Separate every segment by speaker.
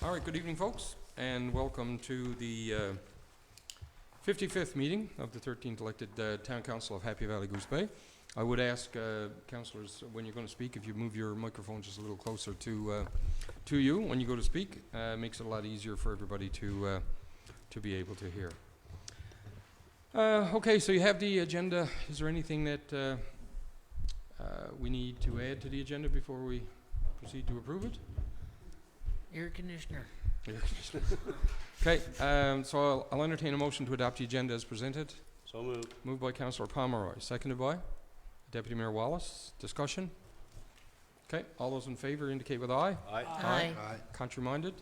Speaker 1: All right, good evening, folks, and welcome to the 55th meeting of the 13th elected Town Council of Happy Valley Goose Bay. I would ask councillors, when you're going to speak, if you move your microphone just a little closer to you when you go to speak. Makes it a lot easier for everybody to be able to hear. Okay, so you have the agenda. Is there anything that we need to add to the agenda before we proceed to approve it?
Speaker 2: Air conditioner.
Speaker 1: Okay, so I'll entertain a motion to adopt the agenda as presented.
Speaker 3: So moved.
Speaker 1: Moved by Councillor Pomeroy, seconded by Deputy Mayor Wallace. Discussion? Okay, all those in favour indicate with aye.
Speaker 3: Aye.
Speaker 2: Aye.
Speaker 1: Contrary minded?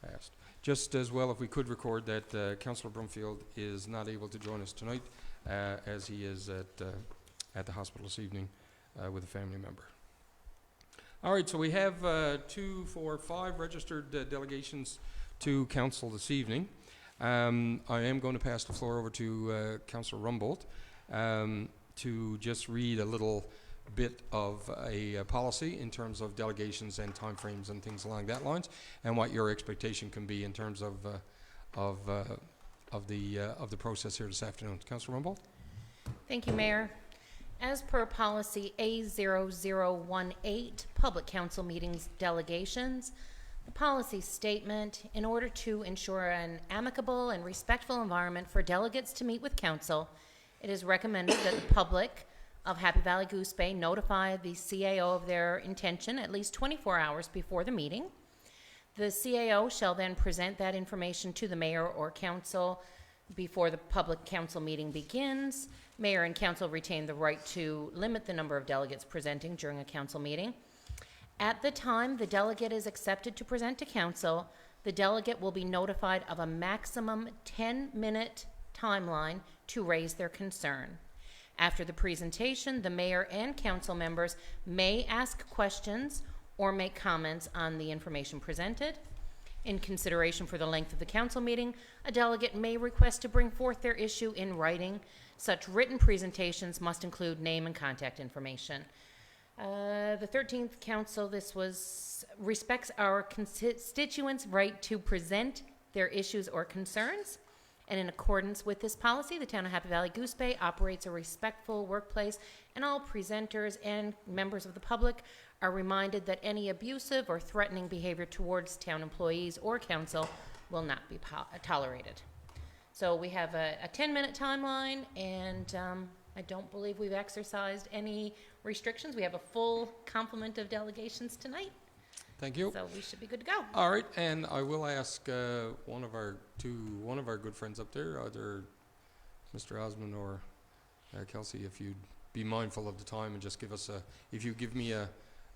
Speaker 1: Passed. Just as well, if we could record that Councillor Brumfield is not able to join us tonight as he is at the hospital this evening with a family member. All right, so we have 2, 4, 5 registered delegations to council this evening. I am going to pass the floor over to Councillor Rumbold to just read a little bit of a policy in terms of delegations and timeframes and things along that lines, and what your expectation can be in terms of the process here this afternoon. Councillor Rumbold.
Speaker 4: Thank you, Mayor. As per policy A0018, public council meetings delegations, the policy statement, in order to ensure an amicable and respectful environment for delegates to meet with council, it is recommended that the public of Happy Valley Goose Bay notify the CAO of their intention at least 24 hours before the meeting. The CAO shall then present that information to the mayor or council before the public council meeting begins. Mayor and council retain the right to limit the number of delegates presenting during a council meeting. At the time the delegate is accepted to present to council, the delegate will be notified of a maximum 10-minute timeline to raise their concern. After the presentation, the mayor and council members may ask questions or make comments on the information presented. In consideration for the length of the council meeting, a delegate may request to bring forth their issue in writing. Such written presentations must include name and contact information. The 13th Council, respects our constituents' right to present their issues or concerns. And in accordance with this policy, the Town of Happy Valley Goose Bay operates a respectful workplace, and all presenters and members of the public are reminded that any abusive or threatening behavior towards town employees or council will not be tolerated. So we have a 10-minute timeline, and I don't believe we've exercised any restrictions. We have a full complement of delegations tonight.
Speaker 1: Thank you.
Speaker 4: So we should be good to go.
Speaker 1: All right, and I will ask one of our good friends up there, either Mr. Osmond or Kelsey, if you'd be mindful of the time and just give us if you give me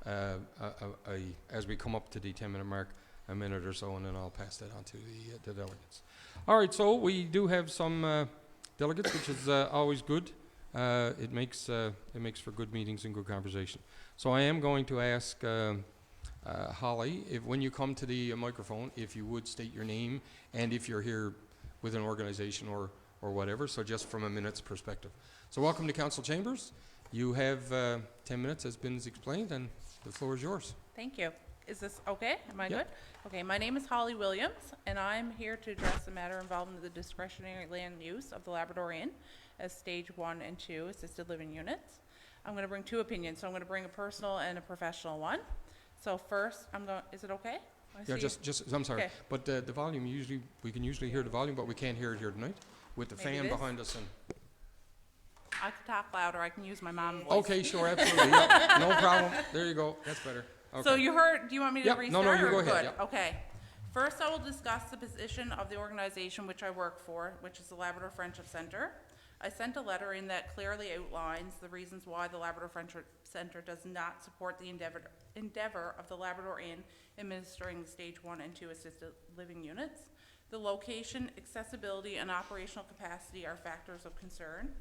Speaker 1: as we come up to the 10-minute mark, a minute or so, and then I'll pass that on to the delegates. All right, so we do have some delegates, which is always good. It makes for good meetings and good conversation. So I am going to ask Holly, if when you come to the microphone, if you would state your name and if you're here with an organization or whatever, so just from a minute's perspective. So welcome to Council Chambers. You have 10 minutes, as been explained, and the floor is yours.
Speaker 5: Thank you. Is this okay? Am I
Speaker 1: Yeah.
Speaker 5: good? Okay, my name is Holly Williams, and I'm here to address the matter involving the discretionary land use of the Labrador Inn as stage 1 and 2 assisted living units. I'm going to bring 2 opinions, so I'm going to bring a personal and a professional one. So first, is it okay?
Speaker 1: Yeah, I'm sorry,
Speaker 5: Okay.
Speaker 1: but the volume, we can usually hear the volume, but we can't hear it here tonight with the
Speaker 5: Maybe
Speaker 1: fan
Speaker 5: this?
Speaker 1: behind us. And
Speaker 5: I can talk louder. I can use my mom voice.
Speaker 1: okay, sure, absolutely. Yep, no problem. There you go. That's better. Okay.
Speaker 5: So you heard, do you want me to
Speaker 1: Yep.
Speaker 5: restart?
Speaker 1: No, you
Speaker 5: or
Speaker 1: go ahead,
Speaker 5: good?
Speaker 1: yep.
Speaker 5: Okay. First, I will discuss the position of the organization which I work for, which is the Labrador Friendship Center. I sent a letter in that clearly outlines the reasons why the Labrador Friendship Center does not support the endeavor of the Labrador Inn administering the stage 1 and 2 assisted living units. The location, accessibility, and operational capacity are factors of concern.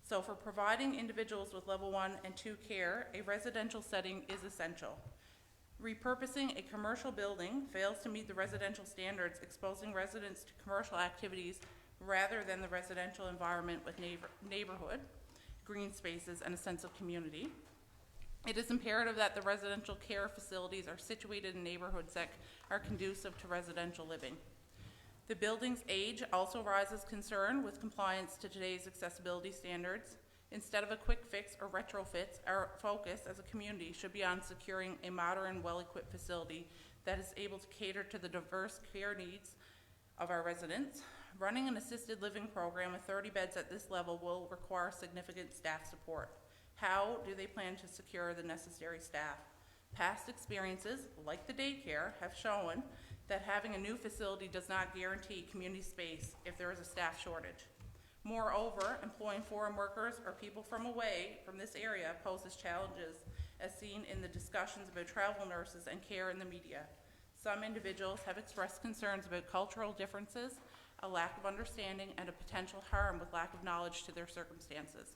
Speaker 5: So for providing individuals with level 1 and 2 care, a residential setting is essential. Repurposing a commercial building fails to meet the residential standards, exposing residents to commercial activities rather than the residential environment with neighborhood, green spaces, and a sense of community. It is imperative that the residential care facilities are situated in neighborhoods that are conducive to residential living. The building's age also raises concern with compliance to today's accessibility standards. Instead of a quick fix or retrofits, our focus as a community should be on securing a modern, well-equipped facility that is able to cater to the diverse care needs of our residents. Running an assisted living program with 30 beds at this level will require significant staff support. How do they plan to secure the necessary staff? Past experiences, like the daycare, have shown that having a new facility does not guarantee community space if there is a staff shortage. Moreover, employing foreign workers or people from away from this area poses challenges, as seen in the discussions about travel nurses and care in the media. Some individuals have expressed concerns about cultural differences, a lack of understanding, and a potential harm with lack of knowledge to their circumstances.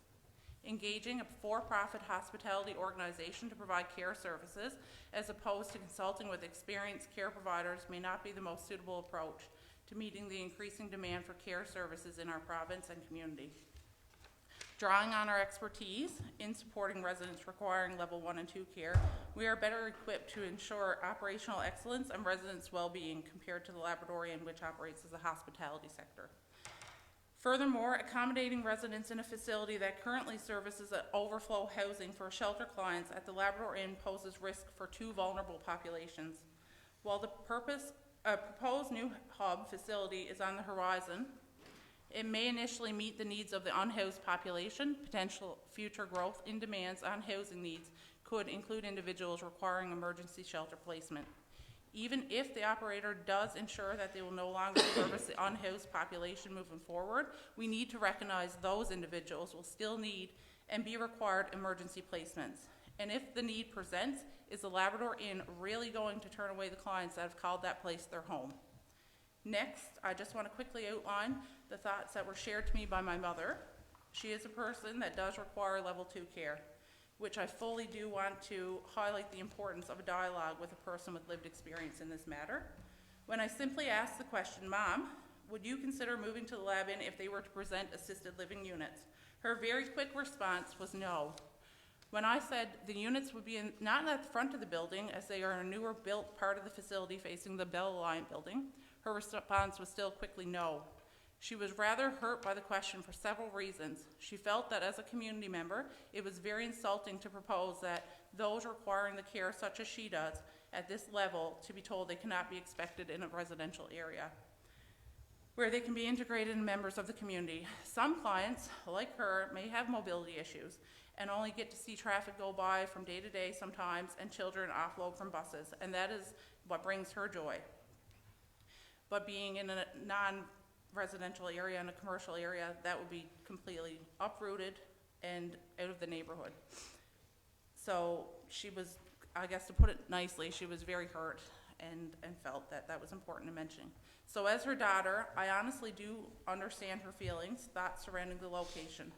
Speaker 5: Engaging a for-profit hospitality organization to provide care services, as opposed to consulting with experienced care providers, may not be the most suitable approach to meeting the increasing demand for care services in our province and community. Drawing on our expertise in supporting residents requiring level 1 and 2 care, we are better equipped to ensure operational excellence and residents' well-being compared to the Labradorian, which operates as a hospitality sector. Furthermore, accommodating residents in a facility that currently services an overflow housing for shelter clients at the Labrador Inn poses risk for two vulnerable populations. While the proposed new hub facility is on the horizon, it may initially meet the needs of the unhoused population. Potential future growth in demands on housing needs could include individuals requiring emergency shelter placement. Even if the operator does ensure that they will no longer service the unhoused population moving forward, we need to recognize those individuals will still need and be required emergency placements. And if the need presents, is the Labrador Inn really going to turn away the clients that have called that place their home? Next, I just want to quickly outline the thoughts that were shared to me by my mother. She is a person that does require level 2 care, which I fully do want to highlight the importance of a dialogue with a person with lived experience in this matter. When I simply asked the question, "Mom, would you consider moving to the Lab Inn if they were to present assisted living units?" her very quick response was no. When I said the units would be not at the front of the building, as they are a newer built part of the facility facing the Bell Alliant building, her response was still quickly no. She was rather hurt by the question for several reasons. She felt that as a community member, it was very insulting to propose that those requiring the care such as she does at this level to be told they cannot be expected in a residential area, where they can be integrated in members of the community. Some clients, like her, may have mobility issues and only get to see traffic go by from day to day sometimes, and children offload from buses, and that is what brings her joy. But being in a non-residential area, in a commercial area, that would be completely uprooted and out of the neighborhood. So she was, I guess to put it nicely, she was very hurt and felt that that was important to mention. So as her daughter, I honestly do understand her feelings, thoughts surrounding the location.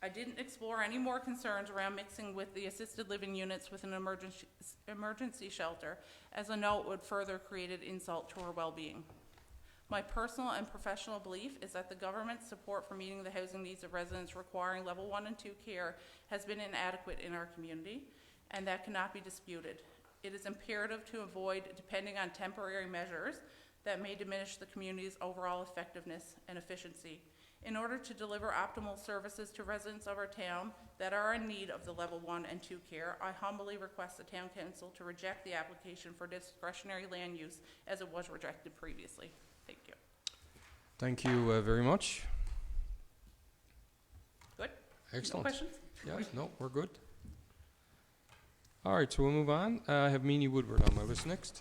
Speaker 5: I didn't explore any more concerns around mixing with the assisted living units with an emergency shelter, as a note would further create an insult to her well-being. My personal and professional belief is that the government's support for meeting the housing needs of residents requiring level 1 and 2 care has been inadequate in our community, and that cannot be disputed. It is imperative to avoid depending on temporary measures that may diminish the community's overall effectiveness and efficiency. In order to deliver optimal services to residents of our town that are in need of the level 1 and 2 care, I humbly request the Town Council to reject the application for discretionary land use as it was rejected previously. Thank you.
Speaker 1: Thank you very much.
Speaker 5: Good?
Speaker 1: Excellent.
Speaker 5: No questions?
Speaker 1: Yeah, no, we're good. All right, so we'll move on. I have Meanie Woodward on my list next.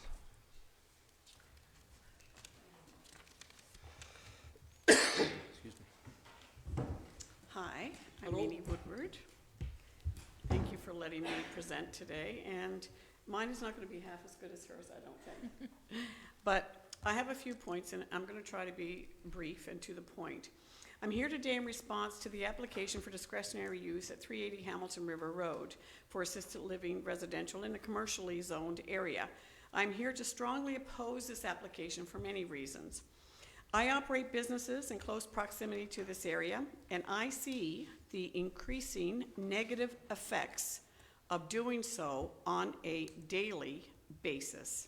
Speaker 3: Hi, I'm
Speaker 1: Hello.
Speaker 3: Amy Woodward. Thank you for letting me present today, and mine is not going to be half as good as hers, I don't think. But I have a few points, and I'm going to try to be brief and to the point. I'm here today in response to the application for discretionary use at 380 Hamilton River Road for assisted living residential in a commercially zoned area. I'm here to strongly oppose this application for many reasons. I operate businesses in close proximity to this area, and I see the increasing negative effects of doing so on a daily basis.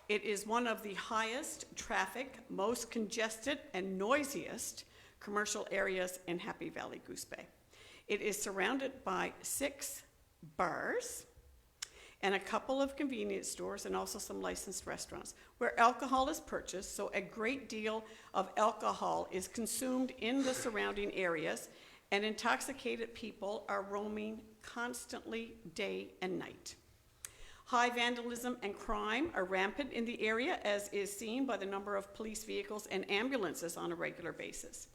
Speaker 3: It is one of the highest traffic, most congested, and noisiest commercial areas in Happy Valley Goose Bay. It is surrounded by 6 bars and a couple of convenience stores and also some licensed restaurants where alcohol is purchased, so a great deal of alcohol is consumed in the surrounding areas, and intoxicated people are roaming constantly day and night. High vandalism and crime are rampant in the area, as is seen by the number of police vehicles and ambulances on a regular basis.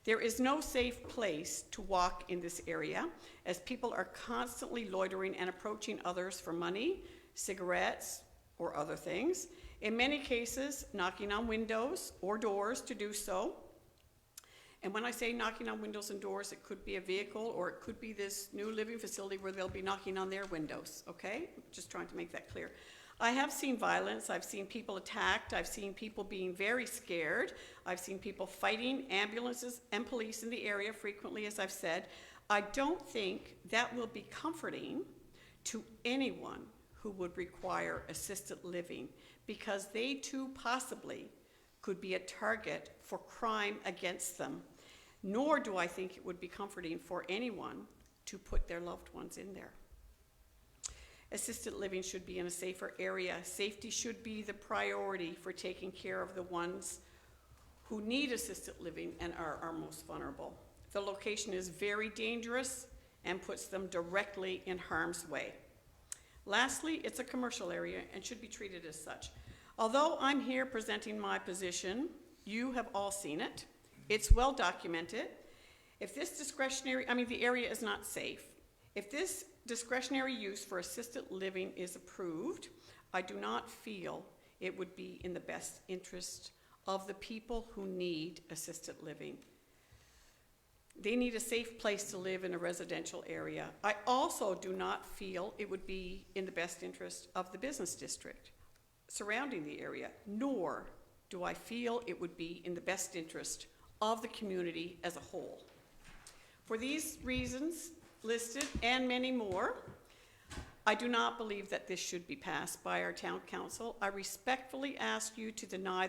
Speaker 3: There is no safe place to walk in this area, as people are constantly loitering and approaching others for money, cigarettes, or other things. In many cases, knocking on windows or doors to do so. And when I say knocking on windows and doors, it could be a vehicle or it could be this new living facility where they'll be knocking on their windows, okay? Just trying to make that clear. I have seen violence, I've seen people attacked, I've seen people being very scared, I've seen people fighting ambulances and police in the area frequently, as I've said. I don't think that will be comforting to anyone who would require assisted living, because they too possibly could be a target for crime against them. Nor do I think it would be comforting for anyone to put their loved ones in there. Assisted living should be in a safer area. Safety should be the priority for taking care of the ones who need assisted living and are our most vulnerable. The location is very dangerous and puts them directly in harm's way. Lastly, it's a commercial area and should be treated as such. Although I'm here presenting my position, you have all seen it. It's well documented. If this the area is not safe. If this discretionary use for assisted living is approved, I do not feel it would be in the best interest of the people who need assisted living. They need a safe place to live in a residential area. I also do not feel it would be in the best interest of the business district surrounding the area, nor do I feel it would be in the best interest of the community as a whole. For these reasons listed and many more, I do not believe that this should be passed by our town council. I respectfully ask you to deny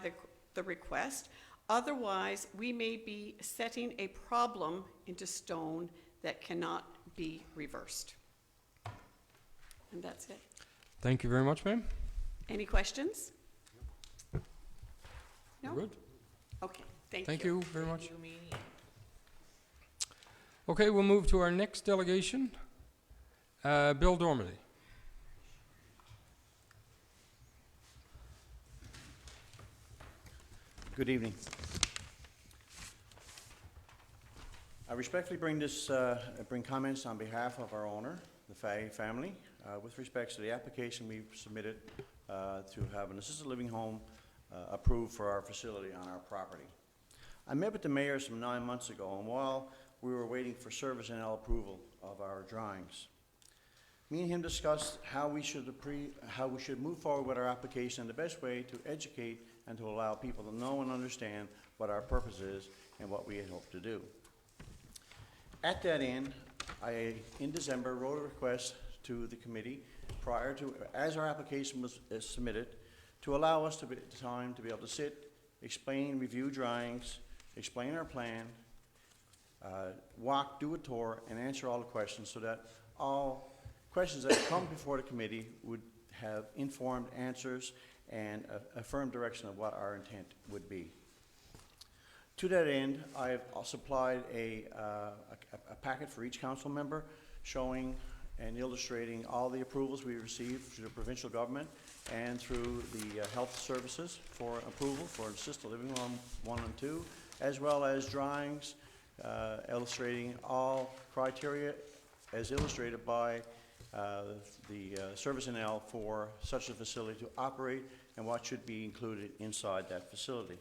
Speaker 3: the request. Otherwise, we may be setting a problem into stone that cannot be reversed. And that's it.
Speaker 1: Thank you very much, ma'am.
Speaker 3: Any questions? No?
Speaker 1: Good.
Speaker 3: Okay, thank you.
Speaker 1: Thank you very much.
Speaker 2: You mean?
Speaker 1: Okay, we'll move to our next delegation. Bill Dormady.
Speaker 6: Good evening. I respectfully bring comments on behalf of our owner, the Fay family, with respect to the application we've submitted to have an assisted living home approved for our facility on our property. I met with the mayor some 9 months ago, and while we were waiting for service and approval of our drawings, me and him discussed how we should move forward with our application and the best way to educate and to allow people to know and understand what our purpose is and what we hope to do. At that end, I, in December, wrote a request to the committee as our application was submitted, to allow us time to be able to sit, explain, review drawings, explain our plan, do a tour, and answer all the questions so that all questions that come before the committee would have informed answers and a firm direction of what our intent would be. To that end, I have supplied a packet for each council member showing and illustrating all the approvals we received through the provincial government and through the health services for approval for assisted living room 1 and 2, as well as drawings illustrating all criteria as illustrated by the service NL for such a facility to operate and what should be included inside that facility.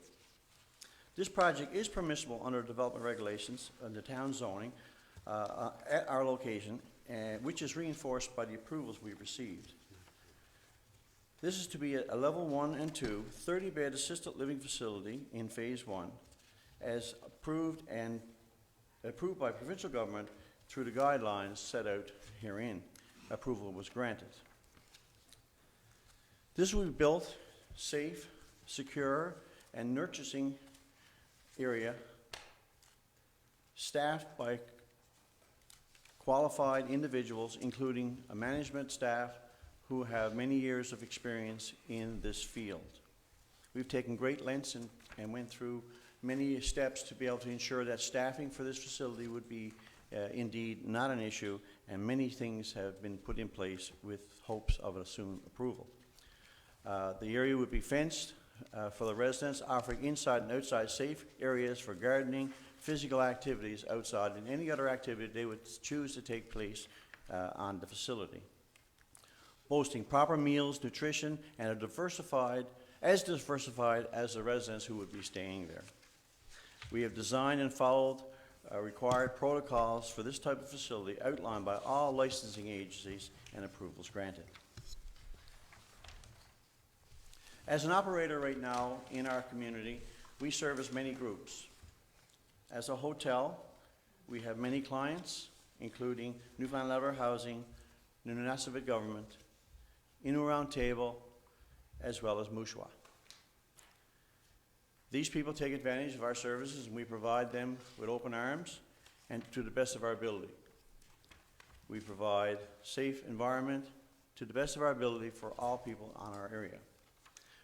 Speaker 6: This project is permissible under development regulations and the town zoning at our location, which is reinforced by the approvals we've received. This is to be a level 1 and 2 30-bed assisted living facility in phase 1, as approved by provincial government through the guidelines set out herein. approval was granted. This will be built safe, secure, and nurturing area staffed by qualified individuals, including a management staff who have many years of experience in this field. We've taken great lengths and went through many steps to be able to ensure that staffing for this facility would be indeed not an issue, and many things have been put in place with hopes of a soon approval. The area would be fenced for the residents, offering inside and outside safe areas for gardening, physical activities outside, and any other activity they would choose to take place on the facility. Boasting proper meals, nutrition, and diversified as the residents who would be staying there. We have designed and followed required protocols for this type of facility outlined by all licensing agencies and approvals granted. As an operator right now in our community, we service many groups. As a hotel, we have many clients, including Newfoundland Labrador Housing, Nunavut Government, Innu Round Table, as well as Mushwa. These people take advantage of our services, and we provide them with open arms and to the best of our ability. We provide safe environment to the best of our ability for all people on our area.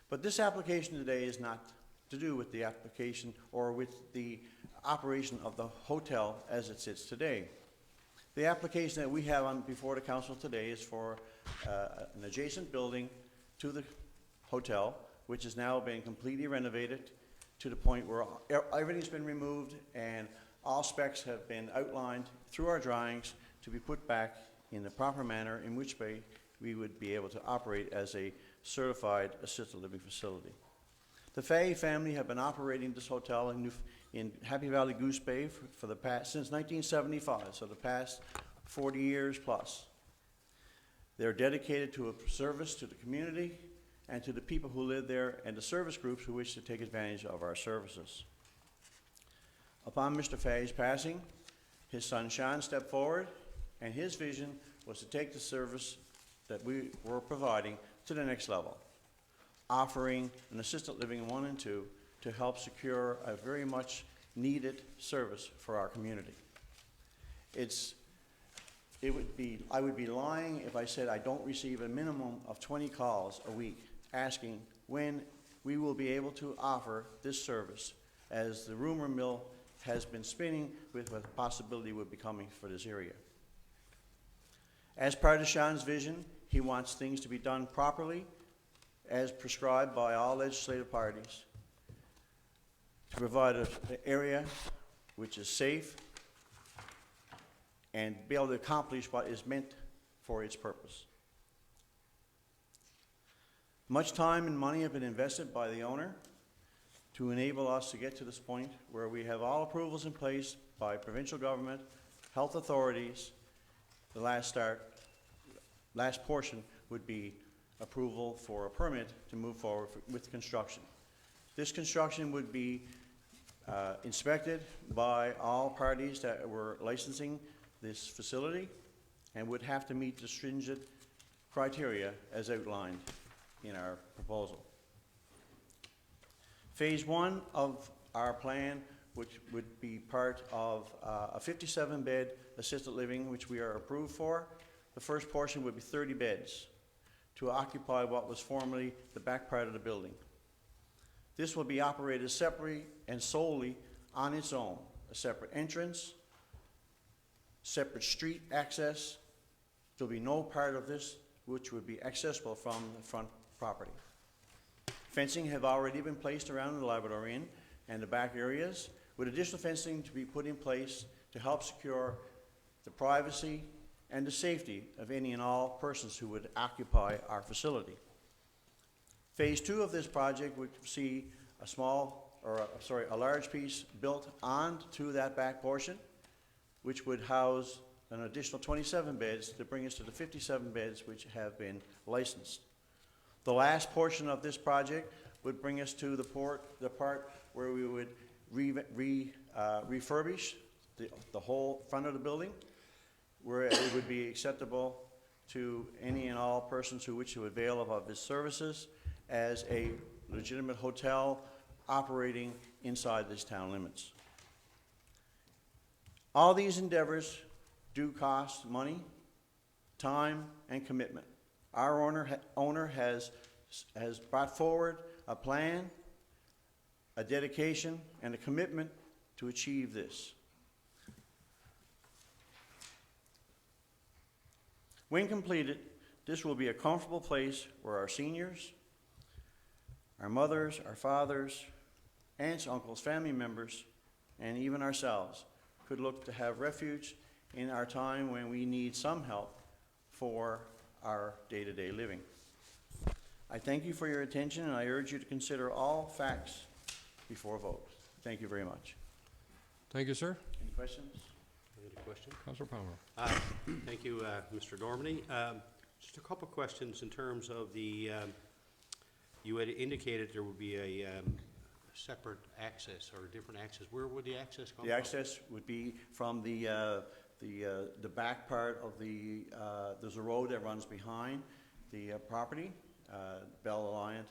Speaker 6: But this application today is not to do with the application or with the operation of the hotel as it sits today. The application that we have on before the council today is for an adjacent building to the hotel, which has now been completely renovated to the point where everything's been removed and all specs have been outlined through our drawings to be put back in the proper manner in which way we would be able to operate as a certified assisted living facility. The Fahey family have been operating this hotel in Happy Valley Goose Bay for the past, since 1975, so the past 40 years plus. They're dedicated to a service to the community and to the people who live there and the service groups who wish to take advantage of our services. Upon Mr. Fahey's passing, his son Sean stepped forward, and his vision was to take the service that we were providing to the next level, offering an assisted living 1 and 2 to help secure a very much needed service for our community. I would be lying if I said I don't receive a minimum of 20 calls a week asking when we will be able to offer this service, as the rumor mill has been spinning with what the possibility would be coming for this area. As part of Sean's vision, he wants things to be done properly as prescribed by all legislative parties to provide an area which is safe and be able to accomplish what is meant for its purpose. Much time and money have been invested by the owner to enable us to get to this point where we have all approvals in place by provincial government, health authorities. The last portion would be approval for a permit to move forward with construction. This construction would be inspected by all parties that were licensing this facility and would have to meet the stringent criteria as outlined in our proposal. Phase 1 of our plan, which would be part of a 57-bed assisted living, which we are approved for. The first portion would be 30 beds to occupy what was formerly the back part of the building. This will be operated separately and solely on its own, a separate entrance, separate street access. There'll be no part of this which would be accessible from the front property. Fencing have already been placed around the Labrador Inn and the back areas, with additional fencing to be put in place to help secure the privacy and the safety of any and all persons who would occupy our facility. Phase 2 of this project would see a large piece built onto that back portion, which would house an additional 27 beds to bring us to the 57 beds which have been licensed. The last portion of this project would bring us to the part where we would refurbish the whole front of the building, where it would be acceptable to any and all persons who wish to avail of his services as a legitimate hotel operating inside these town limits. All these endeavors do cost money, time, and commitment. Our owner has brought forward a plan, a dedication, and a commitment to achieve this. When completed, this will be a comfortable place where our seniors, our mothers, our fathers, aunts, uncles, family members, and even ourselves could look to have refuge in our time when we need some help for our day-to-day living. I thank you for your attention, and I urge you to consider all facts before vote. Thank you very much.
Speaker 1: Thank you, sir.
Speaker 6: Any questions?
Speaker 7: Any question?
Speaker 1: Councillor Palmer.
Speaker 7: Thank you, Mr. Dormany. Just a couple of questions in terms of the, you had indicated there would be a separate access or a different access. Where would the access come from?
Speaker 6: The access would be from the back part of the, there's a road that runs behind the property. Bell Alliant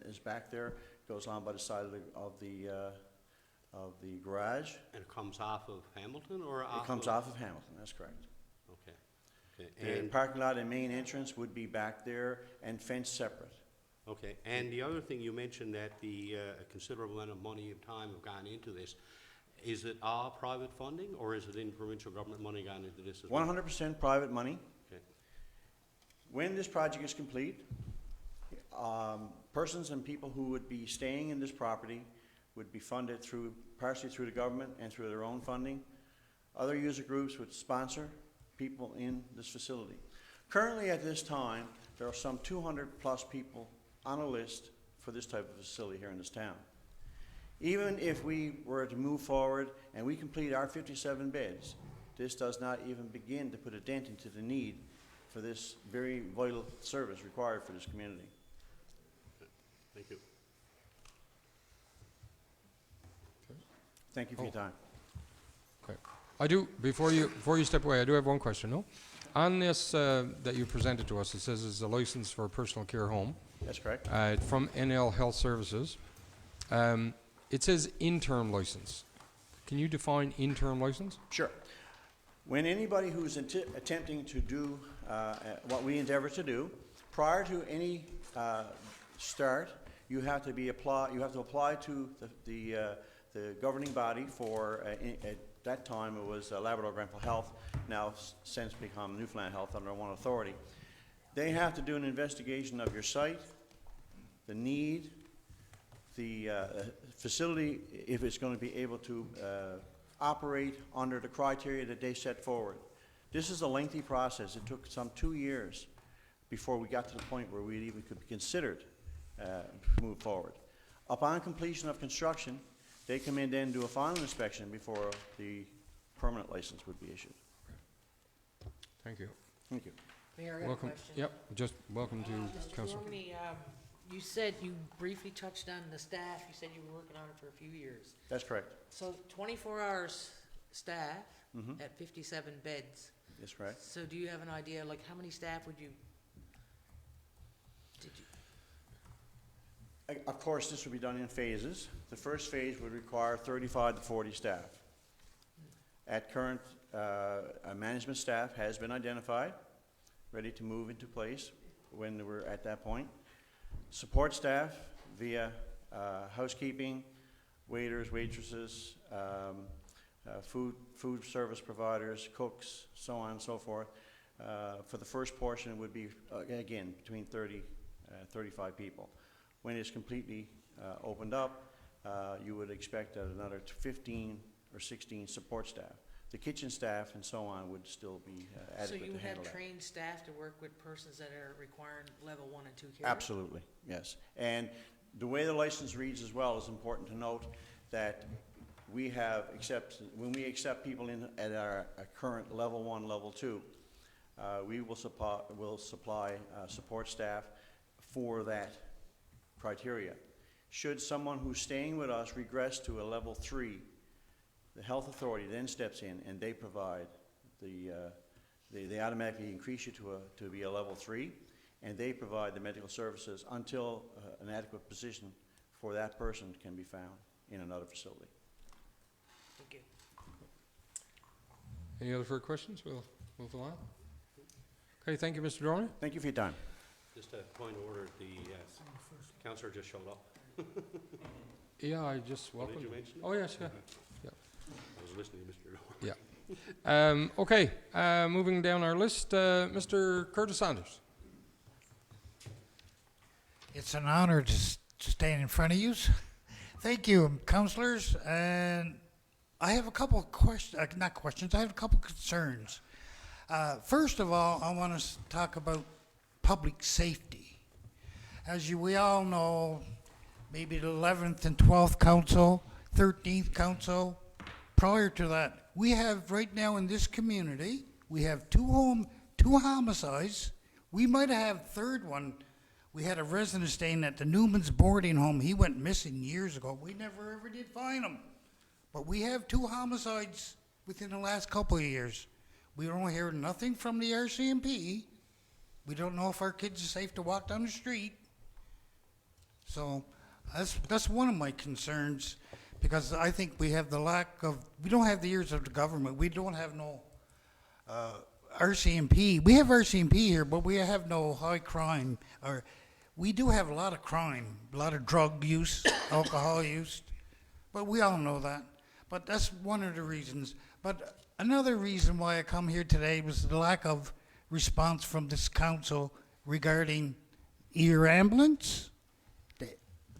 Speaker 6: is back there, goes on by the side of the garage.
Speaker 7: And it comes off of Hamilton or off
Speaker 6: It comes off of Hamilton, that's correct.
Speaker 7: Okay. Okay.
Speaker 6: The
Speaker 7: And,
Speaker 6: parking lot and main entrance would be back there and fenced separate.
Speaker 7: okay. And the other thing, you mentioned that the a considerable amount of money and time have gone into this. Is it all private funding, or is it in provincial government money gone into this as well?
Speaker 6: 100% private money.
Speaker 7: Okay.
Speaker 6: When this project is complete, persons and people who would be staying in this property would be funded partially through the government and through their own funding. Other user groups would sponsor people in this facility. Currently at this time, there are some 200 plus people on a list for this type of facility here in this town. Even if we were to move forward and we complete our 57 beds, this does not even begin to put a dent into the need for this very vital service required for this community.
Speaker 7: Thank you.
Speaker 6: Thank you for your time.
Speaker 1: Okay. I do, before you step away, I do have one question, no? On this that you presented to us, it says it's a license for a personal care home
Speaker 6: That's correct.
Speaker 1: from NL Health Services. It says interim license. Can you define interim license?
Speaker 6: Sure. When anybody who's attempting to do what we endeavor to do, prior to any start, you have to apply to the governing body for at that time it was Labrador Grenfell Health, now since become Newfoundland Health under one authority. They have to do an investigation of your site, the need, the facility, if it's going to be able to operate under the criteria that they set forward. This is a lengthy process. It took some 2 years before we got to the point where we even could be considered to move forward. Upon completion of construction, they come in then and do a final inspection before the permanent license would be issued.
Speaker 1: Thank you.
Speaker 6: Thank you.
Speaker 2: Mayor, I got a
Speaker 1: Welcome.
Speaker 2: question.
Speaker 1: Yep, just welcome to
Speaker 2: Mr.
Speaker 1: Council.
Speaker 2: Dormany, you said you briefly touched on the staff. You said you were working on it for a few years.
Speaker 6: That's correct.
Speaker 2: So 24 hours staff
Speaker 6: Mhm.
Speaker 2: at 57 beds.
Speaker 6: That's correct.
Speaker 2: So do you have an idea, like how many staff would you, did you,
Speaker 6: Of course, this would be done in phases. The first phase would require 35 to 40 staff. At current, a management staff has been identified, ready to move into place when we're at that point. Support staff via housekeeping, waiters, waitresses, food service providers, cooks, so on and so forth. For the first portion, it would be, again, between 30, 35 people. When it's completely opened up, you would expect another 15 or 16 support staff. The kitchen staff and so on would still be
Speaker 2: so
Speaker 6: adequate
Speaker 2: you
Speaker 6: to
Speaker 2: would have
Speaker 6: handle that.
Speaker 2: trained staff to work with persons that are requiring level 1 and 2 care?
Speaker 6: Absolutely, yes. And the way the license reads as well is important to note that we have when we accept people in at our current level 1, level 2, we will supply support staff for that criteria. Should someone who's staying with us regress to a level 3, the health authority then steps in and they provide the They automatically increase you to be a level 3, and they provide the medical services until an adequate position for that person can be found in another facility.
Speaker 2: Thank you.
Speaker 1: Any other further questions? We'll move along. Okay, thank you, Mr. Dorney.
Speaker 6: Thank you for your time.
Speaker 7: Just a point of order, the counselor just showed up.
Speaker 1: Yeah, I just
Speaker 7: Oh,
Speaker 1: welcome.
Speaker 7: did you mention it?
Speaker 1: Oh, yes, yeah.
Speaker 7: I was listening to Mr. Dormer.
Speaker 1: Yeah. Okay, moving down our list, Mr. Curtis Saunders.
Speaker 8: It's an honor to stand in front of you. Thank you, councilors. And I have a couple of questions, not questions, I have a couple of concerns. First of all, I want to talk about public safety. As we all know, maybe the 11th and 12th council, 13th council, prior to that, we have right now in this community, we have two homicides. We might have third one. We had a resident staying at the Newman's boarding home. He went missing years ago. We never ever did find him. But we have 2 homicides within the last couple of years. We don't hear nothing from the RCMP. We don't know if our kids are safe to walk down the street. So that's one of my concerns, because I think we have the we don't have the ears of the government. We don't have no RCMP. We have RCMP here, but we have no high crime. Or we do have a lot of crime, a lot of drug use, alcohol use, but we all know that. But that's one of the reasons. But another reason why I come here today was the lack of response from this council regarding your ambulance,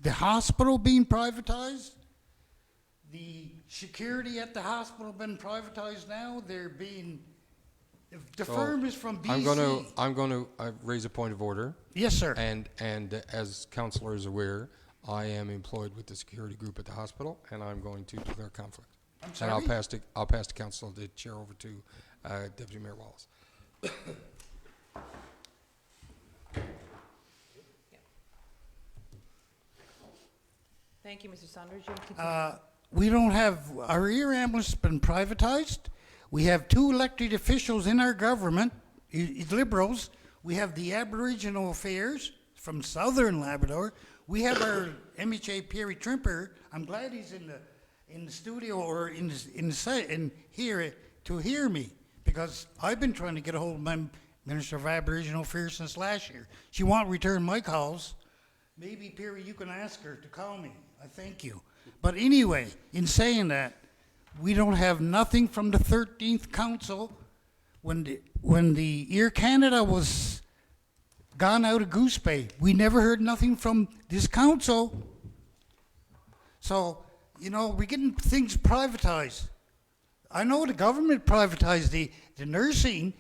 Speaker 8: the hospital being privatized, the security at the hospital been privatized now. They're being, the firm is from BC.
Speaker 1: I'm going to raise a point of order.
Speaker 8: Yes, sir.
Speaker 1: And as councillor is aware, I am employed with the security group at the hospital, and I'm going to declare conflict.
Speaker 8: I'm sorry?
Speaker 1: And I'll pass the council, the chair, over to Deputy Mayor Wallace.
Speaker 9: Thank you, Mr. Saunders. You continue.
Speaker 8: We don't have, our air ambulance has been privatized. We have 2 elected officials in our government, Liberals. We have the Aboriginal Affairs from Southern Labrador. We have our MHA Perry Trimper. I'm glad he's in the studio or in here to hear me, because I've been trying to get a hold of my Minister of Aboriginal Affairs since last year. She won't return my calls. Maybe, Perry, you can ask her to call me. I thank you. But anyway, in saying that, we don't have nothing from the 13th Council. When the Air Canada was gone out of Goose Bay, we never heard nothing from this council. So, you know, we're getting things privatized. I know the government privatized the nursing.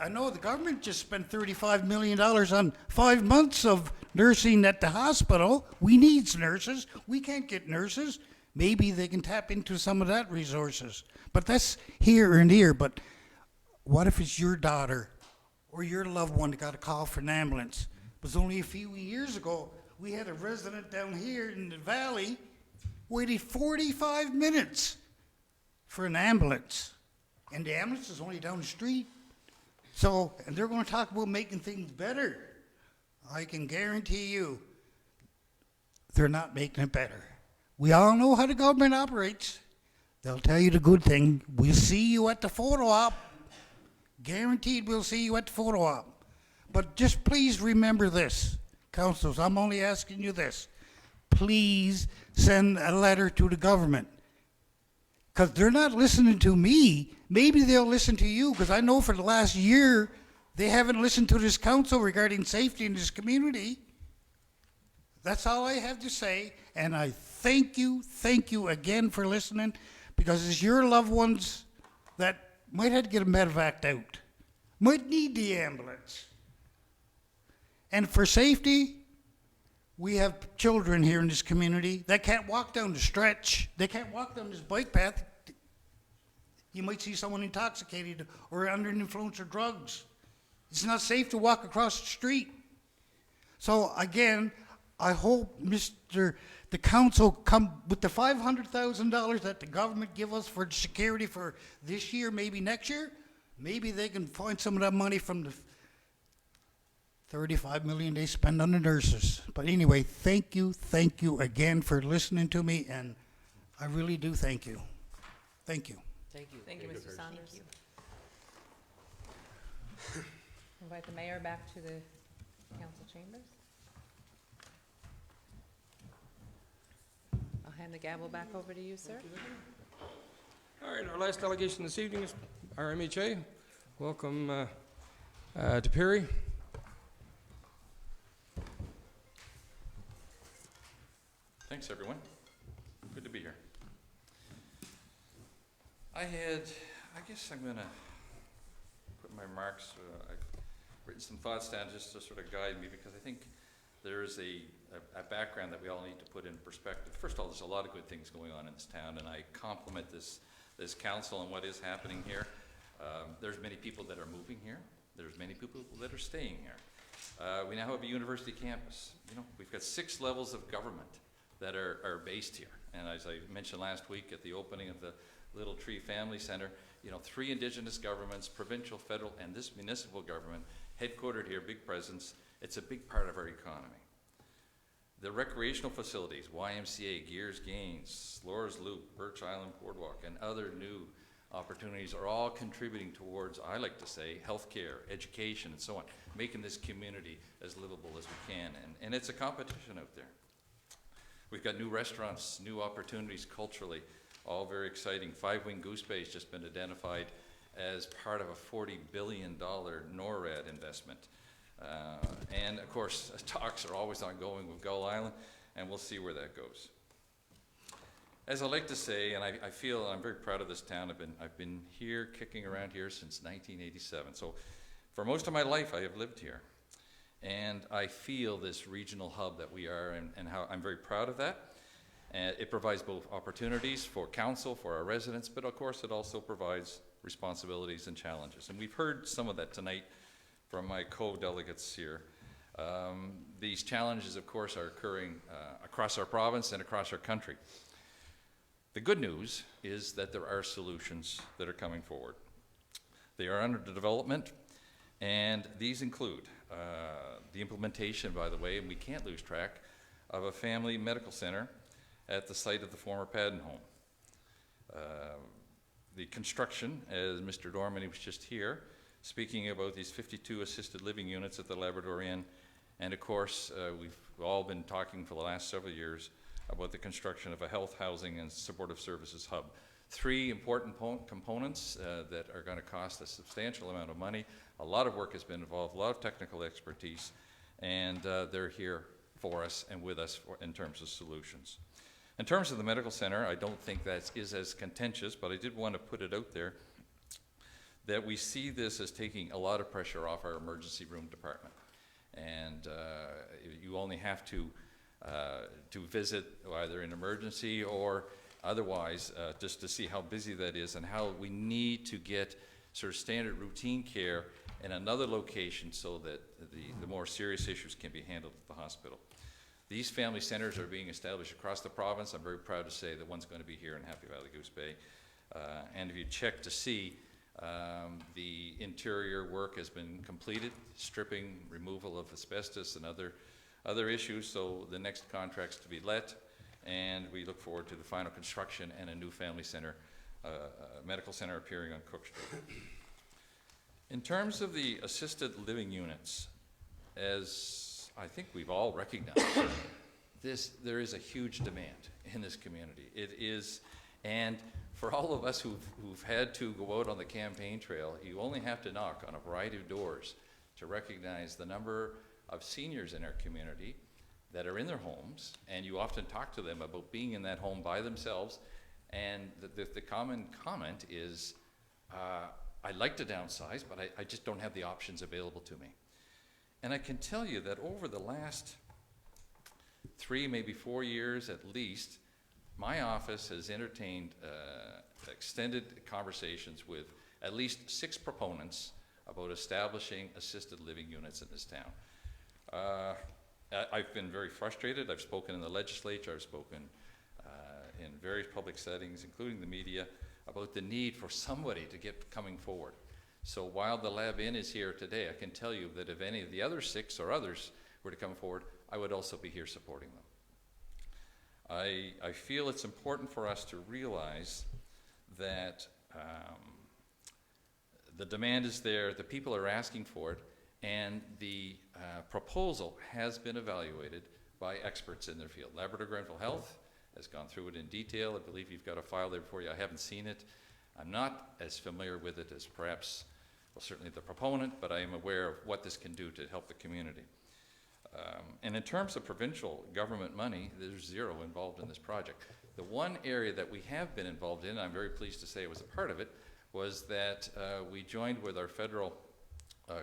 Speaker 8: I know the government just spent $35 million on 5 months of nursing at the hospital. We need nurses. We can't get nurses. Maybe they can tap into some of that resources. But that's here and here. But what if it's your daughter or your loved one that got a call for an ambulance? It was only a few years ago. We had a resident down here in the valley waited 45 minutes for an ambulance. And the ambulance is only down the street. So, and they're going to talk about making things better. I can guarantee you, they're not making it better. We all know how the government operates. They'll tell you the good thing. We'll see you at the photo op. Guaranteed we'll see you at the photo op. But just please remember this, councilors, I'm only asking you this. Please send a letter to the government. Because they're not listening to me. Maybe they'll listen to you, because I know for the last year they haven't listened to this council regarding safety in this community. That's all I have to say, and I thank you again for listening, because it's your loved ones that might have to get a medevac out, might need the ambulance. And for safety, we have children here in this community that can't walk down the stretch. They can't walk down this bike path. You might see someone intoxicated or under the influence of drugs. It's not safe to walk across the street. So again, I hope the council come with the $500,000 that the government give us for security for this year, maybe next year. Maybe they can find some of that money from the 35 million they spend on the nurses. But anyway, thank you again for listening to me, and I really do thank you. Thank you.
Speaker 2: Thank you.
Speaker 9: Thank you,
Speaker 7: Very
Speaker 9: Mr.
Speaker 7: good.
Speaker 9: Saunders. Invite the mayor back to the council chambers. I'll hand the gavel back over to you, sir.
Speaker 1: All right, our last delegation this evening is our MHA. Welcome to Perry.
Speaker 10: Thanks, everyone. Good to be here. I guess I'm gonna put my remarks, I've written some thoughts down just to sort of guide me, because I think there is a background that we all need to put in perspective. First of all, there's a lot of good things going on in this town, and I compliment this council and what is happening here. There's many people that are moving here. There's many people that are staying here. We now have a university campus. You know, we've got 6 levels of government that are based here. And as I mentioned last week at the opening of the Little Tree Family Center, you know, 3 indigenous governments, provincial, federal, and this municipal government, headquartered here, big presence. It's a big part of our economy. The recreational facilities, YMCA, Gears Gaines, Laura's Loop, Birch Island Boardwalk, and other new opportunities are all contributing towards, I like to say, healthcare, education, and so on, making this community as livable as we can. And it's a competition out there. We've got new restaurants, new opportunities culturally, all very exciting. 5-Wing Goose Bay has just been identified as part of a $40 billion NORAD investment. And of course, talks are always ongoing with Gull Island, and we'll see where that goes. As I like to say, and I feel I'm very proud of this town. I've been here, kicking around here since 1987. So for most of my life, I have lived here. And I feel this regional hub that we are, and how I'm very proud of that. And it provides both opportunities for council, for our residents, but of course it also provides responsibilities and challenges. And we've heard some of that tonight from my co-delegates here. These challenges, of course, are occurring across our province and across our country. The good news is that there are solutions that are coming forward. They are under development, and these include the implementation, by the way, and we can't lose track, of a family medical center at the site of the former Padden home. The construction, as Mr. Dorman was just here, speaking about these 52 assisted living units at the Labrador Inn, and of course, we've all been talking for the last several years about the construction of a health, housing, and supportive services hub. 3 important components that are going to cost a substantial amount of money. A lot of work has been involved, a lot of technical expertise, and they're here for us and with us in terms of solutions. In terms of the medical center, I don't think that is as contentious, but I did want to put it out there that we see this as taking a lot of pressure off our emergency room department. And you only have to visit either an emergency or otherwise just to see how busy that is and how we need to get sort of standard routine care in another location so that the more serious issues can be handled at the hospital. These family centers are being established across the province. I'm very proud to say that one's going to be here in Happy Valley Goose Bay. And if you check to see, the interior work has been completed, stripping, removal of asbestos and other issues, so the next contract's to be let, and we look forward to the final construction and a new family center, medical center appearing on Cook Street. In terms of the assisted living units, as I think we've all recognized, there is a huge demand in this community. It is, and for all of us who've had to go out on the campaign trail, you only have to knock on a variety of doors to recognize the number of seniors in our community that are in their homes, and you often talk to them about being in that home by themselves, and the common comment is, I'd like to downsize, but I just don't have the options available to me. And I can tell you that over the last 3, maybe 4 years at least, my office has entertained extended conversations with at least 6 proponents about establishing assisted living units in this town. I've been very frustrated. I've spoken in the legislature. I've spoken in various public settings, including the media, about the need for somebody to get coming forward. So while the Lab Inn is here today, I can tell you that if any of the other 6 or others were to come forward, I would also be here supporting them. I feel it's important for us to realize that the demand is there, the people are asking for it, and the proposal has been evaluated by experts in their field. Labrador Grenville Health has gone through it in detail. I believe you've got a file there for you. I haven't seen it. I'm not as familiar with it as perhaps, well, certainly the proponent, but I am aware of what this can do to help the community. And in terms of provincial government money, there's 0 involved in this project. The one area that we have been involved in, I'm very pleased to say I was a part of it, was that we joined with our federal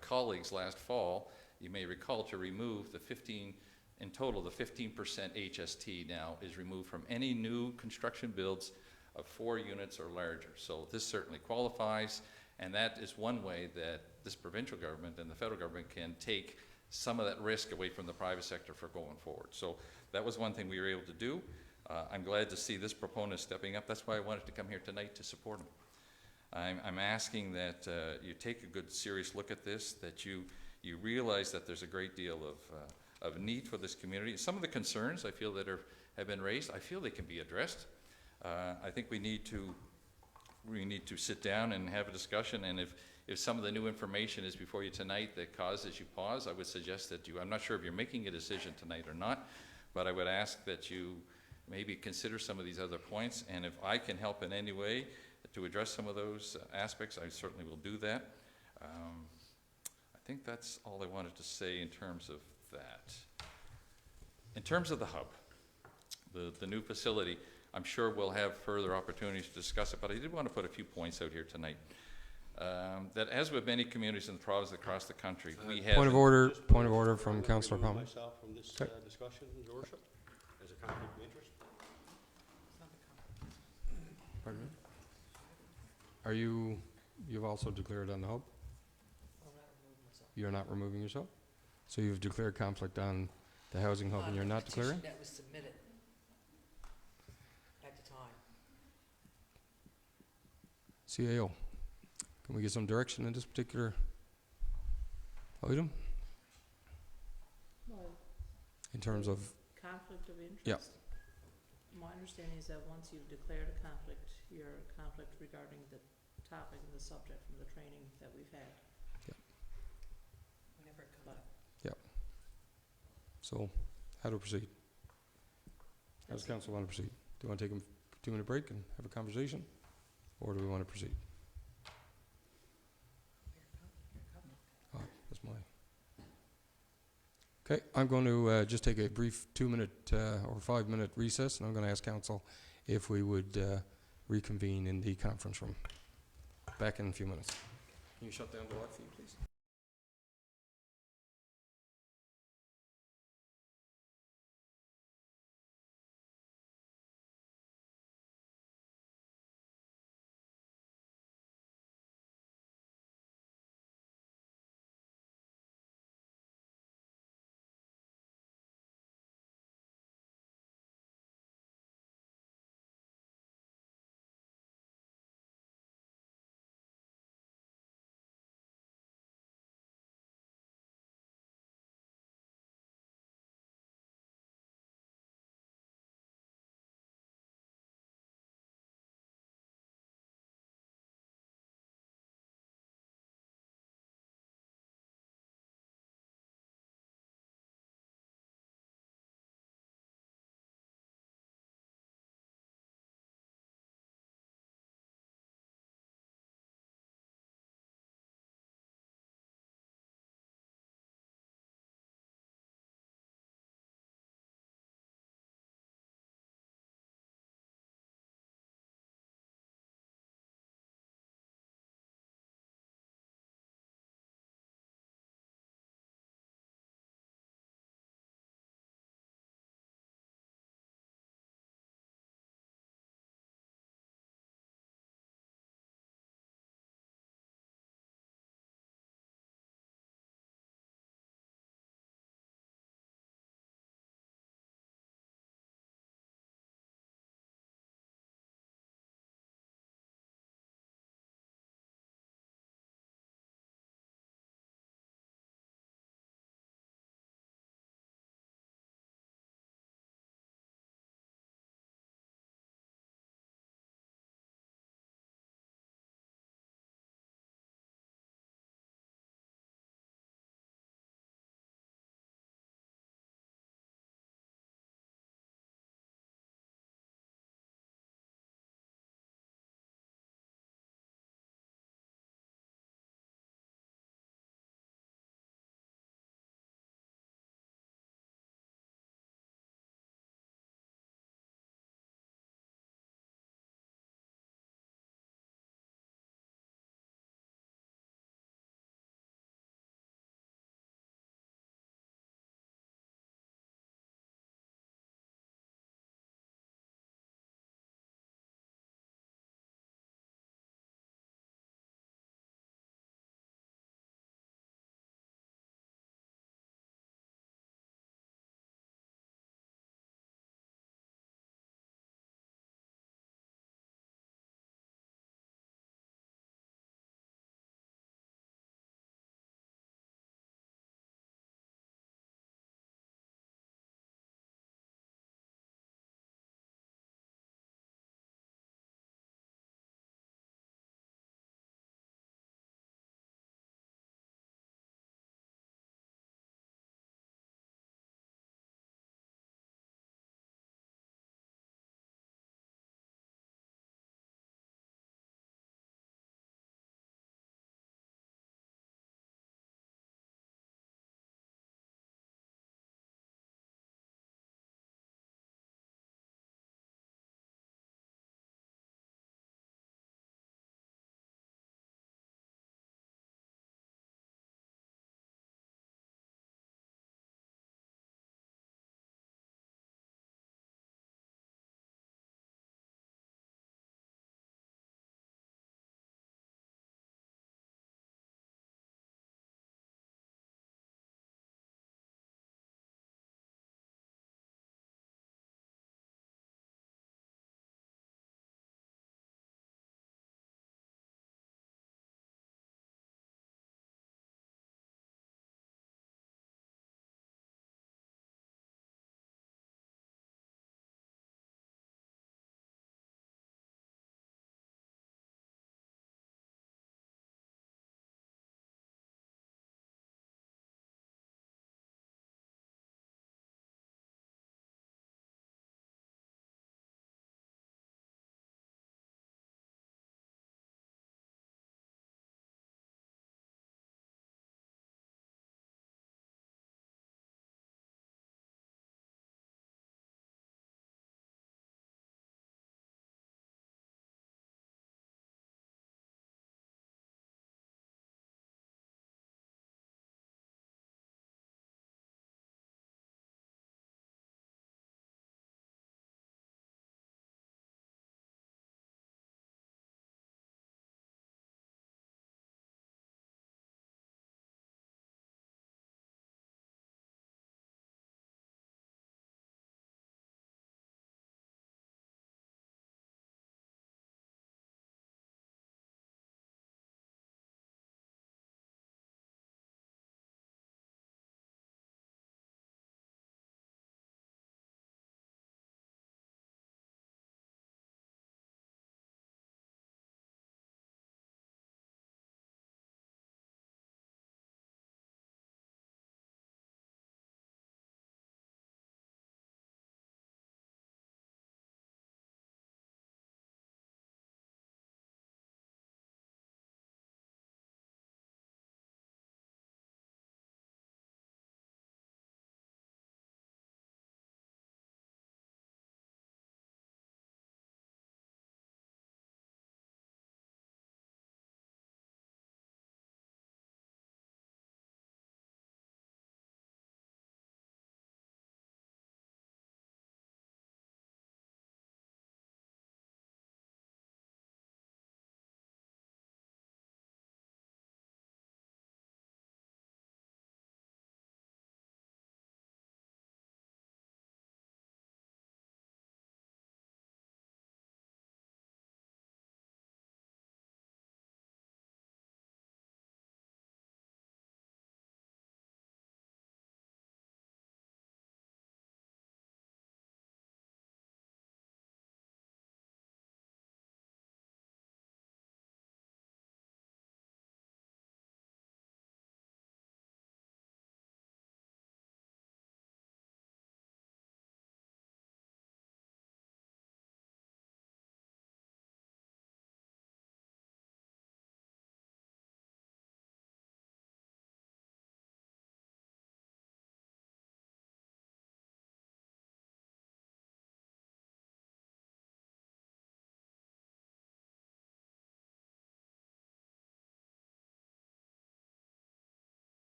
Speaker 10: colleagues last fall, you may recall, to remove the 15% HST now is removed from any new construction builds of 4 units or larger. So this certainly qualifies, and that is one way that this provincial government and the federal government can take some of that risk away from the private sector for going forward. So that was one thing we were able to do. I'm glad to see this proponent stepping up. That's why I wanted to come here tonight to support him. I'm asking that you take a good serious look at this, that you realize that there's a great deal of need for this community. Some of the concerns I feel that have been raised, I feel they can be addressed. I think we need to sit down and have a discussion, and if some of the new information is before you tonight that causes you pause, I would suggest that I'm not sure if you're making a decision tonight or not, but I would ask that you maybe consider some of these other points, and if I can help in any way to address some of those aspects, I certainly will do that. I think that's all I wanted to say in terms of that. In terms of the hub, the new facility, I'm sure we'll have further opportunities to discuss it, but I did want to put a few points out here tonight. That as with many communities in the province across the country, we have...
Speaker 1: Point of order from Councillor Palmer.
Speaker 7: Myself from this discussion, Your Worship, as a conflict of interest.
Speaker 1: Pardon me? You've also declared on the hub? You're not removing yourself? So you've declared conflict on the housing hub and you're not declaring?
Speaker 2: That was submitted at the time.
Speaker 1: CAO, can we get some direction in this particular item?
Speaker 9: Well,
Speaker 1: In terms of,
Speaker 9: conflict of interest?
Speaker 1: Yeah.
Speaker 9: My understanding is that once you've declared a conflict, you're a conflict regarding the topic and the subject from the training that we've had.
Speaker 2: Whenever it comes up.
Speaker 1: so how to proceed? How does council want to proceed? Do you want to take a 2-minute break and have a conversation? Or do we want to proceed? Oh, that's my... Okay, I'm going to just take a brief 2-minute or 5-minute recess, and I'm going to ask council if we would reconvene in the conference room. Back in a few minutes. Can you shut down the light feed, please?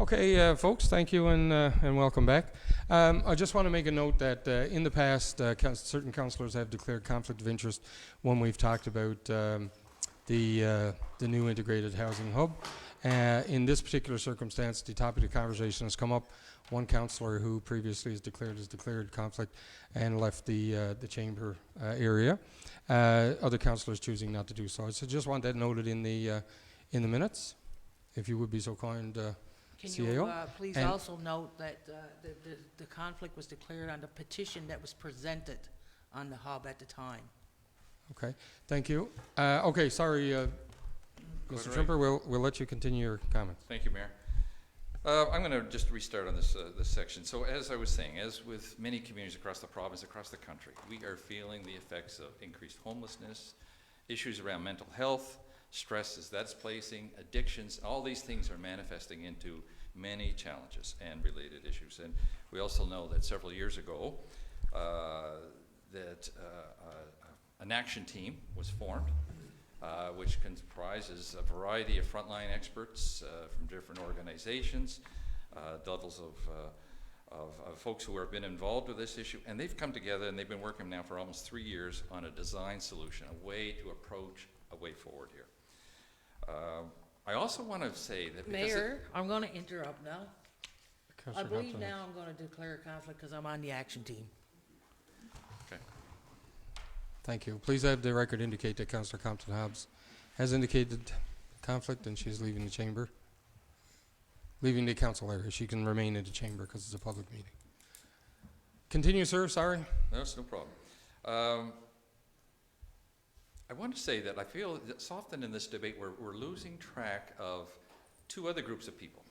Speaker 1: Okay, folks, thank you and welcome back. I just want to make a note that in the past, certain councillors have declared conflict of interest when we've talked about the new integrated housing hub. In this particular circumstance, the topic of conversation has come up. One councillor who previously has declared conflict and left the chamber area. Other councillors choosing not to do so. So just want that noted in the minutes, if you would be so kind.
Speaker 2: Can
Speaker 1: CAO?
Speaker 2: you please
Speaker 1: And-
Speaker 2: also note that the conflict was declared on the petition that was presented on the hub at the time?
Speaker 1: Okay, thank you. Okay, sorry, Mr.
Speaker 10: Quite all
Speaker 1: Trimper, we'll let you continue your comments.
Speaker 10: Thank you, Mayor. I'm going to just restart on this section. So as I was saying, as with many communities across the province, across the country, we are feeling the effects of increased homelessness, issues around mental health, stresses that's placing, addictions, all these things are manifesting into many challenges and related issues. And we also know that several years ago, an action team was formed, which comprises a variety of frontline experts from different organizations, levels of folks who have been involved with this issue, and they've come together and they've been working now for almost 3 years on a design solution, a way to approach a way forward here. I also want to say that
Speaker 2: Mayor, I'm going to interrupt now. I
Speaker 1: Councillor
Speaker 2: believe
Speaker 1: Hudson.
Speaker 2: now I'm going to declare conflict because I'm on the action team.
Speaker 10: Okay.
Speaker 1: Thank you. Please have the record indicate that Councillor Compton Hobbs has indicated conflict and she's leaving the chamber. Leaving the council area. She can remain in the chamber because it's a public meeting. Continue, sir. Sorry.
Speaker 10: That's no problem. I want to say that I feel that so often in this debate we're losing track of two other groups of people.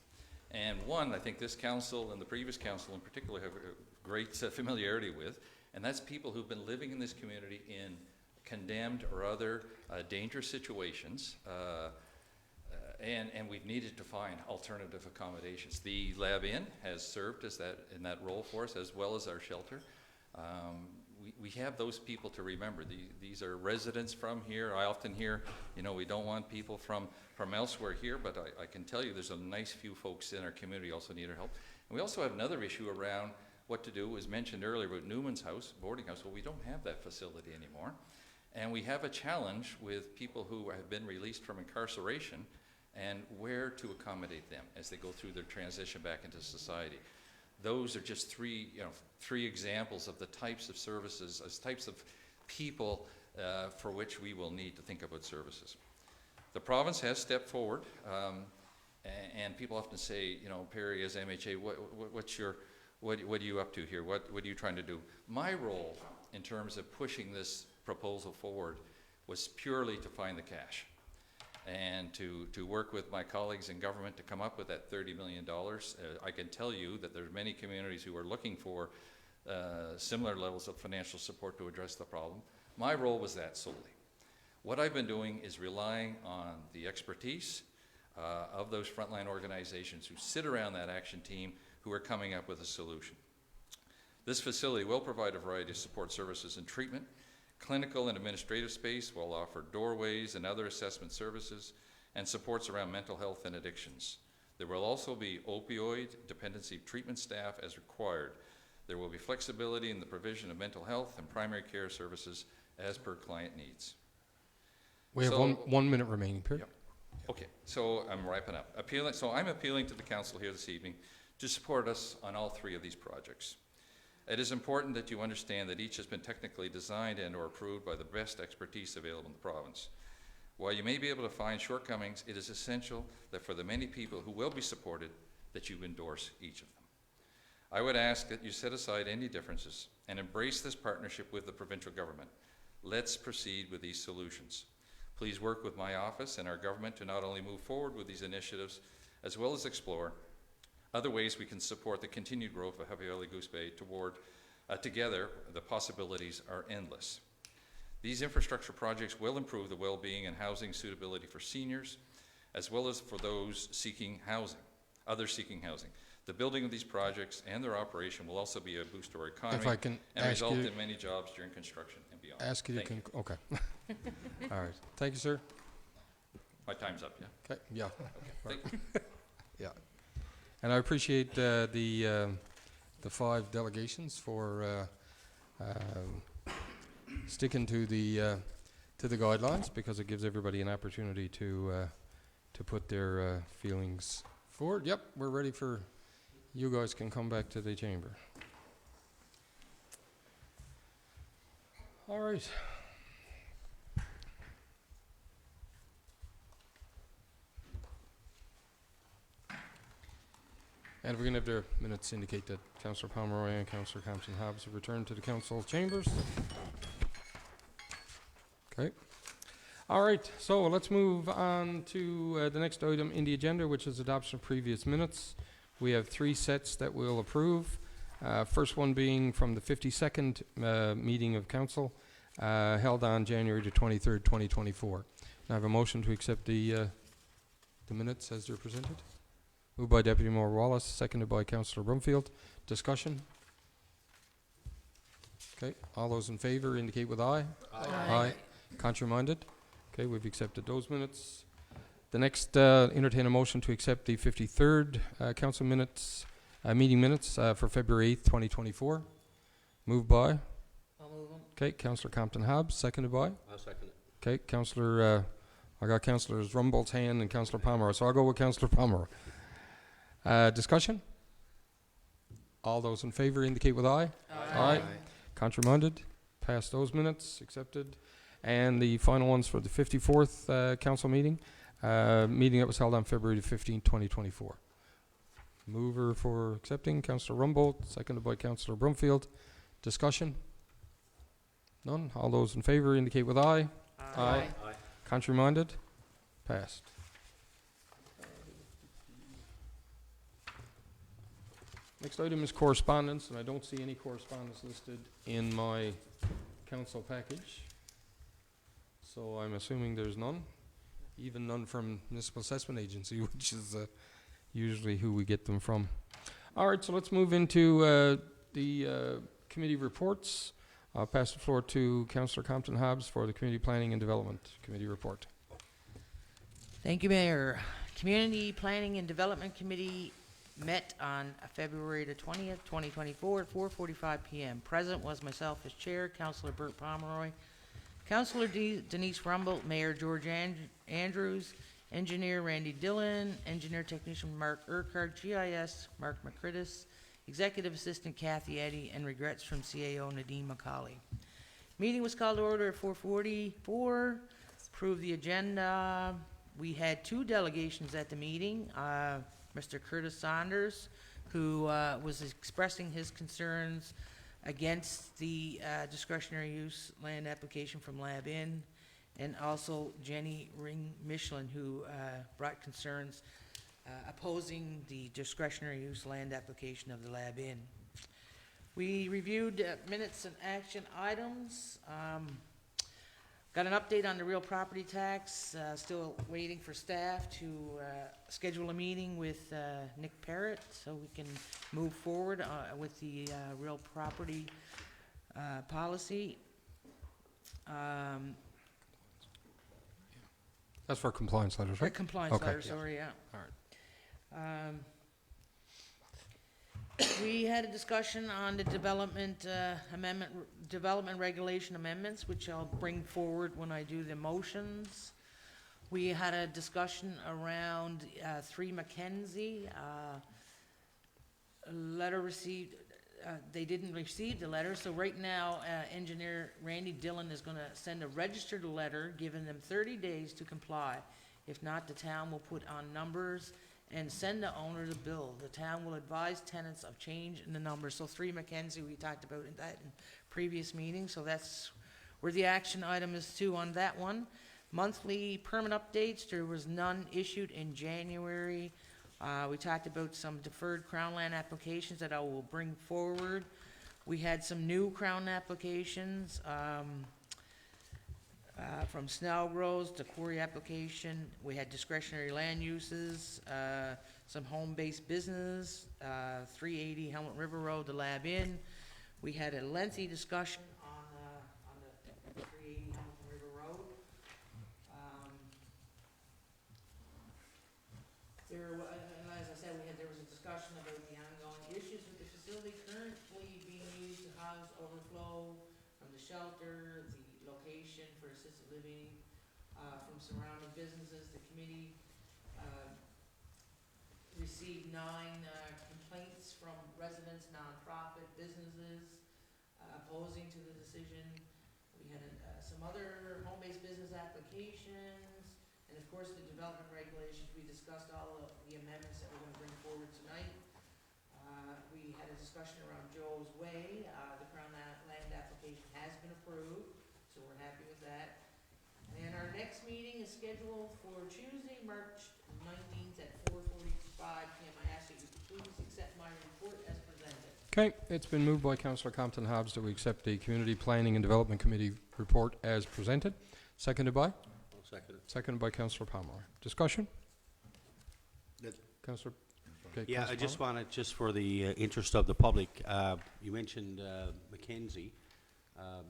Speaker 10: And one, I think this council and the previous council in particular have a great familiarity with, and that's people who've been living in this community in condemned or other dangerous situations, and we've needed to find alternative accommodations. The Lab Inn has served as in that role for us, as well as our shelter. We have those people to remember. These are residents from here. I often hear, we don't want people from elsewhere here, but I can tell you there's a nice few folks in our community also need our help. And we also have another issue around what to do. It was mentioned earlier about Newman's house, boarding house. Well, we don't have that facility anymore. And we have a challenge with people who have been released from incarceration and where to accommodate them as they go through their transition back into society. Those are just three examples of the types of services, as types of people for which we will need to think about services. The province has stepped forward, and people often say, Perry, as MHA, what are you up to here? What are you trying to do? My role in terms of pushing this proposal forward was purely to find the cash and to work with my colleagues in government to come up with that $30 million. I can tell you that there's many communities who are looking for similar levels of financial support to address the problem. My role was that solely. What I've been doing is relying on the expertise of those frontline organizations who sit around that action team who are coming up with a solution. This facility will provide a variety of support services and treatment. Clinical and administrative space will offer doorways and other assessment services and supports around mental health and addictions. There will also be opioid dependency treatment staff as required. There will be flexibility in the provision of mental health and primary care services as per client needs.
Speaker 1: We have
Speaker 10: So-
Speaker 1: 1 minute remaining, period.
Speaker 10: Yep. Okay, so I'm wrapping up. I'm appealing to the council here this evening to support us on all three of these projects. It is important that you understand that each has been technically designed and or approved by the best expertise available in the province. While you may be able to find shortcomings, it is essential that for the many people who will be supported, that you endorse each of them. I would ask that you set aside any differences and embrace this partnership with the provincial government. Let's proceed with these solutions. Please work with my office and our government to not only move forward with these initiatives, as well as explore other ways we can support the continued growth of Happy Valley Goose Bay toward, together, the possibilities are endless. These infrastructure projects will improve the well-being and housing suitability for seniors, as well as for those seeking housing, others seeking housing. The building of these projects and their operation will also be a boost to our economy
Speaker 1: If I can
Speaker 10: and
Speaker 1: ask
Speaker 10: result
Speaker 1: you,
Speaker 10: in many jobs during construction and beyond.
Speaker 1: ask you to
Speaker 10: Thank you.
Speaker 1: okay. All right. Thank you, sir.
Speaker 10: My time's up, yeah?
Speaker 1: Okay, yeah.
Speaker 10: Okay. Thank you.
Speaker 1: Yeah. And I appreciate the 5 delegations for sticking to the guidelines, because it gives everybody an opportunity to put their feelings forward. Yep, we're ready for, you guys can come back to the chamber. All right. And we're going to have their minutes indicate that Councillor Pomeroy and Councillor Compton Hobbs have returned to the council chambers. Okay. All right, so let's move on to the next item in the agenda, which is adoption of previous minutes. We have 3 sets that we'll approve. First one being from the 52nd meeting of council, held on January the 23rd, 2024. I have a motion to accept the minutes as they're presented. Moved by Deputy Mayor Wallace, seconded by Councillor Brumfield. Discussion? Okay, all those in favour indicate with aye. Aye. Contrary-minded? Okay, we've accepted those minutes. The next, entertain a motion to accept the 53rd council minutes, meeting minutes for February 8th, 2024. Moved by?
Speaker 2: I'll move them.
Speaker 1: Okay, Councillor Compton Hobbs, seconded by?
Speaker 7: I'll second it.
Speaker 1: Okay, Councillor, I got Councillors Rumbold's hand and Councillor Pomeroy, so I'll go with Councillor Pomeroy. Discussion? All those in favour indicate with aye. Aye. Contrary-minded? Pass those minutes, accepted. And the final ones for the 54th council meeting, meeting that was held on February the 15th, 2024. Mover for accepting, Councillor Rumbold, seconded by Councillor Brumfield. Discussion? None? All those in favour indicate with aye. Aye.
Speaker 7: Aye.
Speaker 1: Contrary-minded? Passed. Next item is correspondence, and I don't see any correspondence listed in my council package. So I'm assuming there's none, even none from Municipal Assessment Agency, which is usually who we get them from. All right, so let's move into the committee reports. I'll pass the floor to Councillor Compton Hobbs for the Community Planning and Development Committee report.
Speaker 2: Thank you, Mayor. Community Planning and Development Committee met on February the 20th, 2024 at 4:45 p.m. Present was myself as chair, Councillor Bert Pomeroy, Councillor Denise Rumbold, Mayor George Andrews, Engineer Randy Dillon, Engineer Technician Mark Urquhart, GIS Mark McCrittis, Executive Assistant Kathy Eddy, and regrets from CAO Nadine McCauley. Meeting was called to order at 4:44. Approve the agenda. We had 2 delegations at the meeting. Mr. Curtis Saunders, who was expressing his concerns against the discretionary use land application from Lab Inn, and also Jenny Ring Michelin, who brought concerns opposing the discretionary use land application of the Lab Inn. We reviewed minutes and action items. Got an update on the real property tax. Still waiting for staff to schedule a meeting with Nick Parrott so we can move forward with the real property policy.
Speaker 1: That's for compliance letters, right?
Speaker 2: Compliance
Speaker 1: Okay,
Speaker 2: letter,
Speaker 1: yeah.
Speaker 2: sorry, yeah.
Speaker 1: All right.
Speaker 2: We had a discussion on the development development regulation amendments, which I'll bring forward when I do the motions. We had a discussion around 3 Mackenzie. A letter received, they didn't receive the letter, so right now, Engineer Randy Dillon is gonna send a registered letter giving them 30 days to comply. If not, the town will put on numbers and send the owner the bill. The town will advise tenants of change in the numbers. So 3 Mackenzie, we talked about that in previous meetings, so that's where the action item is too on that one. Monthly permit updates, there was none issued in January. We talked about some deferred Crown land applications that I will bring forward. We had some new Crown applications, from Snell Groves to quarry application. We had discretionary land uses, some home-based business, 380 Helmet River Road to Lab Inn. We had a lengthy discussion on the 380 Helmet River Road. And as I said, there was a discussion shelter, the location for assisted living, from surrounding businesses. The committee, received 9 complaints from residents, nonprofit businesses, opposing to the decision. We had some other home-based business applications, and of course, the development regulations. We discussed all of the amendments that we're gonna bring forward tonight. We had a discussion around Joe's Way. The Crown Land application has been approved, so we're happy with that. And our next meeting is scheduled for Tuesday, March 19th at 4:45 p.m. I ask that you please accept my report as presented.
Speaker 1: Okay, it's been moved by Councillor Compton Hobbs that we accept the Community Planning and Development Committee report as presented. Seconded by?
Speaker 7: I'll second it.
Speaker 1: Seconded by Councillor Pomeroy. Discussion? Councillor? Okay,
Speaker 7: Yeah, I
Speaker 1: Councillor
Speaker 7: just
Speaker 1: Pomeroy?
Speaker 7: wanted, just for the interest of the public, you mentioned Mackenzie.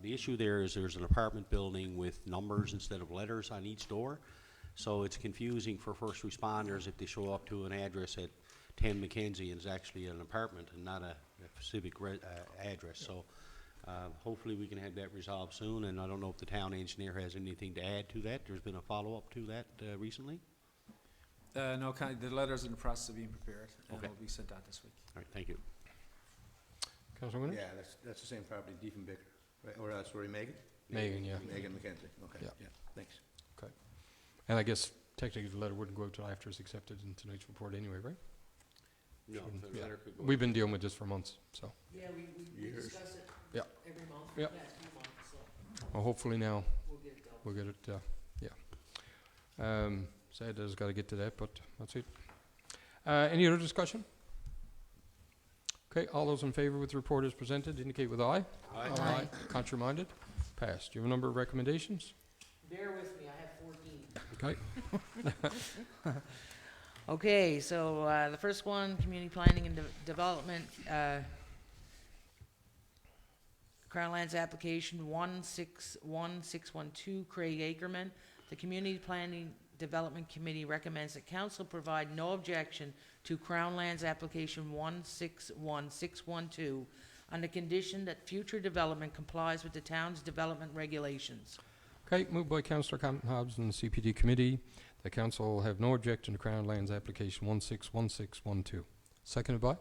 Speaker 7: The issue there is there's an apartment building with numbers instead of letters on each door. So it's confusing for first responders if they show up to an address at 10 Mackenzie and it's actually an apartment and not a civic address. So hopefully we can have that resolved soon, and I don't know if the town engineer has anything to add to that. There's been a follow-up to that recently?
Speaker 11: No, the letter's in the process of being prepared, and
Speaker 7: Okay.
Speaker 11: will be sent out this week.
Speaker 7: All right, thank you.
Speaker 1: Councillor Winter?
Speaker 6: Yeah, that's the same property, Diefenbaker, right, or that's where Megan?
Speaker 1: Megan, yeah.
Speaker 6: Megan McKenzie, okay,
Speaker 1: Yeah.
Speaker 6: yeah, thanks.
Speaker 1: And I guess technically the letter wouldn't go out till after it's accepted in tonight's report anyway, right?
Speaker 7: No,
Speaker 1: Shouldn't-
Speaker 7: the
Speaker 1: yeah.
Speaker 7: letter could go.
Speaker 1: We've been dealing with this for months, so.
Speaker 2: Yeah, we
Speaker 6: Years.
Speaker 2: discuss it
Speaker 1: Yeah.
Speaker 2: every month,
Speaker 1: Yeah.
Speaker 2: last few months, so
Speaker 1: Well, hopefully now
Speaker 2: we'll get it done.
Speaker 1: we'll get it, Sad that it's gotta get to that, but that's it. Any other discussion? Okay, all those in favor with the report as presented indicate with aye.
Speaker 2: Aye.
Speaker 1: Contrary-minded? Passed. Do you have a number of recommendations?
Speaker 2: Bear with me, I have 14.
Speaker 1: Okay.
Speaker 2: Okay, so the first one, community planning and development, Crown Lands application 161612, Craig Ackerman. The Community Planning Development Committee recommends that council provide no objection to Crown Lands application 161612 on the condition that future development complies with the town's development regulations.
Speaker 1: Okay, moved by Councillor Compton Hobbs and the CPD Committee. The council will have no objection to Crown Lands application 161612. Seconded by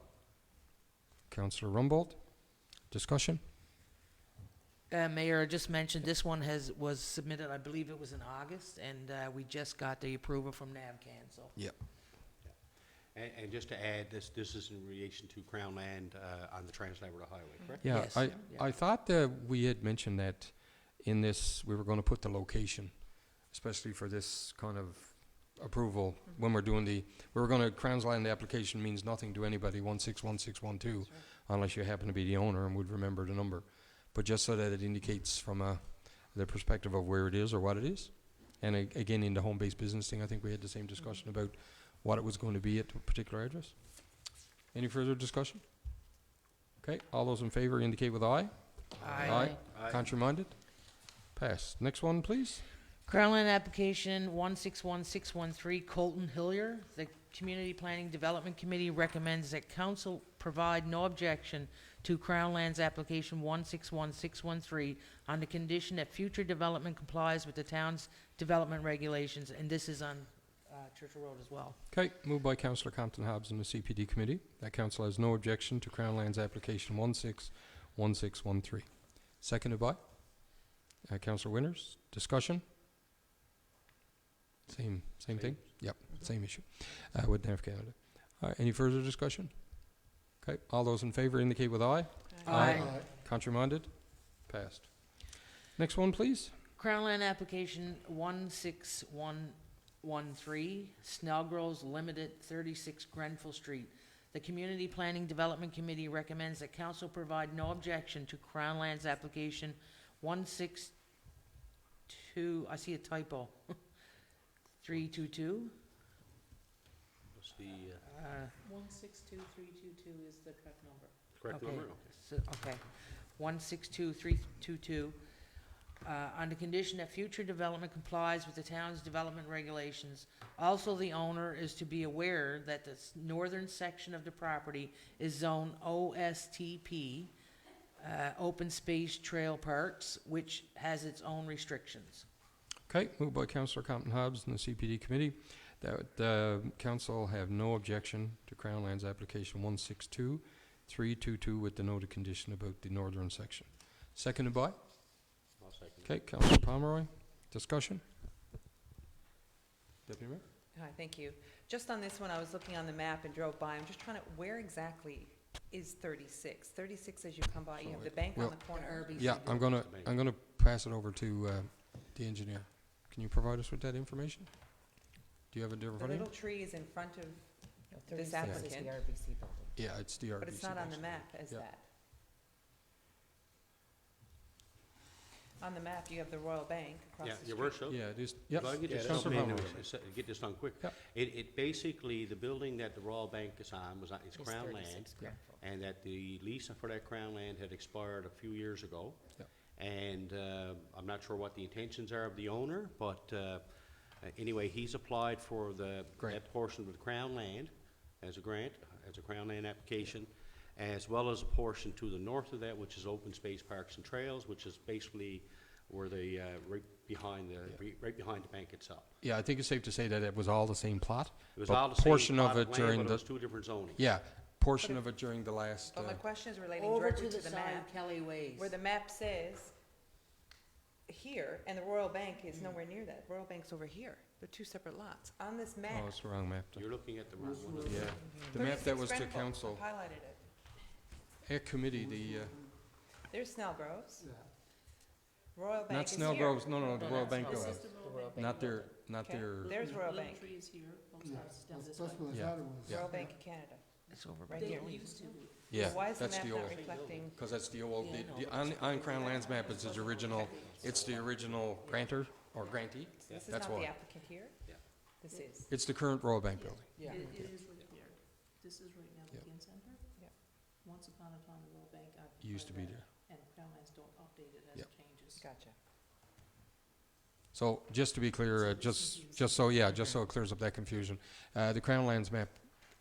Speaker 1: Councillor Rumbold. Discussion?
Speaker 2: Mayor, I just mentioned this one was submitted, I believe it was in August, and we just got the approval from NAVCAN, so.
Speaker 1: Yep.
Speaker 7: And just to add, this is in relation to Crown Land on the Trans-Labrador Highway, correct?
Speaker 1: Yeah,
Speaker 2: Yes,
Speaker 1: I
Speaker 2: yeah.
Speaker 1: thought we had mentioned that in this, we were going to put the location, especially for this kind of approval, when we're doing we were going to, Crown's Land application means nothing to anybody, 161612, unless you happen to be the owner and would remember the number. But just so that it indicates from the perspective of where it is or what it is. And again, in the home-based business thing, I think we had the same discussion about what it was going to be at a particular address. Any further discussion? Okay, all those in favor indicate with aye.
Speaker 2: Aye.
Speaker 1: Contrary-minded? Passed. Next one, please.
Speaker 2: Crown Land application 161613, Colton Hillier. The Community Planning Development Committee recommends that council provide no objection to Crown Lands application 161613 on the condition that future development complies with the town's development regulations, and this is on Churchill Road as well.
Speaker 1: Okay, moved by Councillor Compton Hobbs and the CPD Committee. That council has no objection to Crown Lands application 161613. Seconded by Councillor Winters. Discussion? Same thing? Yep, same issue. With NAF Canada. Any further discussion? Okay, all those in favor indicate with aye.
Speaker 2: Aye.
Speaker 1: Contrary-minded? Passed. Next one, please.
Speaker 2: Crown Land application 16113, Snellgrows Limited, 36 Grenfell Street. The Community Planning Development Committee recommends that council provide no objection to Crown Lands application 162, I see a typo, 322.
Speaker 7: What's the
Speaker 9: 162322 is the correct number.
Speaker 7: correct
Speaker 2: Okay.
Speaker 7: number?
Speaker 2: Okay, 162322, on the condition that future development complies with the town's development regulations. Also, the owner is to be aware that the northern section of the property is zone OSTP, open space trail parks, which has its own restrictions.
Speaker 1: Okay, moved by Councillor Compton Hobbs and the CPD committee that the council have no objection to Crown Lands application 162322 with the noted condition about the northern section. Seconded by?
Speaker 7: I'll second.
Speaker 1: Okay, Councillor Pomeroy. Discussion? Deputy Mayor?
Speaker 12: Hi, thank you. Just on this one, I was looking on the map and drove by. I'm just trying to, where exactly is 36? 36 as you come by, you have the bank on
Speaker 1: Well-
Speaker 12: the corner.
Speaker 1: Yeah, I'm gonna pass it over to the engineer. Can you provide us with that information? Do you have it there in
Speaker 12: The
Speaker 1: front of
Speaker 12: little
Speaker 1: you?
Speaker 12: tree is in front of, This
Speaker 4: 36 is
Speaker 12: applicant.
Speaker 4: the RBC building.
Speaker 1: Yeah, it's the RBC.
Speaker 12: but it's not on the
Speaker 1: basically.
Speaker 12: map as
Speaker 1: Yeah.
Speaker 12: that. On the map, you have the Royal Bank across
Speaker 7: Yeah,
Speaker 12: the
Speaker 7: Your
Speaker 12: street.
Speaker 7: Worship?
Speaker 1: Yeah, it is, yep.
Speaker 7: If I could
Speaker 6: Yeah,
Speaker 7: just
Speaker 6: that's
Speaker 7: jump in
Speaker 1: okay.
Speaker 7: and get this done quick.
Speaker 1: Yep.
Speaker 7: It basically, the building that the Royal Bank is on is
Speaker 4: It's
Speaker 7: Crown
Speaker 4: 36
Speaker 7: Land,
Speaker 4: square foot.
Speaker 7: and that the lease for that Crown Land had expired a few years ago.
Speaker 1: Yep.
Speaker 7: And I'm not sure what the intentions are of the owner, but anyway, he's applied for
Speaker 1: Grant.
Speaker 7: that portion of the Crown Land as a grant, as a Crown Land application, as well as a portion to the north of that, which is open space parks and trails, which is basically where right behind the bank itself.
Speaker 1: Yeah, I think it's safe to say that it was all the same plot.
Speaker 7: It was
Speaker 1: But
Speaker 7: all the same
Speaker 1: portion of
Speaker 7: plot
Speaker 1: it
Speaker 7: land,
Speaker 1: during
Speaker 7: but it
Speaker 1: the-
Speaker 7: was two different zonings.
Speaker 1: Yeah, portion of it during the last,
Speaker 12: But my question is relating
Speaker 2: Over
Speaker 12: directly
Speaker 2: to the
Speaker 12: the
Speaker 2: side
Speaker 12: map,
Speaker 2: of Kelly Ways.
Speaker 12: where the map says here, and the Royal Bank is nowhere near that. Royal Bank's over here. They're two separate lots. On this
Speaker 1: oh,
Speaker 12: map.
Speaker 1: it's the wrong map.
Speaker 7: You're looking at the wrong one.
Speaker 1: Yeah, the map that
Speaker 12: 36
Speaker 1: was to
Speaker 12: Grenfell,
Speaker 1: council,
Speaker 12: I've highlighted it.
Speaker 1: at committee, the,
Speaker 12: There's Snellgroves. Royal Bank
Speaker 1: not
Speaker 12: is
Speaker 1: Snell
Speaker 12: here.
Speaker 1: Groves, no, the Royal Bank
Speaker 9: This
Speaker 1: building.
Speaker 9: is the Royal Bank.
Speaker 1: Not their, not
Speaker 12: Okay.
Speaker 1: their,
Speaker 12: There's Royal
Speaker 9: Little
Speaker 12: Bank.
Speaker 9: tree is here, goes down this way.
Speaker 1: yeah, yeah.
Speaker 12: Royal Bank of Canada,
Speaker 2: It's over by
Speaker 12: right
Speaker 9: They
Speaker 12: here.
Speaker 9: used to be.
Speaker 1: Yeah,
Speaker 12: So why is the
Speaker 1: that's
Speaker 12: map
Speaker 1: the
Speaker 12: not
Speaker 1: old,
Speaker 12: reflecting?
Speaker 1: because that's the old,
Speaker 2: Yeah, I know,
Speaker 1: the,
Speaker 2: but
Speaker 1: on Crown Lands map, it's the original, it's the original grantor, or grantee.
Speaker 12: So this is
Speaker 1: That's
Speaker 12: not
Speaker 1: why.
Speaker 12: the applicant here?
Speaker 7: Yeah.
Speaker 12: This is.
Speaker 1: It's the current Royal Bank building.
Speaker 2: Yeah.
Speaker 9: It is right here. This is right now the
Speaker 1: Yep.
Speaker 9: Ken Center.
Speaker 12: Yep.
Speaker 9: Once upon a time, the Royal Bank occupied
Speaker 1: Used to be
Speaker 9: that,
Speaker 1: there.
Speaker 9: and Crown Lands don't update it as
Speaker 1: Yep.
Speaker 9: it changes.
Speaker 12: Gotcha.
Speaker 1: So, just to be clear, just so it clears up that confusion, the Crown Lands map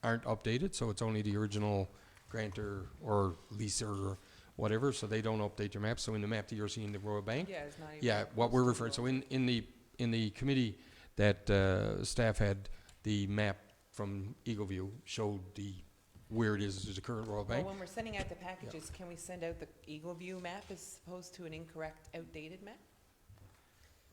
Speaker 1: aren't updated, so it's only the original grantor or leaser or whatever, so they don't update their map. So in the map that you're seeing, the Royal Bank,
Speaker 12: Yeah, it's not even.
Speaker 1: yeah, what we're referring, so in the committee that staff had, the map from Eagle View showed where it is the current Royal
Speaker 12: Well,
Speaker 1: Bank.
Speaker 12: when we're sending out the packages, can we send out the Eagle View map as opposed to an incorrect, outdated map?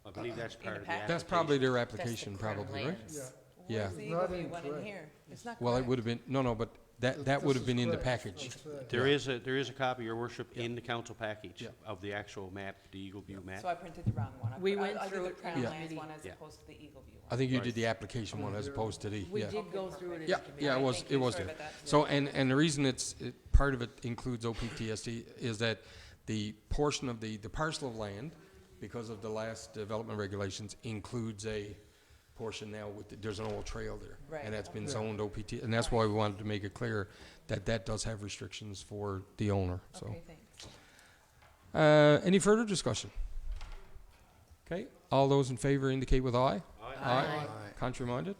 Speaker 7: I believe that's
Speaker 12: In
Speaker 7: part
Speaker 12: the
Speaker 7: of the
Speaker 12: pack-
Speaker 1: That's
Speaker 7: application.
Speaker 1: probably their
Speaker 4: That's the
Speaker 1: application,
Speaker 4: Crown
Speaker 1: probably, right?
Speaker 4: Lands.
Speaker 1: Yeah.
Speaker 12: Where's the Eagle View one in here? It's not
Speaker 1: Well, it
Speaker 12: correct.
Speaker 1: would have been, no, but that would have been in the package.
Speaker 7: There is a copy, Your Worship,
Speaker 1: Yeah.
Speaker 7: in the council package
Speaker 1: Yeah.
Speaker 7: of the actual map, the Eagle View map.
Speaker 12: So I printed the wrong one.
Speaker 2: We went
Speaker 12: I did
Speaker 2: through
Speaker 12: the
Speaker 2: it in
Speaker 12: Crown
Speaker 1: Yeah.
Speaker 12: Lands
Speaker 2: committee.
Speaker 12: one as
Speaker 7: Yeah.
Speaker 12: opposed to the Eagle View one.
Speaker 1: I think you did the application one as opposed to the,
Speaker 2: We
Speaker 1: yeah.
Speaker 2: did go through it in
Speaker 1: Yeah,
Speaker 2: committee.
Speaker 1: yeah, it was,
Speaker 12: Thank
Speaker 1: it
Speaker 12: you.
Speaker 1: was
Speaker 12: Sorry
Speaker 1: there.
Speaker 12: about that.
Speaker 1: So, and the reason part of it includes OPTSD is that the portion of the parcel of land, because of the last development regulations, includes a portion now there's an old trail there.
Speaker 12: Right.
Speaker 1: And that's been zoned OPT, and that's why we wanted to make it clear that does have restrictions for the owner, so.
Speaker 12: Okay, thanks.
Speaker 1: Any further discussion? Okay, all those in favor indicate with aye.
Speaker 2: Aye.
Speaker 1: Contrary minded?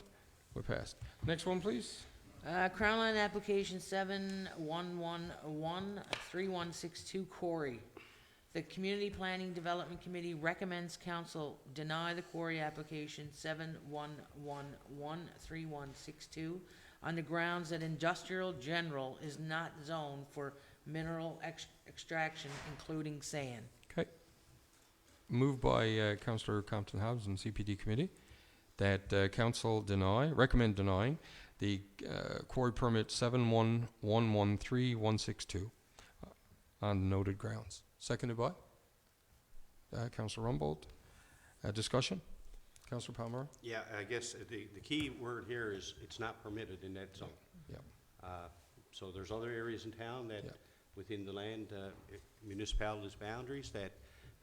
Speaker 1: We're passed. Next one, please.
Speaker 2: Crown Land application 71113162 Quarry. The Community Planning Development Committee recommends council deny the quarry application 71113162 on the grounds that industrial general is not zoned for mineral extraction, including sand.
Speaker 1: Okay. Moved by Councillor Compton Hobbs and CPD Committee that council recommend denying the quarry permit 71113162 on the noted grounds. Seconded by Councillor Rumbold. Discussion? Councillor Palmer?
Speaker 7: Yeah, I guess the key word here is it's not permitted in that zone.
Speaker 1: Yeah.
Speaker 7: So there's other areas in town that,
Speaker 1: Yeah.
Speaker 7: within the land municipalities' boundaries, that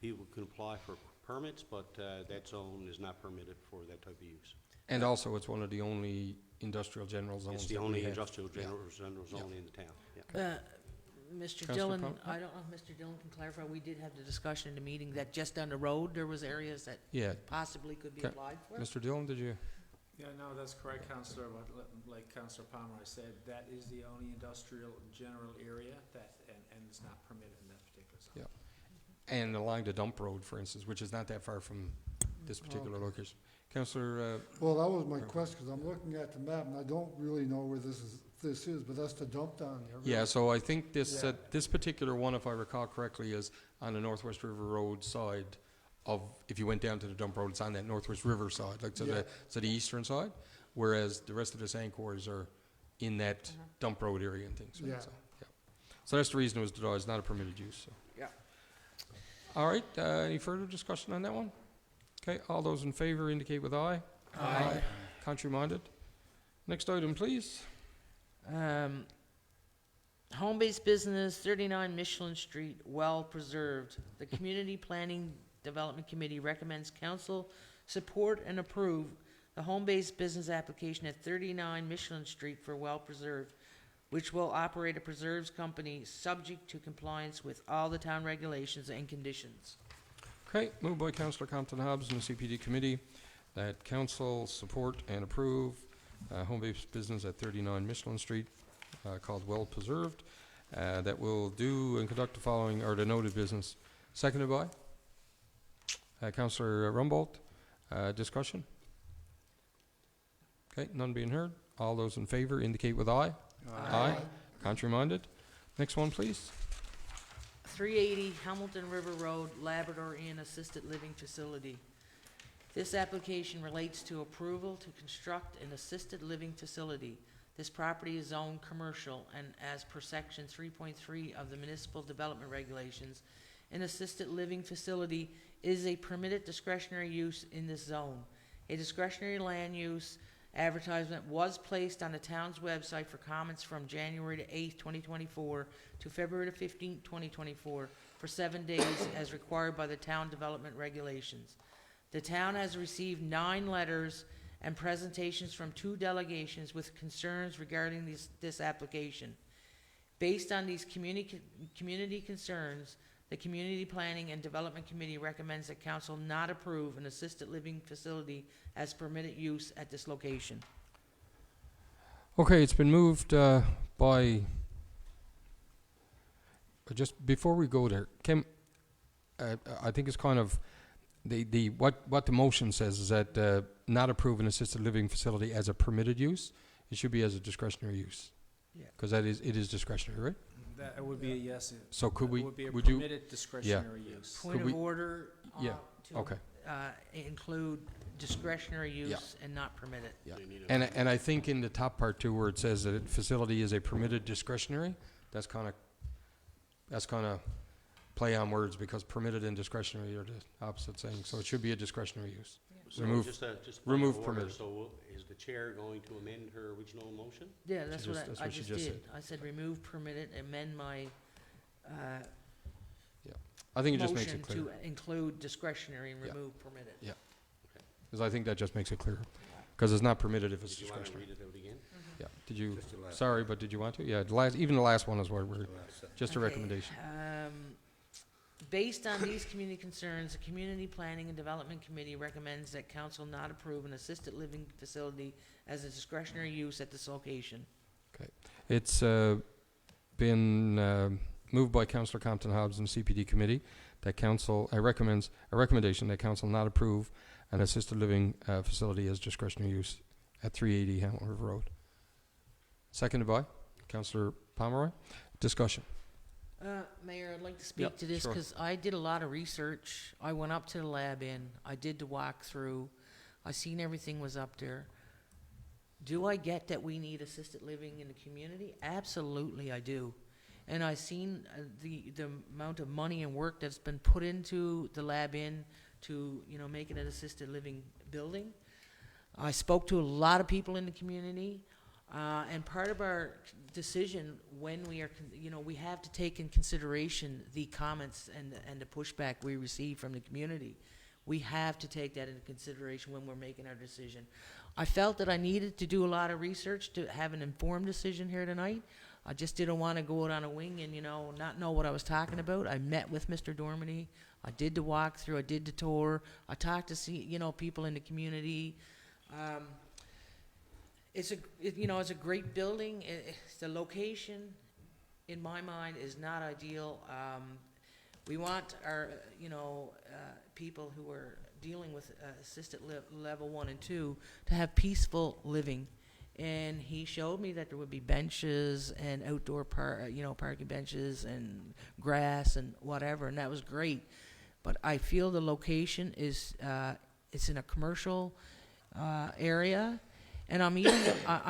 Speaker 7: people can apply for permits, but that zone is not permitted for that type of use.
Speaker 1: And also, it's one of the only industrial general zones.
Speaker 7: It's the
Speaker 1: that we
Speaker 7: only
Speaker 1: have.
Speaker 7: industrial
Speaker 1: Yeah.
Speaker 7: general zone in the town, yeah.
Speaker 2: Mr.
Speaker 1: Councillor
Speaker 2: Dillon,
Speaker 1: Pump?
Speaker 2: I don't know if Mr. Dillon can clarify, we did have the discussion in the meeting that just down the road, there was areas that
Speaker 1: Yeah.
Speaker 2: possibly could be
Speaker 1: Okay.
Speaker 2: applied for?
Speaker 1: Mr. Dillon, did you?
Speaker 11: Yeah, no, that's correct, Councillor, but like Councillor Palmer said, that is the only industrial general area and it's not permitted in that particular
Speaker 1: Yeah. And along the dump road, for instance, which is not that far from this particular location. Councillor,
Speaker 13: Well, that was my question, because I'm looking at the map, and I don't really know where this is, but that's the dump down there. right?
Speaker 1: yeah, so I think this,
Speaker 13: Yeah.
Speaker 1: this particular one, if I recall correctly, is on the Northwest River Road side of, if you went down to the dump road, it's on that Northwest River side, like to
Speaker 13: Yeah.
Speaker 1: the eastern side, whereas the rest of the Sancors are in that dump road area and things. right?
Speaker 13: Yeah.
Speaker 1: So, yeah. So that's the reason it was denied, it's not a permitted use, so.
Speaker 2: Yeah.
Speaker 1: All right, any further discussion on that one? Okay, all those in favor indicate with aye.
Speaker 2: Aye.
Speaker 1: Contrary-minded. Next item, please.
Speaker 2: Home-based business, 39 Michelin Street, well preserved. The Community Planning Development Committee recommends council support and approve the home-based business application at 39 Michelin Street for well preserved, which will operate a preserves company subject to compliance with all the town regulations and conditions.
Speaker 1: Okay, moved by Councillor Compton Hobbs and the CPD committee that council support and approve home-based business at 39 Michelin Street called Well Preserved that will do and conduct the following, or the noted business. Seconded by Councillor Rumbold. Discussion? Okay, none being heard. All those in favor indicate with aye. Aye. Contrary-minded. Next one, please.
Speaker 2: 380 Hamilton River Road, Labrador Inn Assisted Living Facility. This application relates to approval to construct an assisted living facility. This property is zoned commercial, and as per section 3.3 of the Municipal Development Regulations, an assisted living facility is a permitted discretionary use in this zone. A discretionary land use advertisement was placed on the town's website for comments from January the 8th, 2024 to February the 15th, 2024 for 7 days as required by the town development regulations. The town has received 9 letters and presentations from 2 delegations with concerns regarding this application. Based on these community concerns, the Community Planning and Development Committee recommends that council not approve an assisted living facility as permitted use at this location.
Speaker 1: Okay, it's been moved by, just before we go there, Kim, I think it's kind of, what the motion says is that not approve an assisted living facility as a permitted use. It should be as a discretionary use.
Speaker 2: Yeah.
Speaker 1: Because it is discretionary, right?
Speaker 11: That would be a yes.
Speaker 1: So could we,
Speaker 11: It would be a
Speaker 1: would you,
Speaker 11: permitted discretionary use.
Speaker 2: Point
Speaker 1: Could
Speaker 2: of
Speaker 1: we-
Speaker 2: order.
Speaker 1: Yeah,
Speaker 2: to,
Speaker 1: okay.
Speaker 2: Include discretionary use
Speaker 1: Yeah.
Speaker 2: and not permitted.
Speaker 1: Yeah. And I think in the top part too, where it says that a facility is a permitted discretionary, that's kind of play on words, because permitted and discretionary are the opposite thing. So it should be a discretionary use.
Speaker 7: So
Speaker 1: Remove-
Speaker 7: just a point
Speaker 1: remove
Speaker 7: of order.
Speaker 1: permitted.
Speaker 7: So is the chair going to amend her original motion?
Speaker 2: Yeah, that's what
Speaker 1: that's
Speaker 2: I
Speaker 1: what she
Speaker 2: just
Speaker 1: just
Speaker 2: did. I said remove permitted, amend my
Speaker 1: I think it just makes
Speaker 2: motion
Speaker 1: it clear.
Speaker 2: to include discretionary and
Speaker 1: Yeah.
Speaker 2: remove permitted.
Speaker 1: Because I think that just makes it clear. Because it's not permitted if it's
Speaker 7: Did you want to
Speaker 1: discretionary.
Speaker 7: read it out again?
Speaker 1: Yeah. Did you, sorry, but did you want to? Yeah, even the last one is where we're, just a
Speaker 2: Okay,
Speaker 1: recommendation.
Speaker 2: Based on these community concerns, the Community Planning and Development Committee recommends that council not approve an assisted living facility as a discretionary use at this location.
Speaker 1: It's been moved by Councillor Compton Hobbs and CPD committee that council recommends a recommendation that council not approve an assisted living facility as discretionary use at 380 Hamilton River Road. Seconded by Councillor Pomeroy. Discussion.
Speaker 2: Mayor, I'd like to
Speaker 1: Yep,
Speaker 2: speak to this
Speaker 1: sure.
Speaker 2: because I did a lot of research. I went up to the lab in. I did the walkthrough. I seen everything was up there. Do I get that we need assisted living in the community? Absolutely, I do. And I seen the amount of money and work that's been put into the lab in to, make it an assisted living building. I spoke to a lot of people in the community. And part of our decision when we are, we have to take in consideration the comments and the pushback we receive from the community. We have to take that into consideration when we're making our decision. I felt that I needed to do a lot of research to have an informed decision here tonight. I just didn't want to go out on a wing and, not know what I was talking about. I met with Mr. Dormany. I did the walkthrough. I did the tour. I talked to people in the community. It's a great building. The location, in my mind, is not ideal. We want our, people who are dealing with assisted level 1 and 2 to have peaceful living. And he showed me that there would be benches and outdoor parking benches and grass and whatever, and that was great. But I feel the location is, it's in a commercial area. And I'm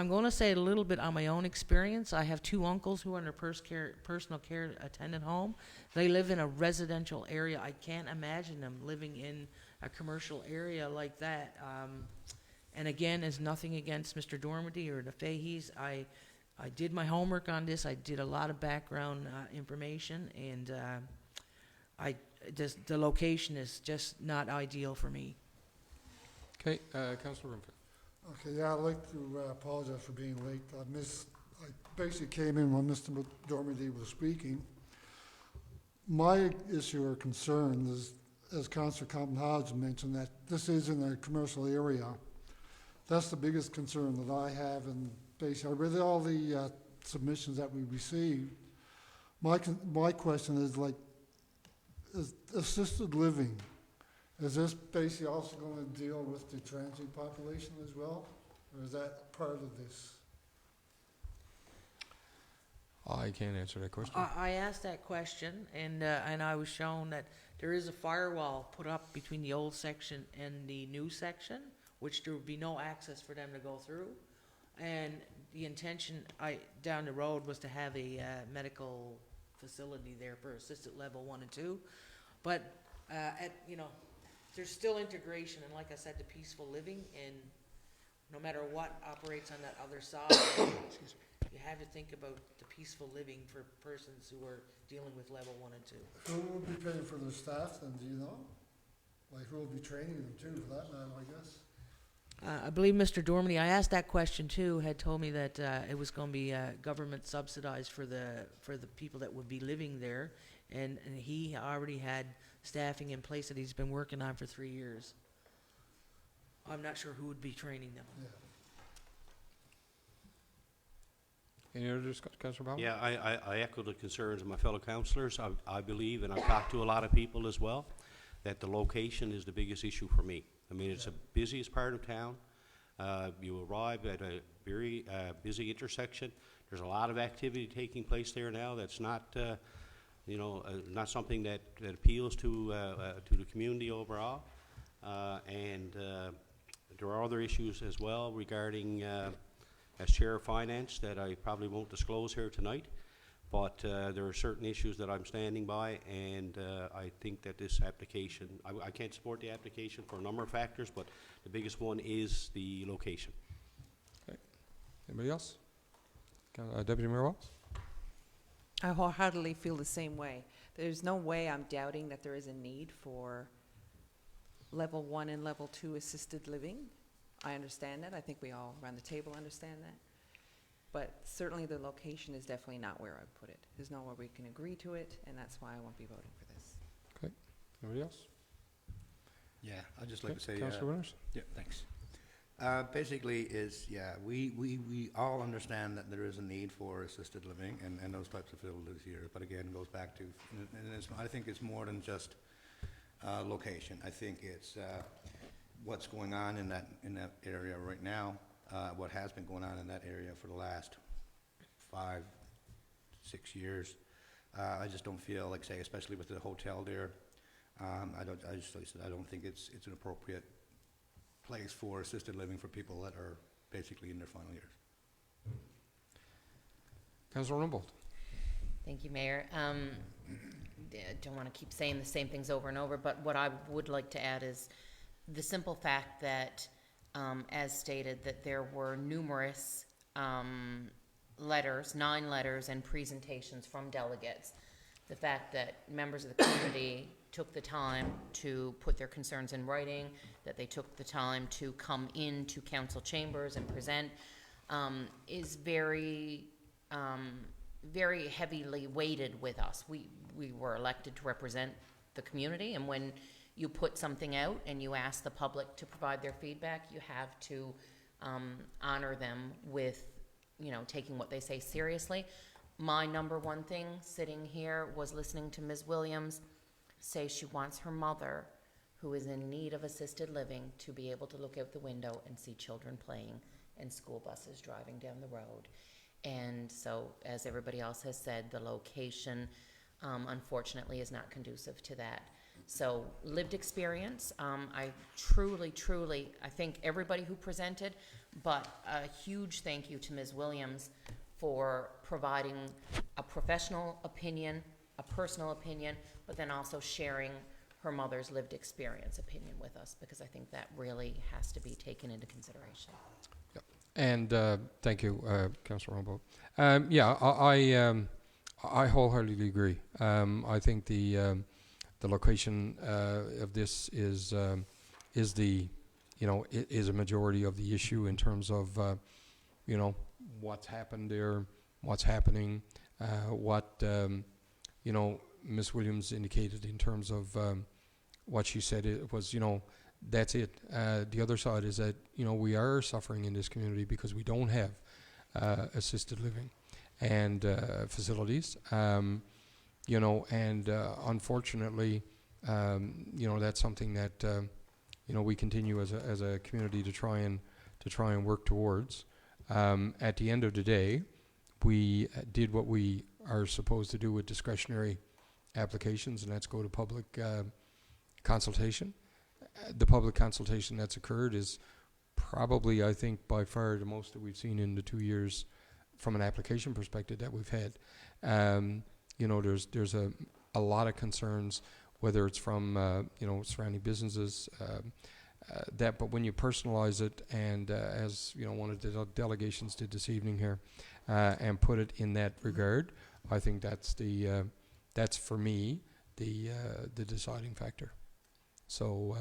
Speaker 2: going to say a little bit on my own experience. I have 2 uncles who are in a personal care attendant home. They live in a residential area. I can't imagine them living in a commercial area like that. And again, there's nothing against Mr. Dormady or the Fahey's. I did my homework on this. I did a lot of background information, and the location is just not ideal for me.
Speaker 1: Okay, Councillor Brumfield.
Speaker 13: Okay, yeah, I'd like to apologize for being late. I basically came in when Mr. Dormady was speaking. My issue or concern is, as Councillor Compton Hodge mentioned, that this is in a commercial area. That's the biggest concern that I have, and basically, I read all the submissions that we received. My question is, is assisted living, is this basically also going to deal with the transient population as well, or is that part of this?
Speaker 1: I can't answer that question.
Speaker 2: I asked that question, and I was shown that there is a firewall put up between the old section and the new section, which there would be no access for them to go through. And the intention down the road was to have a medical facility there for assisted level 1 and 2. But there's still integration, and like I said, the peaceful living, and no matter what operates on that other side, you have to think about the peaceful living for persons who are dealing with level 1 and 2.
Speaker 13: Who will be paying for their staff then, do you know? Like, who will be training them too, for that matter, I guess?
Speaker 2: I believe Mr. Dormady, I asked that question too, had told me that it was going to be government subsidized for the people that would be living there, and he already had staffing in place that he's been working on for 3 years. I'm not sure who would be training them.
Speaker 13: Yeah.
Speaker 1: Any other discussion, Councillor Bowman?
Speaker 7: Yeah, I echo the concerns of my fellow councillors. I believe, and I've talked to a lot of people as well, that the location is the biggest issue for me. I mean, it's the busiest part of town. You arrive at a very busy intersection. There's a lot of activity taking place there now that's not, not something that appeals to the community overall. And there are other issues as well regarding, as Chair of Finance, that I probably won't disclose here tonight. But there are certain issues that I'm standing by, and I think that this application, I can't support the application for a number of factors, but the biggest one is the location.
Speaker 1: Okay. Anybody else? Deputy Mayor Walls?
Speaker 12: I wholeheartedly feel the same way. There's no way I'm doubting that there is a need for level 1 and level 2 assisted living. I understand that. I think we all around the table understand that. But certainly the location is definitely not where I put it. There's nowhere we can agree to it, and that's why I won't be voting for this.
Speaker 1: Okay. Anybody else?
Speaker 14: Yeah, I'd just like to say,
Speaker 1: Councillor Winters?
Speaker 14: yeah, thanks. Basically we all understand that there is a need for assisted living and those types of facilities here, but again, it goes back to, and I think it's more than just location. I think it's what's going on in that area right now, what has been going on in that area for the last 5-6 years. I just don't feel like, say, especially with the hotel there, I don't think it's an appropriate place for assisted living for people that are basically in their final years.
Speaker 1: Councillor Rumbold?
Speaker 4: Thank you, Mayor. Don't want to keep saying the same things over and over, but what I would like to add is the simple fact that, as stated, that there were numerous letters, 9 letters and presentations from delegates. The fact that members of the community took the time to put their concerns in writing, that they took the time to come into council chambers and present, is very, very heavily weighted with us. We were elected to represent the community, and when you put something out and you ask the public to provide their feedback, you have to honor them with, taking what they say seriously. My number one thing sitting here was listening to Ms. Williams say she wants her mother, who is in need of assisted living, to be able to look out the window and see children playing and school buses driving down the road. And so, as everybody else has said, the location, unfortunately, is not conducive to that. So, lived experience, I truly, I thank everybody who presented, but a huge thank you to Ms. Williams for providing a professional opinion, a personal opinion, but then also sharing her mother's lived experience opinion with us, because I think that really has to be taken into consideration.
Speaker 1: And thank you, Councillor Rumble. Yeah, I wholeheartedly agree. I think the location of this is the, you know, is a majority of the issue in terms of, you know, what's happened there, what's happening, what, you know, Ms. Williams indicated in terms of what she said. It was, you know, that's it. The other side is that, you know, we are suffering in this community because we don't have assisted living and facilities, you know, and unfortunately, you know, that's something that, you know, we continue as a community to try and work towards. At the end of the day, we did what we are supposed to do with discretionary applications, and that's go to public consultation. The public consultation that's occurred is probably, I think, by far the most that we've seen in the 2 years from an application perspective that we've had. You know, there's a lot of concerns, whether it's from, you know, surrounding businesses, but when you personalize it, and as, you know, one of the delegations did this evening here, and put it in that regard, I think that's that's for me the deciding factor. So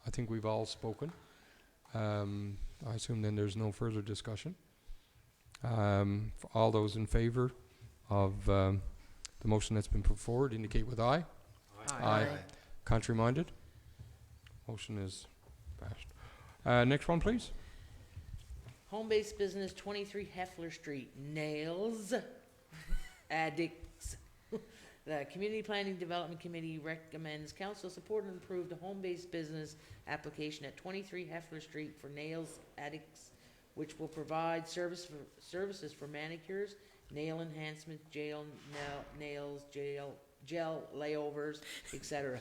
Speaker 1: I think we've all spoken. I assume then there's no further discussion. For all those in favor of the motion that's been put forward, indicate with aye.
Speaker 2: Aye.
Speaker 1: Contrary-minded? Motion is passed. Next one, please.
Speaker 2: Home-based business, 23 Heffler Street, Nails Addicts. The Community Planning Development Committee recommends council support and approve the home-based business application at 23 Heffler Street for Nails Addicts, which will provide services for manicures, nail enhancement, nails, gel layovers, etc.,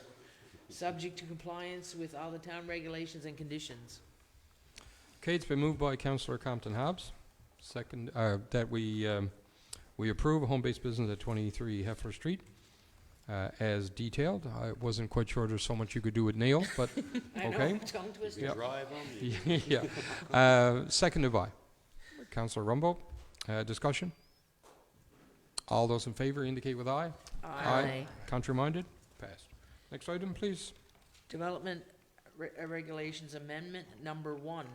Speaker 2: subject to compliance with all the town regulations and conditions.
Speaker 1: Okay, it's been moved by Councillor Compton Hobbs. Second, that we approve a home-based business at 23 Heffler Street as detailed. I wasn't quite sure there's so much you could do with nails, but okay.
Speaker 2: Tongue twister.
Speaker 1: Yep.
Speaker 7: Drive them.
Speaker 1: Yeah. Seconded by Councillor Rumbo. Discussion? All those in favor indicate with aye.
Speaker 2: Aye.
Speaker 1: Contrary-minded? Passed. Next item, please.
Speaker 2: Development Regulations Amendment Number 1,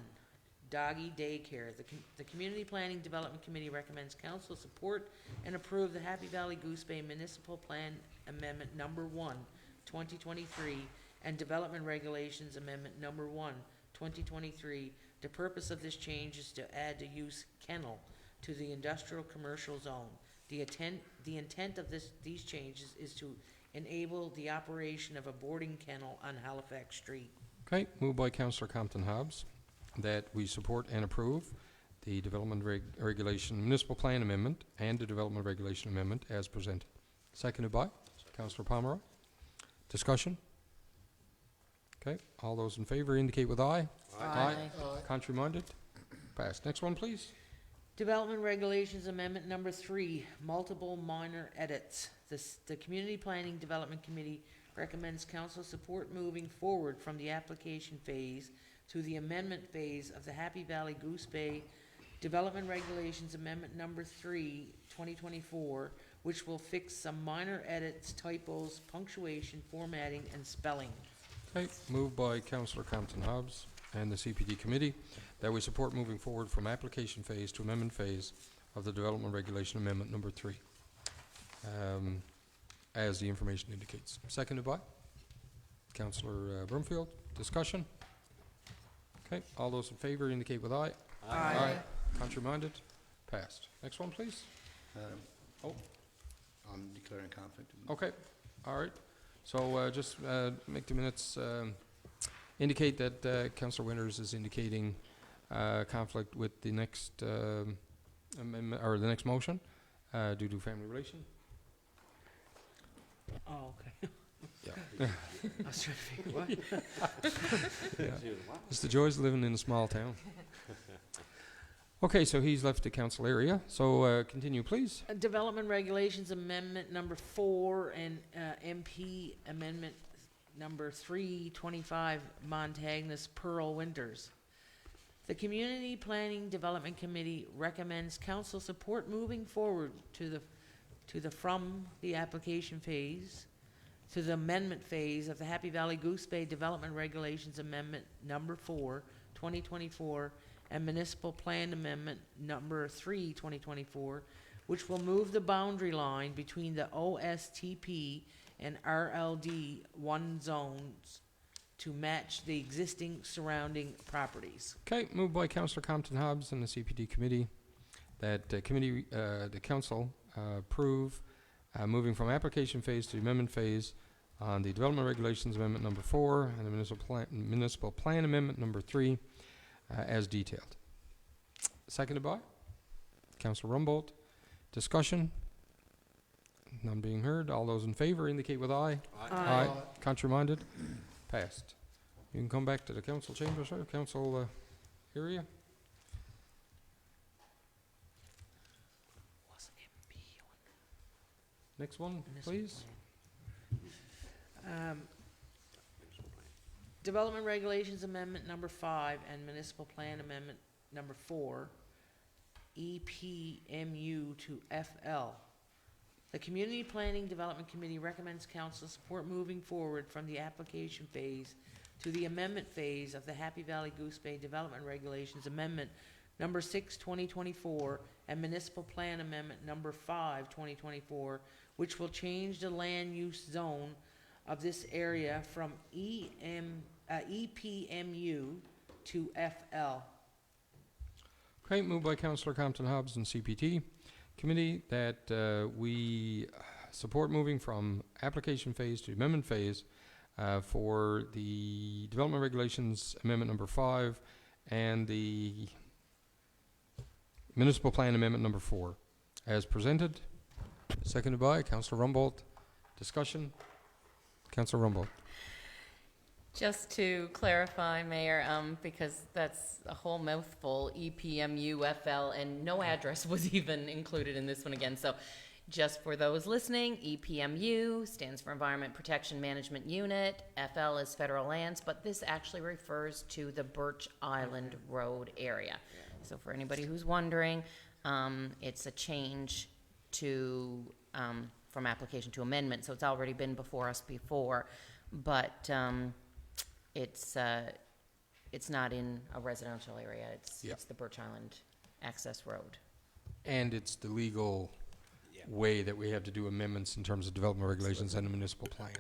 Speaker 2: Doggy Daycare. The Community Planning Development Committee recommends council support and approve the Happy Valley Goose Bay Municipal Plan Amendment Number 1, 2023, and Development Regulations Amendment Number 1, 2023. The purpose of this change is to add the use kennel to the industrial commercial zone. The intent of these changes is to enable the operation of a boarding kennel on Halifax Street.
Speaker 1: Okay, moved by Councillor Compton Hobbs that we support and approve the Development Regulation Municipal Plan Amendment and the Development Regulation Amendment as presented. Seconded by Councillor Pomeroy. Discussion? Okay, all those in favor indicate with aye.
Speaker 2: Aye.
Speaker 1: Contrary-minded? Passed. Next one, please.
Speaker 2: Development Regulations Amendment Number 3, multiple minor edits. The Community Planning Development Committee recommends council support moving forward from the application phase to the amendment phase of the Happy Valley Goose Bay Development Regulations Amendment Number 3, 2024, which will fix some minor edits, typos, punctuation, formatting, and spelling.
Speaker 1: Okay, moved by Councillor Compton Hobbs and the CPD Committee that we support moving forward from application phase to amendment phase of the Development Regulation Amendment Number 3, as the information indicates. Seconded by Councillor Broomfield. Discussion? Okay, all those in favor indicate with aye.
Speaker 2: Aye.
Speaker 1: Contrary-minded? Passed. Next one, please.
Speaker 14: I'm declaring conflict.
Speaker 1: Okay, all right. So just make the minutes indicate that Councillor Winters is indicating conflict with the next amendment, or the next motion due to family relation.
Speaker 2: Oh, okay.
Speaker 1: Yeah.
Speaker 2: I was trying to figure what.
Speaker 1: It's the joys of living in a small town. Okay, so he's left the council area. So continue, please.
Speaker 2: Development Regulations Amendment number 4 and MP Amendment number 325, Montagnus Pearl Winters. The Community Planning Development Committee recommends council support moving forward to the from the application phase to the amendment phase of the Happy Valley Goose Bay Development Regulations Amendment number 4, 2024, and Municipal Plan Amendment number 3, 2024, which will move the boundary line between the OSTP and RLD 1 zones to match the existing surrounding properties.
Speaker 1: Okay, moved by Councillor Compton Hobbs and the CPD committee that the council approve moving from application phase to amendment phase on the Development Regulations Amendment number 4 and the Municipal Plan Amendment number 3 as detailed. Seconded by Councillor Rumbold. Discussion? None being heard. All those in favor indicate with aye.
Speaker 2: Aye.
Speaker 1: Contrary-minded? Passed. You can come back to the council chamber, sir, council area. Next one, please.
Speaker 2: Development Regulations Amendment number 5 and Municipal Plan Amendment number 4, EPMU to FL. The Community Planning Development Committee recommends council support moving forward from the application phase to the amendment phase of the Happy Valley Goose Bay Development Regulations Amendment number 6, 2024, and Municipal Plan Amendment number 5, 2024, which will change the land use zone of this area from EPMU to FL.
Speaker 1: Okay, moved by Councillor Compton Hobbs and CPT committee that we support moving from application phase to amendment phase for the Development Regulations Amendment number 5 and the Municipal Plan Amendment number 4 as presented. Seconded by Councillor Rumbold. Discussion? Councillor Rumbold.
Speaker 4: Just to clarify, Mayor, because that's a whole mouthful, EPMUFL, and no address was even included in this one again. So just for those listening, EPMU stands for Environment Protection Management Unit. FL is federal lands, but this actually refers to the Birch Island Road area. So for anybody who's wondering, it's a change to from application to amendment. So it's already been before us before, but it's not in a residential area. It's the Birch Island Access Road.
Speaker 1: And it's the legal way that we have to do amendments in terms of development regulations and the municipal plan.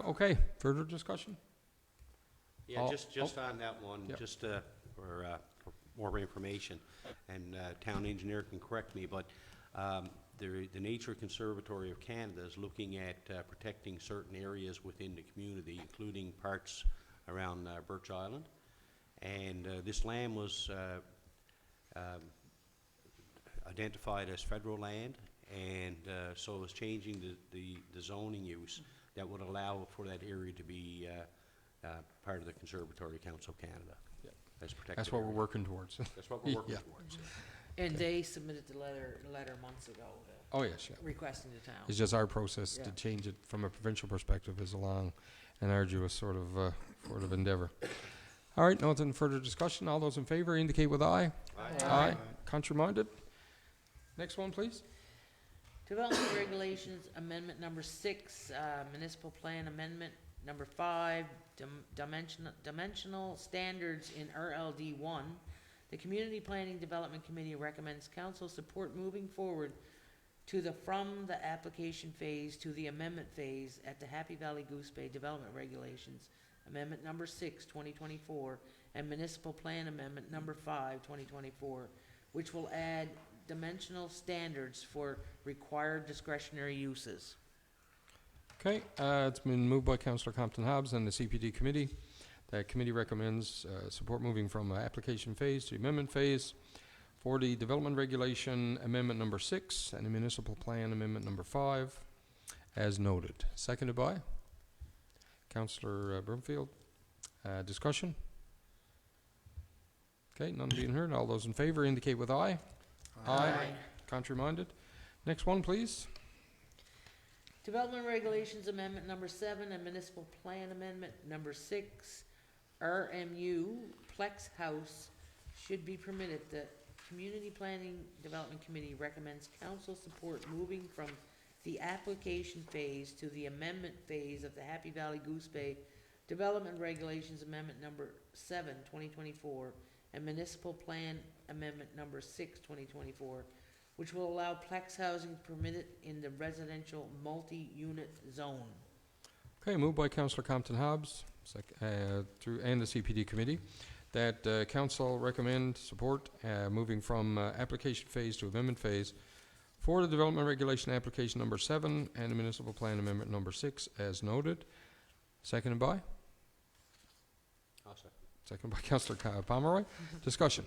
Speaker 1: Okay, further discussion?
Speaker 7: Yeah, just on that one, just for more information, and town engineer can correct me, but the Nature Conservatory of Canada is looking at protecting certain areas within the community, including parts around Birch Island. And this land was identified as federal land, and so it's changing the zoning use that would allow for that area to be part of the Conservatory Council of Canada.
Speaker 1: Yep.
Speaker 7: As protected
Speaker 1: That's what
Speaker 7: area.
Speaker 1: we're working towards.
Speaker 7: That's what we're working towards.
Speaker 2: And they submitted the letter months ago
Speaker 1: Oh, yes, yeah.
Speaker 2: requesting the town.
Speaker 1: It's just our process to
Speaker 2: Yeah.
Speaker 1: change it from a provincial perspective is a long and arduous sort of endeavor. All right, nothing further discussion. All those in favor indicate with aye. Aye. Contrary-minded? Next one, please.
Speaker 2: Development Regulations Amendment number 6, Municipal Plan Amendment number 5, dimensional standards in RLD 1. The Community Planning Development Committee recommends council support moving forward to the from the application phase to the amendment phase at the Happy Valley Goose Bay Development Regulations Amendment number 6, 2024, and Municipal Plan Amendment number 5, 2024, which will add dimensional standards for required discretionary uses.
Speaker 1: Okay, it's been moved by Councillor Compton Hobbs and the CPD committee. The committee recommends support moving from application phase to amendment phase for the development regulation amendment number 6 and the municipal plan amendment number 5 as noted. Seconded by Councillor Brumfield. Discussion? Okay, none being heard. All those in favor indicate with aye. Aye. Contrary minded. Next one, please.
Speaker 2: Development Regulations Amendment number 7 and Municipal Plan Amendment number 6, RMU Plex House should be permitted. The Community Planning Development Committee recommends council support moving from the application phase to the amendment phase of the Happy Valley Goose Bay Development Regulations Amendment number 7, 2024, and Municipal Plan Amendment number 6, 2024, which will allow Plex housing permitted in the residential multi-unit zone.
Speaker 1: Okay, moved by Councillor Compton Hobbs through and the CPD committee that council recommend support moving from application phase to amendment phase for the development regulation application number 7 and the municipal plan amendment number 6 as noted. Seconded by?
Speaker 7: I'll second.
Speaker 1: Seconded by Councillor Pomeroy. Discussion.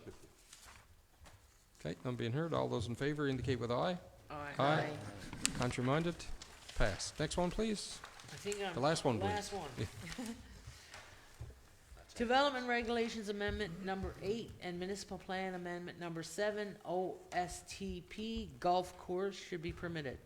Speaker 1: Okay, none being heard. All those in favor indicate with aye.
Speaker 2: Aye.
Speaker 1: Contrary minded? Passed. Next one, please.
Speaker 2: I think I'm.
Speaker 1: The last one, please.
Speaker 2: Last one. Development Regulations Amendment number 8 and Municipal Plan Amendment number 7, OSTP Golf Course should be permitted.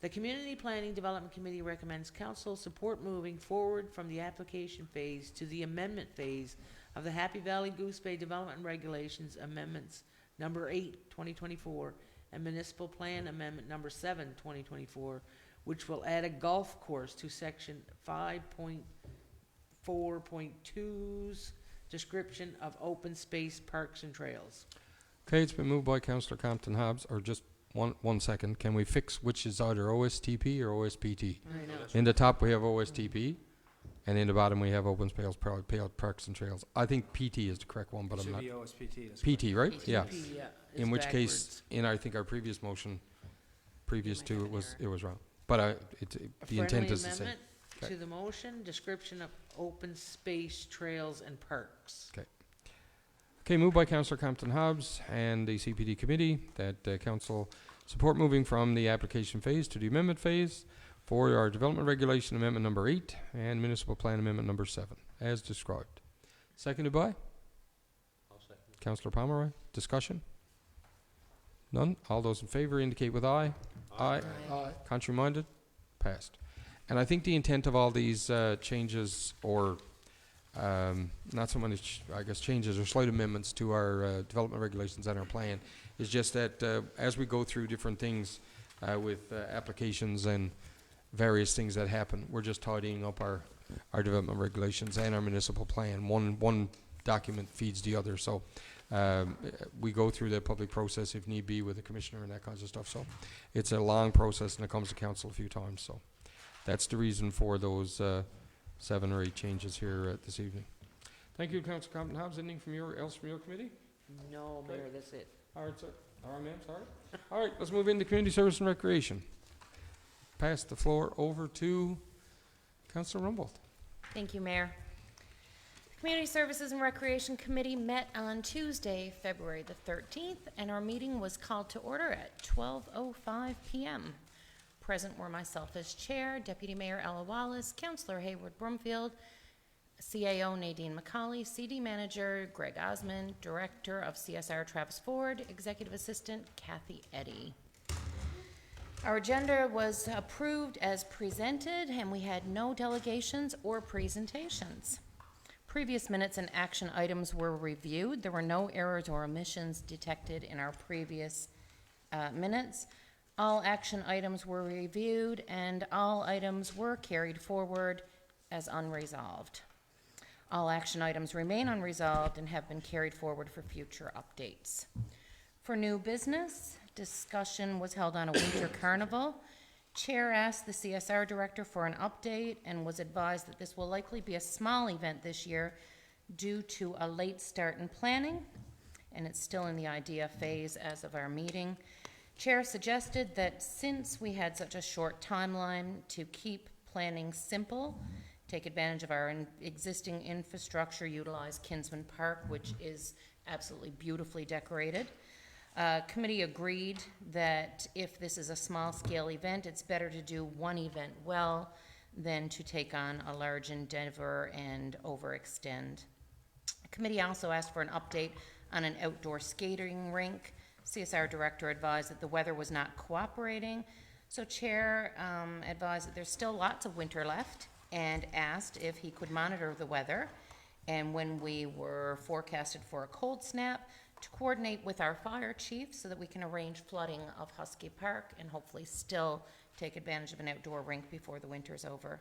Speaker 2: The Community Planning Development Committee recommends council support moving forward from the application phase to the amendment phase of the Happy Valley Goose Bay Development Regulations Amendments number 8, 2024, and Municipal Plan Amendment number 7, 2024, which will add a golf course to section 5.4.2's description of open space parks and trails.
Speaker 1: Okay, it's been moved by Councillor Compton Hobbs, or just one second. Can we fix which is either OSTP or OSPT?
Speaker 2: I know.
Speaker 1: In the top we have OSTP, and in the bottom we have open space parks and trails. I think PT is the correct one, but I'm not.
Speaker 11: Should be OSPT. That's
Speaker 1: PT, right?
Speaker 2: PTP,
Speaker 1: Yeah.
Speaker 2: it's
Speaker 1: In which
Speaker 2: backwards.
Speaker 1: case, in I think our previous motion, previous
Speaker 2: might
Speaker 1: to
Speaker 2: have
Speaker 1: it
Speaker 2: an
Speaker 1: was
Speaker 2: error.
Speaker 1: wrong. But the intent is the same.
Speaker 2: Friendly amendment
Speaker 1: Okay.
Speaker 2: to the motion, description of open space trails and parks.
Speaker 1: Okay, moved by Councillor Compton Hobbs and the CPD committee that council support moving from the application phase to the amendment phase for our development regulation amendment number 8 and municipal plan amendment number 7 as described. Seconded by
Speaker 7: I'll second.
Speaker 1: Councillor Pomeroy. Discussion? None? All those in favor indicate with aye. Aye.
Speaker 13: Aye.
Speaker 1: Contrary minded? Passed. And I think the intent of all these changes, or not so many, I guess, changes or slight amendments to our development regulations and our plan, is just that as we go through different things with applications and various things that happen, we're just tidying up our development regulations and our municipal plan. One document feeds the other, so we go through the public process if need be with the commissioner and that kinds of stuff. So it's a long process and it comes to council a few times. So that's the reason for those 7 or 8 changes here this evening. Thank you, Councillor Compton Hobbs. Anything from your committee?
Speaker 2: No, Mayor, that's it.
Speaker 1: All right, sir. All right, ma'am, sorry. All right, let's move into community service and recreation. Pass the floor over to Councillor Rumbold.
Speaker 4: Thank you, Mayor. The Community Services and Recreation Committee met on Tuesday, February the 13th, and our meeting was called to order at 12:05 p.m. Present were myself as chair, Deputy Mayor Ella Wallace, Councillor Hayward Brumfield, CAO Nadine McCauley, CD Manager Greg Osmond, Director of CSR Travis Ford, Executive Assistant Kathy Eddy. Our agenda was approved as presented, and we had no delegations or presentations. Previous minutes and action items were reviewed. There were no errors or omissions detected in our previous minutes. All action items were reviewed, and all items were carried forward as unresolved. All action items remain unresolved and have been carried forward for future updates. For new business, discussion was held on a winter carnival. Chair asked the CSR director for an update and was advised that this will likely be a small event this year due to a late start in planning, and it's still in the idea phase as of our meeting. Chair suggested that since we had such a short timeline to keep planning simple, take advantage of our existing infrastructure, utilize Kinsman Park, which is absolutely beautifully decorated. Committee agreed that if this is a small-scale event, it's better to do one event well than to take on a large endeavor and overextend. The committee also asked for an update on an outdoor skating rink. CSR director advised that the weather was not cooperating, so chair advised that there's still lots of winter left and asked if he could monitor the weather, and when we were forecasted for a cold snap, to coordinate with our fire chief so that we can arrange flooding of Husky Park and hopefully still take advantage of an outdoor rink before the winter's over.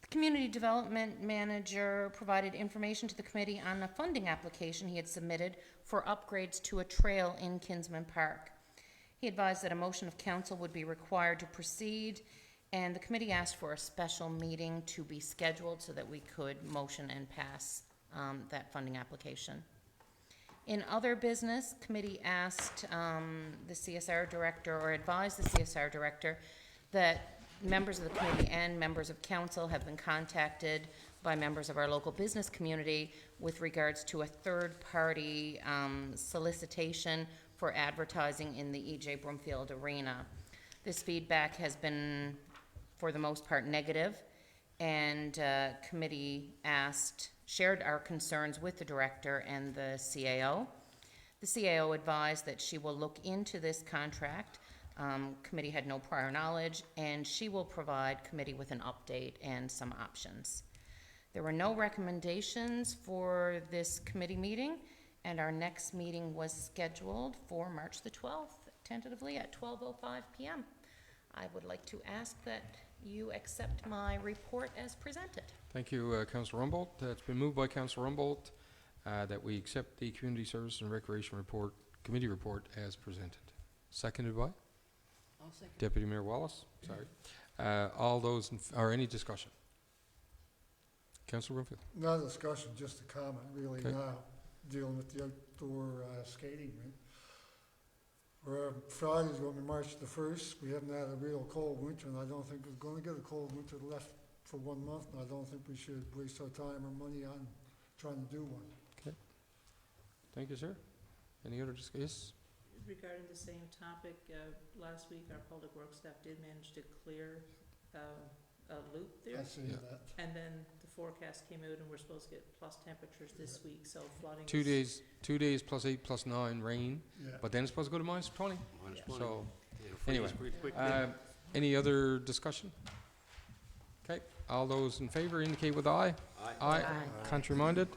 Speaker 4: The community development manager provided information to the committee on a funding application he had submitted for upgrades to a trail in Kinsman Park. He advised that a motion of council would be required to proceed, and the committee asked for a special meeting to be scheduled so that we could motion and pass that funding application. In other business, committee asked the CSR director, or advised the CSR director, that members of the committee and members of council have been contacted by members of our local business community with regards to a third-party solicitation for advertising in the E.J. Broomfield Arena. This feedback has been, for the most part, negative, and committee shared our concerns with the director and the CAO. The CAO advised that she will look into this contract. Committee had no prior knowledge, and she will provide committee with an update and some options. There were no recommendations for this committee meeting, and our next meeting was scheduled for March the 12th, tentatively at 12:05 p.m. I would like to ask that you accept my report as presented.
Speaker 1: Thank you, Councillor Rumbold. It's been moved by Councillor Rumbold that we accept the Community Service and Recreation Report, Committee Report as presented. Seconded by?
Speaker 9: I'll second.
Speaker 1: Deputy Mayor Wallace. Sorry. All those, or any discussion? Councillor Broomfield.
Speaker 13: Not a discussion, just a comment really
Speaker 1: Okay.
Speaker 13: now, dealing with the outdoor skating rink. Where Friday's going to be March the 1st. We haven't had a real cold winter, and I don't think we're going to get a cold winter left for 1 month, and I don't think we should waste our time or money on trying to do one.
Speaker 1: Okay. Thank you, sir. Any other discussion? Yes?
Speaker 9: Regarding the same topic, last week our public works staff did manage to clear a loop there.
Speaker 13: I see
Speaker 1: Yeah.
Speaker 13: that.
Speaker 9: And then the forecast came out and we're supposed to get plus temperatures this week, so flooding
Speaker 1: 2
Speaker 9: is-
Speaker 1: days, 2 days plus 8 plus 9 rain,
Speaker 13: Yeah.
Speaker 1: but then it's supposed to go to minus 20.
Speaker 7: Minus
Speaker 9: Yeah.
Speaker 7: 20.
Speaker 1: So,
Speaker 7: It'll freeze
Speaker 1: anyway,
Speaker 7: pretty quickly.
Speaker 1: any other discussion? Okay, all those in favor indicate with aye.
Speaker 7: Aye.
Speaker 1: Aye.
Speaker 4: Aye.
Speaker 1: Contrary minded?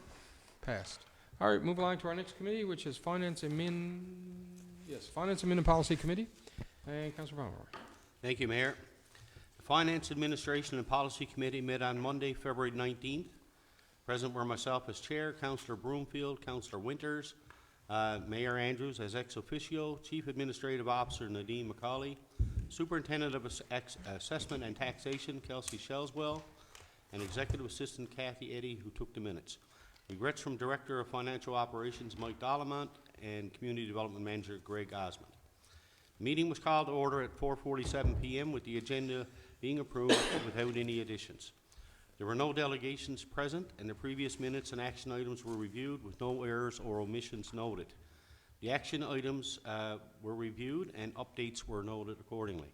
Speaker 1: Passed. All right, move along to our next committee, which is Finance and Finance and Policy Committee. And Councillor Pomeroy.
Speaker 7: Thank you, Mayor. The Finance Administration and Policy Committee met on Monday, February 19th. Present were myself as chair, Councillor Broomfield, Councillor Winters, Mayor Andrews as ex officio, Chief Administrative Officer Nadine McCauley, Superintendent of Assessment and Taxation Kelsey Shelswell, and Executive Assistant Kathy Eddy, who took the minutes. Regrets from Director of Financial Operations Mike Dollamont and Community Development Manager Greg Osmond. The meeting was called to order at 4:47 p.m. with the agenda being approved without any additions. There were no delegations present, and the previous minutes and action items were reviewed with no errors or omissions noted. The action items were reviewed and updates were noted accordingly.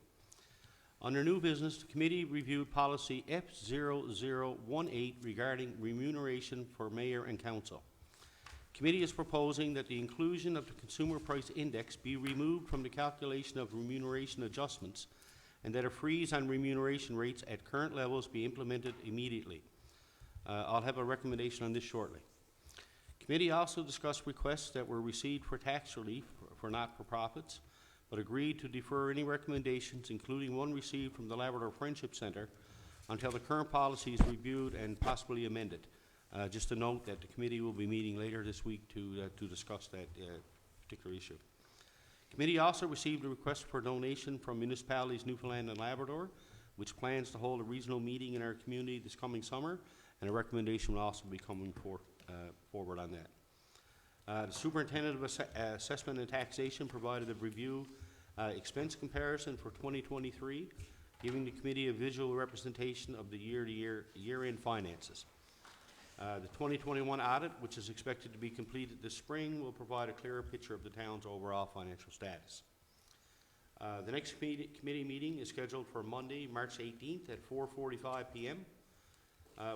Speaker 7: Under new business, the committee reviewed policy F0018 regarding remuneration for mayor and council. Committee is proposing that the inclusion of the Consumer Price Index be removed from the calculation of remuneration adjustments and that a freeze on remuneration rates at current levels be implemented immediately. I'll have a recommendation on this shortly. Committee also discussed requests that were received for tax relief for not-for-profits, but agreed to defer any recommendations, including one received from the Labrador Friendship Center, until the current policy is reviewed and possibly amended. Just a note that the committee will be meeting later this week to discuss that particular issue. Committee also received a request for donation from municipalities Newfoundland and Labrador, which plans to hold a regional meeting in our community this coming summer, and a recommendation will also be coming forward on that. The Superintendent of Assessment and Taxation provided a review expense comparison for 2023 giving the committee a visual representation of the year-end finances. The 2021 audit, which is expected to be completed this spring, will provide a clearer picture of the town's overall financial status. The next committee meeting is scheduled for Monday, March 18th at 4:45 p.m.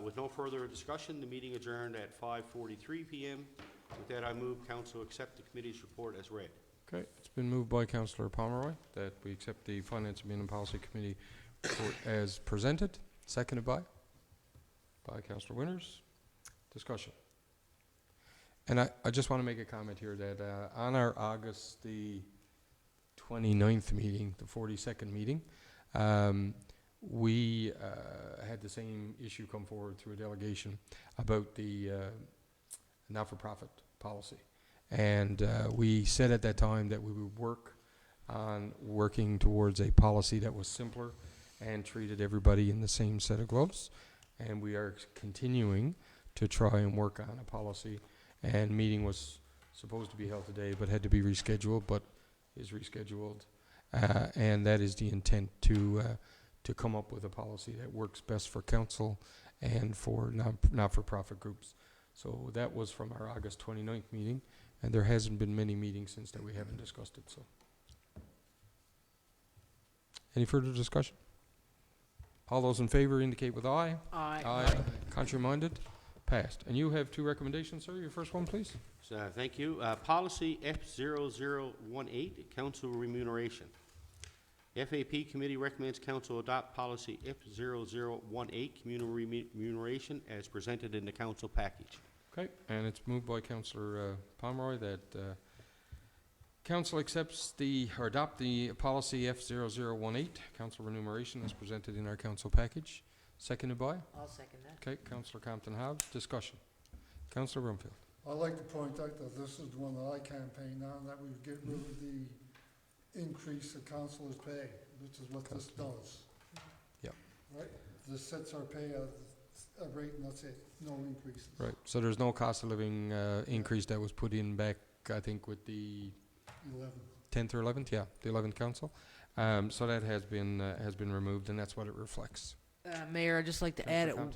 Speaker 7: With no further discussion, the meeting adjourned at 5:43 p.m. With that, I move council accept the committee's report as read.
Speaker 1: Okay, it's been moved by Councillor Pomeroy that we accept the Finance and Policy Committee report as presented. Seconded by Councillor Winters. Discussion. And I just want to make a comment here that on our August the 29th meeting, the 42nd meeting, we had the same issue come forward through a delegation about the not-for-profit policy. And we said at that time that we would work on working towards a policy that was simpler and treated everybody in the same set of gloves. And we are continuing to try and work on a policy. And meeting was supposed to be held today, but had to be rescheduled, but is rescheduled. And that is the intent to come up with a policy that works best for council and for not-for-profit groups. So that was from our August 29th meeting, and there hasn't been many meetings since that we haven't discussed it. So, any further discussion? All those in favor indicate with aye.
Speaker 2: Aye.
Speaker 1: Aye. Contrary-minded? Passed. And you have two recommendations, sir. Your first one, please.
Speaker 7: Thank you. Policy F0018, council remuneration. FAP committee recommends council adopt policy F0018, community remuneration, as presented in the council package.
Speaker 1: Okay, and it's moved by Councillor Pomeroy that council accepts or adopt the policy F0018, council remuneration, as presented in our council package. Seconded by?
Speaker 2: I'll second that.
Speaker 1: Okay, Councillor Compton-Hobbs. Discussion. Councillor Brumfield.
Speaker 13: I'd like to point out that this is the one that I campaigned on, that we get rid of the increase of councillors' pay, which is what this does.
Speaker 1: Yeah.
Speaker 13: Right? This sets our pay at a rate and that's it, no increases.
Speaker 1: Right, so there's no cost of living increase that was put in back, I think, with the 10th or 11th, yeah, the 11th council. So that has been removed, and that's what it reflects.
Speaker 2: Mayor, I'd just like to add,
Speaker 1: sorry.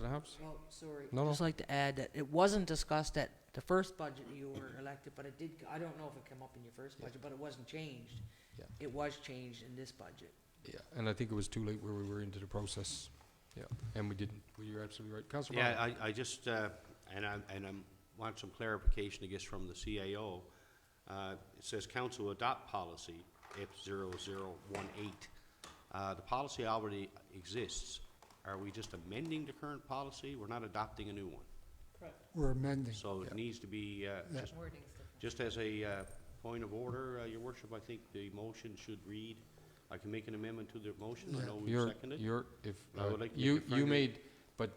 Speaker 2: Just like to add that it wasn't discussed at the first budget you were elected, but it did, I don't know if it came up in your first budget, but it wasn't changed.
Speaker 1: Yeah.
Speaker 2: It was changed in this budget.
Speaker 1: Yeah, and I think it was too late where we were into the process. Yeah, and we didn't. Well, you're absolutely right. Councillor
Speaker 7: Yeah,
Speaker 1: Barnett.
Speaker 7: I just, and I want some clarification, I guess, from the CAO. It says council adopt policy F0018. The policy already exists. Are we just amending the current policy? We're not adopting a new one.
Speaker 9: Correct.
Speaker 13: We're amending.
Speaker 7: So it needs to be, just as a point of order, Your Worship, I think the motion should read, I can make an amendment to the motion. I know we seconded.
Speaker 1: I would like to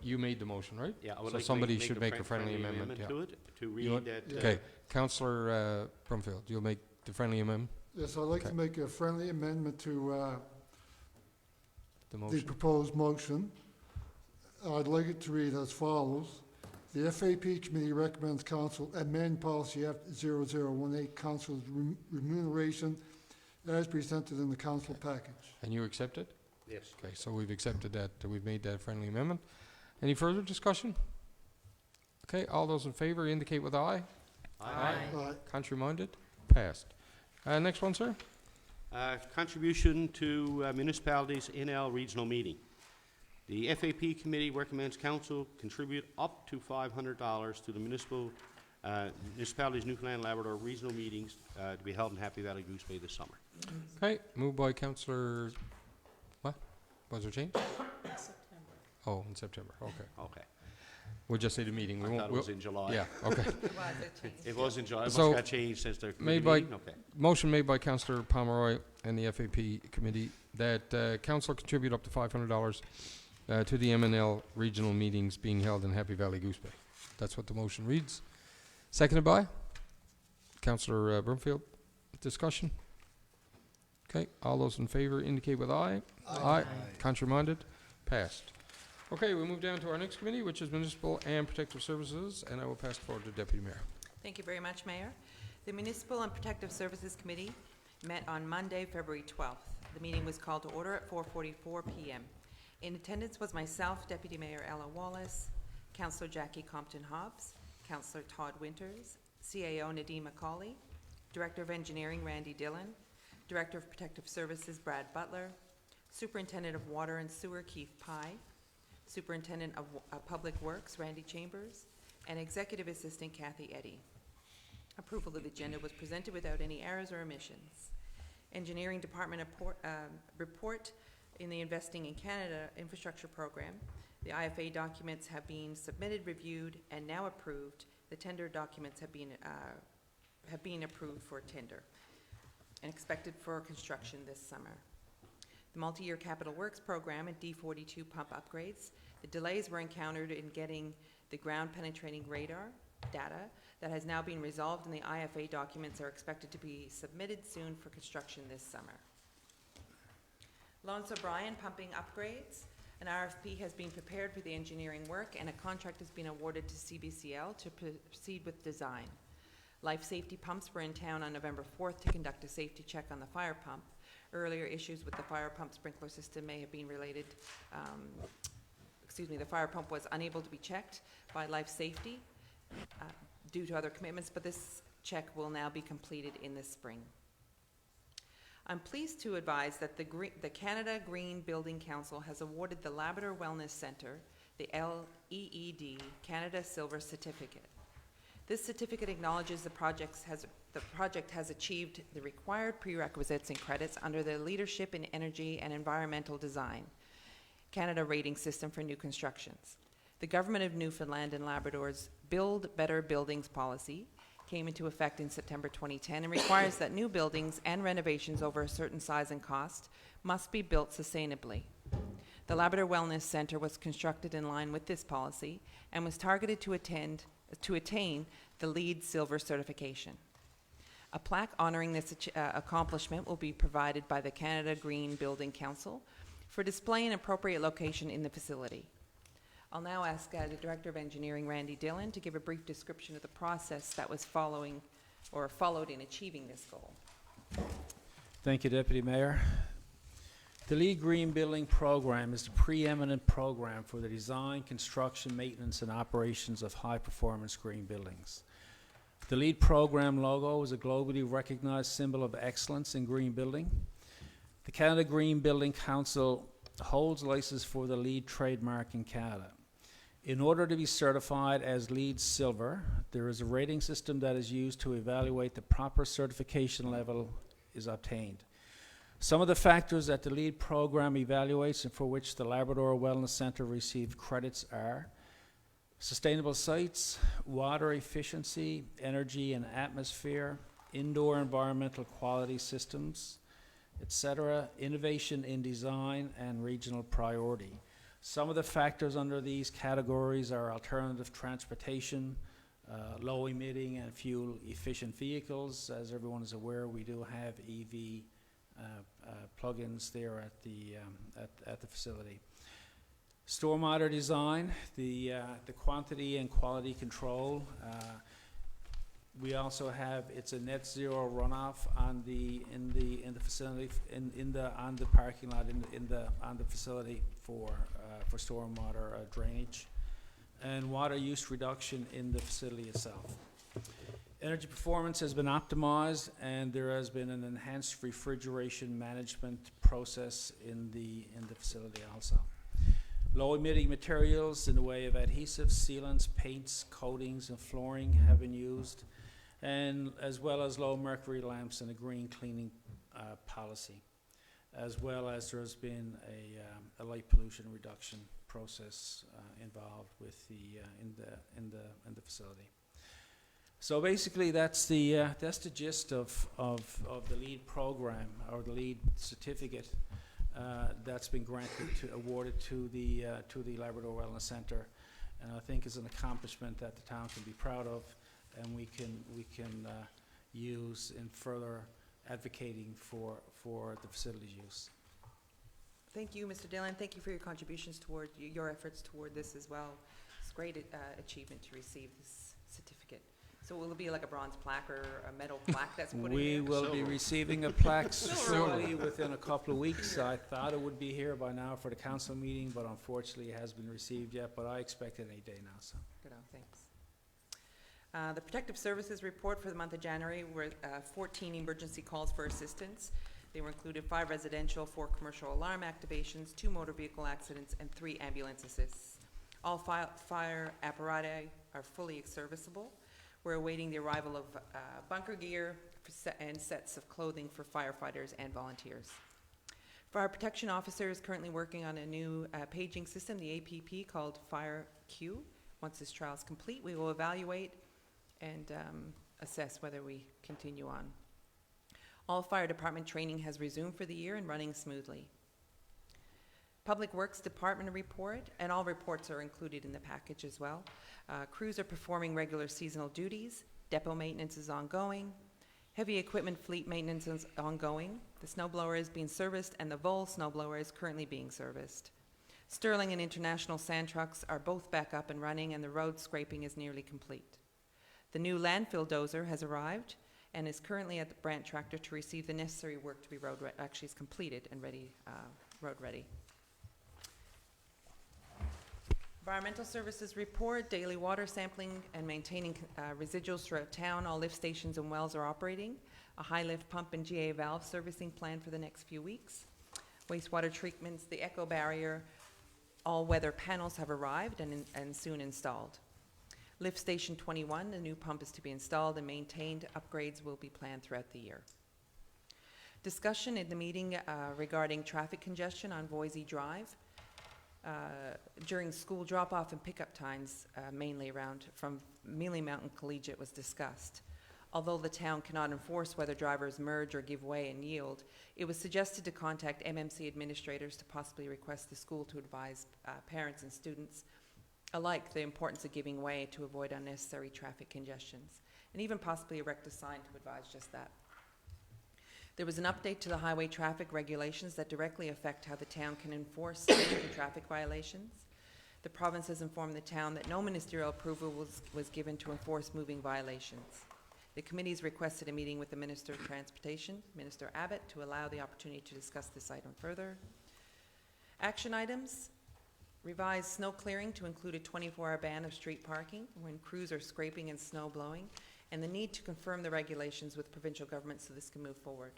Speaker 1: you made the motion, right?
Speaker 7: Yeah, I would
Speaker 1: so
Speaker 7: like
Speaker 1: somebody
Speaker 7: to
Speaker 1: should make a friendly amendment
Speaker 7: to it, to
Speaker 1: You
Speaker 7: read
Speaker 1: want-
Speaker 7: that.
Speaker 1: Okay, Councillor Brumfield, you'll make the friendly amendment.
Speaker 13: Yes, I'd like to make a friendly amendment to
Speaker 1: The
Speaker 13: the
Speaker 1: motion.
Speaker 13: proposed motion. I'd like it to read as follows. The FAP committee recommends council amend policy F0018, council's remuneration as presented in the council package.
Speaker 1: And you accept it?
Speaker 7: Yes.
Speaker 1: Okay, so we've accepted that. We've made that friendly amendment. Any further discussion? Okay, all those in favor indicate with aye.
Speaker 7: Aye.
Speaker 13: Aye.
Speaker 1: Contrary-minded? Passed. Next one, sir.
Speaker 7: Contribution to municipalities NL regional meeting. The FAP committee recommends council contribute up to $500 to the municipalities Newfoundland Labrador regional meetings to be held in Happy Valley Goose Bay this summer.
Speaker 1: Okay, moved by Councillor, what? Was there change?
Speaker 9: September.
Speaker 1: Oh, in September, okay.
Speaker 7: Okay.
Speaker 1: We'll just say the meeting.
Speaker 7: I thought it was in July.
Speaker 1: Yeah, okay.
Speaker 7: It was in July. It must
Speaker 1: So,
Speaker 7: have got changed since the committee
Speaker 1: made by-
Speaker 7: meeting? Okay.
Speaker 1: Motion made by Councillor Pomeroy and the FAP committee that council contribute up to $500 to the MNL regional meetings being held in Happy Valley Goose Bay. That's what the motion reads. Seconded by Councillor Brumfield. Discussion? Okay, all those in favor indicate with aye. Aye. Contrary-minded? Passed. Okay, we move down to our next committee, which is Municipal and Protective Services, and I will pass the floor to Deputy Mayor.
Speaker 12: Thank you very much, Mayor. The Municipal and Protective Services Committee met on Monday, February 12th. The meeting was called to order at 4:44 p.m. In attendance was myself, Deputy Mayor Ella Wallace, Councillor Jackie Compton-Hobbs, Councillor Todd Winters, CAO Nadine McCauley, Director of Engineering Randy Dillon, Director of Protective Services Brad Butler, Superintendent of Water and Sewer Keith Pye, Superintendent of Public Works Randy Chambers, and Executive Assistant Kathy Eddy. Approval of the agenda was presented without any errors or omissions. Engineering Department report in the Investing in Canada Infrastructure Program. The IFA documents have been submitted, reviewed, and now approved. The tender documents have been approved for tender and expected for construction this summer. The multi-year capital works program and D42 pump upgrades. The delays were encountered in getting the ground penetrating radar data that has now been resolved, and the IFA documents are expected to be submitted soon for construction this summer. Lawrence O'Brien pumping upgrades. An RFP has been prepared for the engineering work, and a contract has been awarded to CBCL to proceed with design. Life safety pumps were in town on November 4th to conduct a safety check on the fire pump. Earlier issues with the fire pump sprinkler system may have been related, the fire pump was unable to be checked by life safety due to other commitments, but this check will now be completed in the spring. I'm pleased to advise that the Canada Green Building Council has awarded the Labrador Wellness Centre the LEED Canada Silver Certificate. This certificate acknowledges the project has achieved the required prerequisites and credits under the Leadership in Energy and Environmental Design Canada rating system for new constructions. The Government of Newfoundland and Labrador's Build Better Buildings policy came into effect in September 2010 and requires that new buildings and renovations over a certain size and cost must be built sustainably. The Labrador Wellness Centre was constructed in line with this policy and was targeted to attain the LEED Silver certification. A plaque honoring this accomplishment will be provided by the Canada Green Building Council for display in appropriate location in the facility. I'll now ask the Director of Engineering, Randy Dillon, to give a brief description of the process that was followed in achieving this goal.
Speaker 11: Thank you, Deputy Mayor. The LEED Green Building Program is the preeminent program for the design, construction, maintenance, and operations of high-performance green buildings. The LEED program logo is a globally recognized symbol of excellence in green building. The Canada Green Building Council holds license for the LEED trademark in Canada. In order to be certified as LEED Silver, there is a rating system that is used to evaluate the proper certification level is obtained. Some of the factors that the LEED program evaluates and for which the Labrador Wellness Centre received credits are sustainable sites, water efficiency, energy and atmosphere, indoor environmental quality systems, etc., innovation in design, and regional priority. Some of the factors under these categories are alternative transportation, low emitting and fuel efficient vehicles. As everyone is aware, we do have EV plug-ins there at the facility. Stormwater design, the quantity and quality control. We also have, it's a net zero runoff on the facility on the parking lot on the facility for stormwater drainage, and water use reduction in the facility itself. Energy performance has been optimized, and there has been an enhanced refrigeration management process in the facility also. Low emitting materials in the way of adhesives, sealants, paints, coatings, and flooring have been used, and as well as low mercury lamps and a green cleaning policy, as well as there's been a light pollution reduction process involved with in the facility. So basically, that's the gist of the LEED program, or the LEED certificate that's been awarded to the Labrador Wellness Centre, and I think is an accomplishment that the town can be proud of, and we can use in further advocating for the facility's use.
Speaker 12: Thank you, Mr. Dillon. Thank you for your contributions toward your efforts toward this as well. It's a great achievement to receive this certificate. So will it be like a bronze plaque or a metal plaque that's put in
Speaker 11: We
Speaker 12: there?
Speaker 11: will be
Speaker 7: Silver.
Speaker 11: receiving a plaque
Speaker 12: Silver.
Speaker 11: shortly, within a couple of weeks. I thought it would be here by now for the council meeting, but unfortunately it hasn't been received yet, but I expect it any day now, so.
Speaker 12: Good, thanks. The Protective Services report for the month of January were 14 emergency calls for assistance. They were included 5 residential, 4 commercial alarm activations, 2 motor vehicle accidents, and 3 ambulance assists. All fire apparatus are fully serviceable. We're awaiting the arrival of bunker gear and sets of clothing for firefighters and volunteers. Fire Protection Officer is currently working on a new paging system, the APP, called FireQ. Once this trial is complete, we will evaluate and assess whether we continue on. All fire department training has resumed for the year and running smoothly. Public Works Department report, and all reports are included in the package as well. Crews are performing regular seasonal duties. Depot maintenance is ongoing. Heavy equipment fleet maintenance is ongoing. The snow blower is being serviced, and the Vol snow blower is currently being serviced. Sterling and International sand trucks are both back up and running, and the road scraping is nearly complete. The new landfill dozer has arrived and is currently at the Brant tractor to receive the necessary work to be actually is completed and ready, road ready. Environmental Services report, daily water sampling and maintaining residuals throughout town. All lift stations and wells are operating. A high lift pump and GA valve servicing planned for the next few weeks. Wastewater treatments, the echo barrier, all weather panels have arrived and soon installed. Lift Station 21, the new pump is to be installed and maintained. Upgrades will be planned throughout the year. Discussion in the meeting regarding traffic congestion on Voisey Drive. During school drop-off and pickup times, mainly around from Mealy Mountain Collegiate was discussed. Although the town cannot enforce whether drivers merge or give way and yield, it was suggested to contact MMC administrators to possibly request the school to advise parents and students alike the importance of giving way to avoid unnecessary traffic congestions, and even possibly erect a sign to advise just that. There was an update to the highway traffic regulations that directly affect how the town can enforce safety traffic violations. The province has informed the town that no ministerial approval was given to enforce moving violations. The committee's requested a meeting with the Minister of Transportation, Minister Abbott, to allow the opportunity to discuss this item further. Action items: revised snow clearing to include a 24-hour ban of street parking when crews are scraping and snow blowing, and the need to confirm the regulations with provincial government so this can move forward.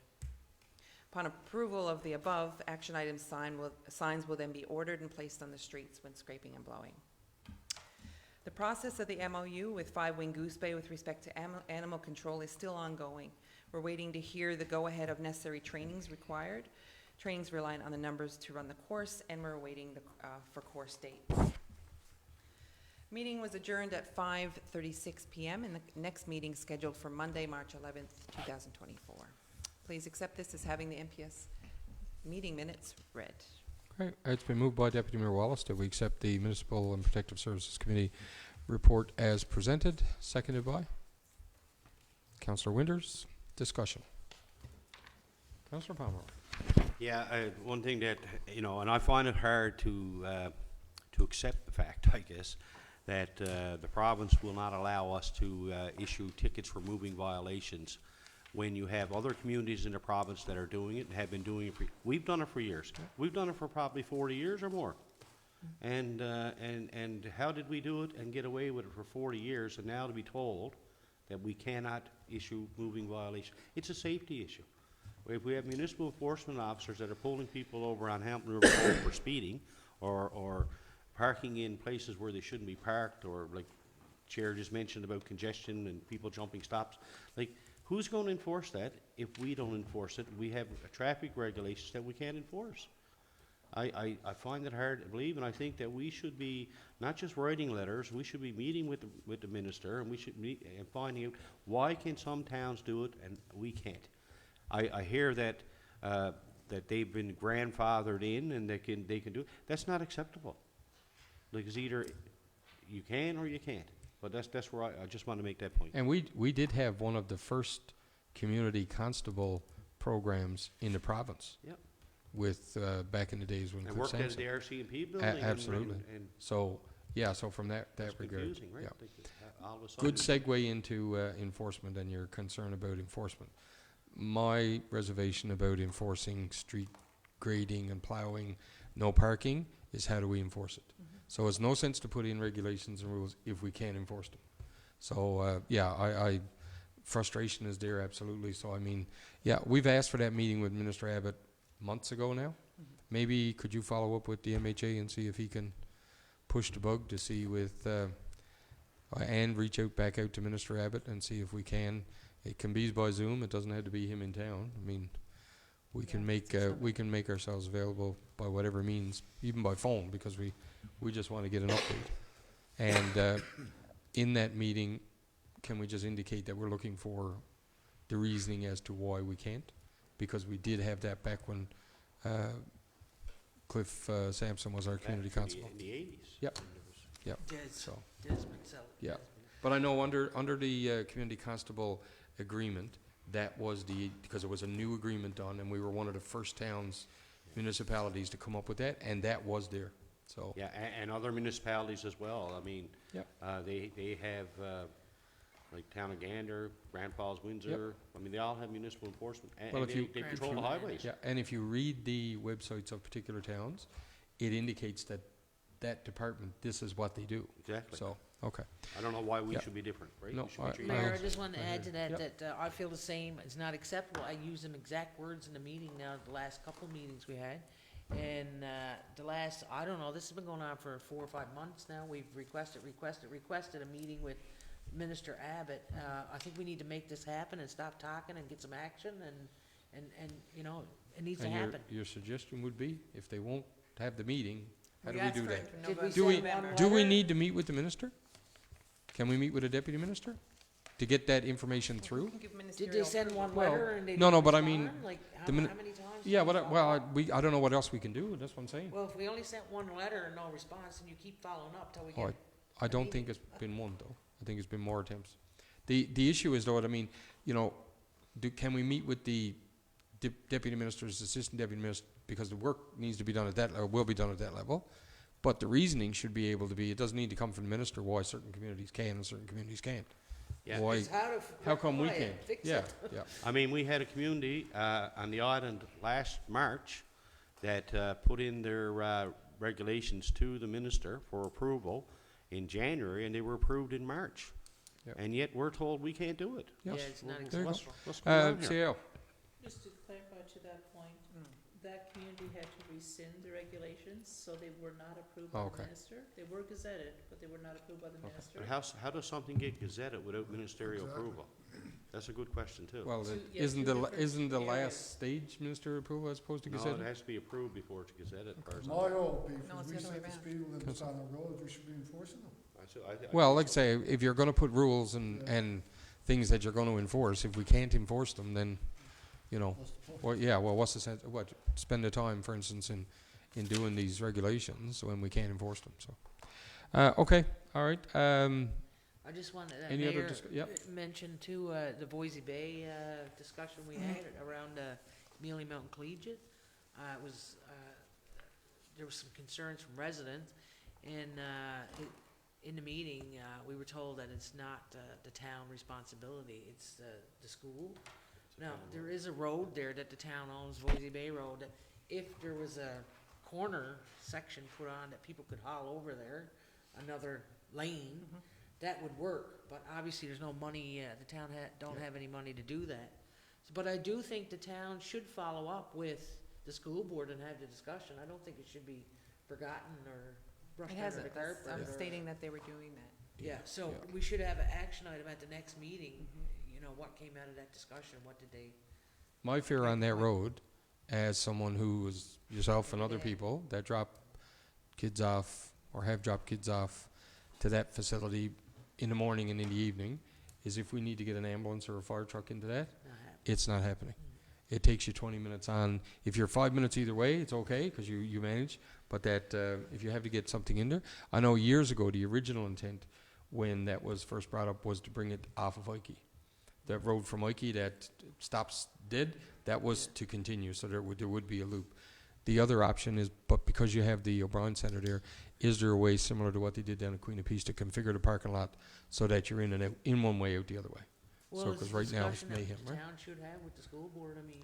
Speaker 12: Upon approval of the above, action item signs will then be ordered and placed on the streets when scraping and blowing. The process of the MOU with 5 Wing Goose Bay with respect to animal control is still ongoing. We're waiting to hear the go-ahead of necessary trainings required. Trainings reliant on the numbers to run the course, and we're waiting for course dates. Meeting was adjourned at 5:36 p.m. and the next meeting scheduled for Monday, March 11th, 2024. Please accept this as having the MPS meeting minutes read.
Speaker 1: Great. It's been moved by Deputy Mayor Wallace that we accept the Municipal and Protective Services Committee report as presented, seconded by Councillor Winters. Discussion. Councillor Pomeroy.
Speaker 7: Yeah, one thing that, and I find it hard to accept the fact, I guess, that the province will not allow us to issue tickets for moving violations when you have other communities in the province that are doing it and have been doing it we've done it for years. We've done it for probably 40 years or more. And how did we do it and get away with it for 40 years, and now to be told that we cannot issue moving violations? It's a safety issue. If we have municipal enforcement officers that are pulling people over on Hampton River Road for speeding or parking in places where they shouldn't be parked, or like Chair just mentioned about congestion and people jumping stops, like, who's going to enforce that if we don't enforce it? We have traffic regulations that we can't enforce. I find it hard to believe, and I think that we should be not just writing letters, we should be meeting with the minister, and we should meet and finding out why can some towns do it and we can't. I hear that that they've been grandfathered in and they can do it. That's not acceptable. Because either you can or you can't. But that's where I just want to make that point.
Speaker 1: And we did have one of the first community constable programs in the province.
Speaker 7: Yep.
Speaker 1: With back in the days when
Speaker 7: I worked at the RC&P building.
Speaker 1: absolutely.
Speaker 7: And
Speaker 1: so Yeah, so from that
Speaker 7: It's
Speaker 1: regard,
Speaker 7: confusing, right?
Speaker 1: yeah.
Speaker 7: All of a sudden.
Speaker 1: Good segue into enforcement and your concern about enforcement. My reservation about enforcing street grading and plowing, no parking, is how do we enforce it? So it's no sense to put in regulations and rules if we can't enforce them. So, I frustration is there, absolutely. So, I mean, yeah, we've asked for that meeting with Minister Abbott months ago now. Maybe could you follow up with the MHA and see if he can push the bug to see with, and reach out back out to Minister Abbott and see if we can. It can be by Zoom. It doesn't have to be him in town. I mean, we can make ourselves available by whatever means, even by phone, because we just want to get an update. And in that meeting, can we just indicate that we're looking for the reasoning as to why we can't? Because we did have that back when Cliff Sampson was our community constable.
Speaker 7: In the 80s.
Speaker 1: Yep. Yep. So.
Speaker 2: Desmond, so.
Speaker 1: Yeah, but I know under the community constable agreement, that was because it was a new agreement done, and we were one of the first towns, municipalities to come up with that, and that was there, so.
Speaker 7: Yeah, and other municipalities as well. I mean,
Speaker 1: Yep.
Speaker 7: they have, like Town of Gander, Grand Falls, Windsor. I mean, they all have municipal enforcement,
Speaker 1: Well,
Speaker 7: and
Speaker 1: if you-
Speaker 7: they patrol the highways.
Speaker 1: Yeah, and if you read the websites of particular towns, it indicates that that department, this is what they do.
Speaker 7: Exactly.
Speaker 1: So, okay.
Speaker 7: I don't know why we
Speaker 1: Yeah.
Speaker 7: should be different, right?
Speaker 1: No,
Speaker 7: We should be treated
Speaker 2: Mayor, I
Speaker 7: as-
Speaker 2: just wanted to add to that,
Speaker 1: Yep.
Speaker 2: that I feel the same, it's not acceptable, I use them exact words in the meeting now, the last couple of meetings we had. And, the last, I don't know, this has been going on for 4 or 5 months now, we've requested a meeting with Minister Abbott. I think we need to make this happen and stop talking and get some action, and, you know, it needs to
Speaker 1: And
Speaker 2: happen.
Speaker 1: your suggestion would be, if they won't have the meeting, how do we
Speaker 12: asked
Speaker 1: do
Speaker 12: for
Speaker 1: that?
Speaker 12: it for
Speaker 2: Did we
Speaker 12: November.
Speaker 1: Do we,
Speaker 2: send one
Speaker 1: do we
Speaker 2: letter?
Speaker 1: need to meet with the minister? Can we meet with a deputy minister to get that information through?
Speaker 2: Did they send one
Speaker 1: Well,
Speaker 2: letter and they
Speaker 1: no,
Speaker 2: didn't
Speaker 1: no, but I mean,
Speaker 2: respond? Like, how
Speaker 1: the min-
Speaker 2: many times?
Speaker 1: Yeah,
Speaker 2: did we
Speaker 1: but,
Speaker 2: follow
Speaker 1: well,
Speaker 2: up?
Speaker 1: I don't know what else we can do, that's what I'm saying.
Speaker 2: Well, if we only sent one letter and no response, and you keep following up till we
Speaker 1: Oh,
Speaker 2: get,
Speaker 1: I don't think it's been one, though. I think it's been more attempts. The issue is, though, I mean, you know, can we meet with the deputy ministers, assistant deputy minister, because the work needs to be done at that, or will be done at that level. But the reasoning should be able to be, it doesn't need to come from the minister why certain communities can and certain communities can't.
Speaker 7: Yeah.
Speaker 1: Why,
Speaker 2: it's how to
Speaker 1: how come we
Speaker 2: rectify it,
Speaker 1: can't?
Speaker 2: fix
Speaker 1: Yeah,
Speaker 2: it.
Speaker 1: yeah.
Speaker 7: I mean, we had a community on the island last March that put in their regulations to the minister for approval in January, and they were approved in March.
Speaker 1: Yep.
Speaker 7: And yet we're told we can't do it.
Speaker 2: Yeah,
Speaker 1: Yes.
Speaker 2: it's not
Speaker 1: There you go.
Speaker 2: acceptable.
Speaker 7: What's going on here?
Speaker 1: CAO.
Speaker 9: Just to clarify to that point, that community had to rescind the regulations, so they were not approved by
Speaker 1: Oh,
Speaker 9: the
Speaker 1: okay.
Speaker 9: minister. They were gazetted, but they were not approved by the minister.
Speaker 7: But how does something get gazetted without ministerial
Speaker 13: Exactly.
Speaker 7: approval? That's a good question, too.
Speaker 1: Well,
Speaker 9: Two-
Speaker 1: it
Speaker 9: yeah,
Speaker 1: isn't
Speaker 9: two
Speaker 1: the,
Speaker 9: different
Speaker 1: isn't the
Speaker 9: areas.
Speaker 1: last stage minister approval as opposed to
Speaker 7: No,
Speaker 1: gazette?
Speaker 7: it has to be approved before it's gazetted. as far as
Speaker 13: My
Speaker 7: I know.
Speaker 13: whole beef
Speaker 12: No,
Speaker 13: is
Speaker 12: it's
Speaker 13: we
Speaker 12: the other way
Speaker 13: set the
Speaker 12: around.
Speaker 13: speed limits on the road, we should be enforcing them.
Speaker 1: Well, like I say, if you're gonna put rules and things that you're gonna enforce, if we can't enforce them, then, you know,
Speaker 13: What's the point?
Speaker 1: well, yeah, well, what's the sense, spend the time, for instance, in doing these regulations when we can't enforce them, so. Okay, all right,
Speaker 2: I just wanted,
Speaker 1: Any other
Speaker 2: Mayor,
Speaker 1: yep.
Speaker 2: mention too, the Boise Bay, discussion we had around, Mealy Mountain Collegiate. It was, there was some concerns from residents, and, in the meeting, we were told that it's not, the town responsibility, it's the school. Now, there is a road there that the town owns, Boise Bay Road, that if there was a corner section put on that people could haul over there, another lane, that would work, but obviously there's no money, the town don't have any money to do that. But I do think the town should follow up with the school board and have the discussion. I don't think it should be forgotten or brushed
Speaker 12: It
Speaker 2: under
Speaker 12: hasn't,
Speaker 2: the carpet.
Speaker 12: I'm
Speaker 2: or-
Speaker 12: stating that they were doing that.
Speaker 2: Yeah, so
Speaker 1: Yeah.
Speaker 2: we should have an action item at the next meeting, you know, what came out of that discussion, what did they,
Speaker 1: my fear on that road, as someone who was yourself and other people that drop kids off or have dropped kids off to that facility in the morning and in the evening, is if we need to get an ambulance or a fire truck into that,
Speaker 2: not happen.
Speaker 1: it's not happening. It takes you 20 minutes on. If you're 5 minutes either way, it's okay because you manage. But that if you have to get something in there, I know years ago the original intent when that was first brought up was to bring it off of Ikey. That road from Ikey that stops dead, that was to continue, so there would be a loop. The other option is, but because you have the O'Brien Centre there, is there a way similar to what they did down at Queen of Peace to configure the parking lot so that you're in and out, in one way, out the other way?
Speaker 2: Well,
Speaker 1: So,
Speaker 2: it's
Speaker 1: 'cause
Speaker 2: a
Speaker 1: right now it's
Speaker 2: discussion that
Speaker 1: mayhem,
Speaker 2: the
Speaker 1: right?
Speaker 2: town should have with the school board. I mean,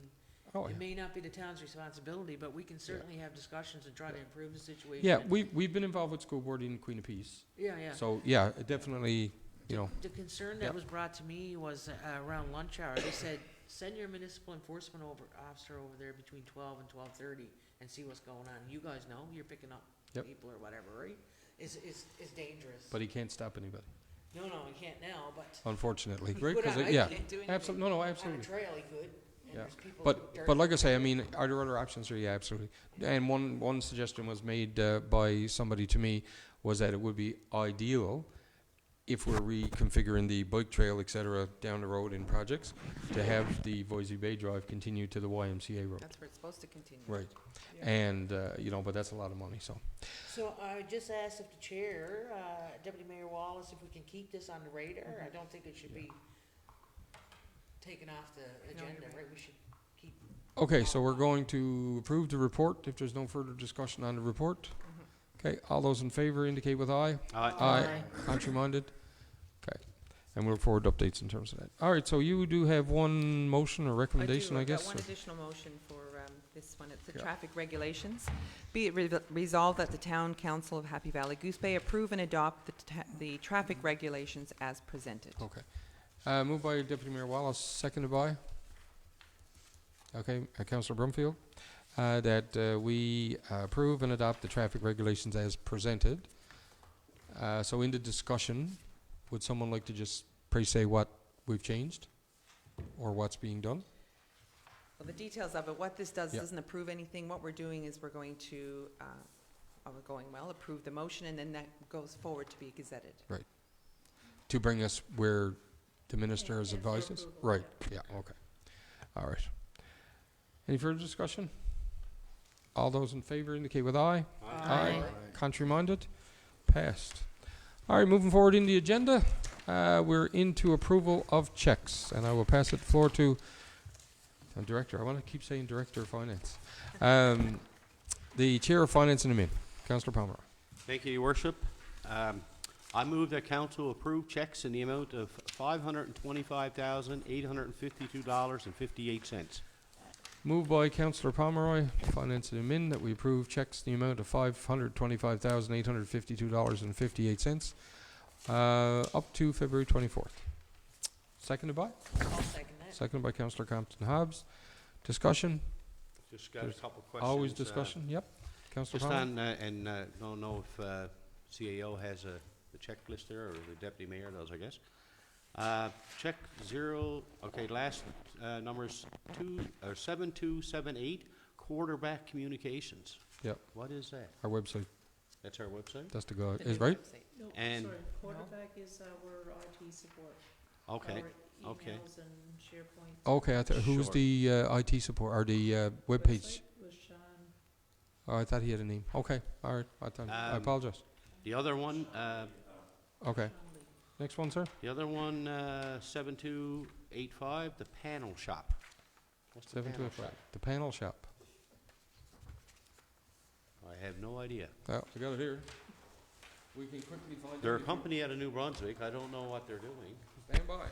Speaker 1: Oh, yeah.
Speaker 2: it may not be the town's responsibility, but we can certainly have discussions and try to improve the situation.
Speaker 1: Yeah, we've been involved with school board in Queen of Peace.
Speaker 2: Yeah, yeah.
Speaker 1: So, yeah, it definitely, you know,
Speaker 2: The concern
Speaker 1: Yeah.
Speaker 2: that was brought to me was around lunch hour. They said, send your municipal enforcement officer over there between 12 and 12:30 and see what's going on. You guys know, you're picking up
Speaker 1: Yep.
Speaker 2: people or whatever, right? It's dangerous.
Speaker 1: but he can't stop anybody,
Speaker 2: No, we can't now, but
Speaker 1: unfortunately,
Speaker 2: he
Speaker 1: right?
Speaker 2: could
Speaker 1: 'Cause
Speaker 2: on,
Speaker 1: yeah,
Speaker 12: Can't do anything.
Speaker 1: absolutely, no,
Speaker 2: on a
Speaker 1: absolutely.
Speaker 2: trail he could. And
Speaker 1: Yeah.
Speaker 2: there's people
Speaker 1: But
Speaker 2: dirty.
Speaker 1: like I say, I mean, are there other options here? Yeah, absolutely. And one suggestion was made by somebody to me was that it would be ideal if we're reconfiguring the bike trail, et cetera, down the road in projects, to have the Voisey Bay Drive continue to the YMCA road.
Speaker 12: That's where it's supposed to continue.
Speaker 1: Right.
Speaker 2: Yeah.
Speaker 1: And, you know, but that's a lot of money, so.
Speaker 2: So I just asked if the chair, Deputy Mayor Wallace, if we can keep this on the radar. I don't think it should be taken off the agenda, right? We should keep.
Speaker 1: Okay, so we're going to approve the report if there's no further discussion on the report. Okay, all those in favor indicate with aye. Aye. Contrary minded? Okay. And we look forward to updates in terms of that. All right, so you do have one motion or recommendation, I guess?
Speaker 12: I've got one
Speaker 1: or-
Speaker 12: additional motion for this one. It's the
Speaker 1: Yeah.
Speaker 12: traffic regulations. Be it resolved that the Town Council of Happy Valley Goose Bay approve and adopt the traffic regulations as presented.
Speaker 1: Okay. Moved by Deputy Mayor Wallace, seconded by? Okay, Councillor Brumfield. That we approve and adopt the traffic regulations as presented. So in the discussion, would someone like to just say what we've changed? Or what's being done?
Speaker 12: Well, the details of it, what this does,
Speaker 1: Yeah.
Speaker 12: doesn't approve anything. What we're doing is we're going to, we're going well, approve the motion, and then that goes forward to be gazetted.
Speaker 1: To bring us where the minister has advised us? Right, yeah, okay. All right. Any further discussion? All those in favor indicate with aye.
Speaker 2: Aye.
Speaker 1: Contrary minded? Passed. All right, moving forward in the agenda, we're into approval of checks, and I will pass the floor to Director. I want to keep saying Director of Finance. The Chair of Finance and Admin, Councillor Palmer.
Speaker 7: Thank you, Your Worship. I move that council approve checks in the amount of $525,852.58.
Speaker 1: Moved by Councillor Pomeroy, Finance and Admin, that we approve checks in the amount of $525,852.58 up to February 24th. Seconded by?
Speaker 2: I'll second that.
Speaker 1: Seconded by Councillor Compton Hobbs. Discussion?
Speaker 7: Just got a
Speaker 1: There's
Speaker 7: couple questions.
Speaker 1: Always discussion? Yep. Councillor
Speaker 7: Just
Speaker 1: Palmer?
Speaker 7: on, don't know if CAO has the checklist there, or the deputy mayor does, I guess. Check zero, okay, last number's 7278, Quarterback Communications.
Speaker 1: Yep.
Speaker 7: What is that?
Speaker 1: Our website.
Speaker 7: That's our website?
Speaker 1: That's the guy.
Speaker 12: The
Speaker 1: Is
Speaker 12: new
Speaker 1: right?
Speaker 12: website.
Speaker 9: No,
Speaker 7: And-
Speaker 9: sorry, quarterback is our IT support.
Speaker 7: Okay,
Speaker 9: Our
Speaker 7: okay.
Speaker 9: emails and SharePoint.
Speaker 1: Okay, who's
Speaker 7: Sure.
Speaker 1: the IT support, or the web page?
Speaker 9: Website was Sean.
Speaker 1: Oh, I thought he had a name. Okay, all right. I apologize.
Speaker 7: The other one,
Speaker 1: Okay. Next one, sir?
Speaker 7: 7285, the panel shop. What's the panel
Speaker 1: 7285.
Speaker 7: shop?
Speaker 1: The panel shop.
Speaker 7: I have no idea.
Speaker 1: Oh, I got it here. We can quickly find
Speaker 7: They're a
Speaker 1: it.
Speaker 7: company out of New Brunswick. I don't know what they're doing.
Speaker 1: Stand by.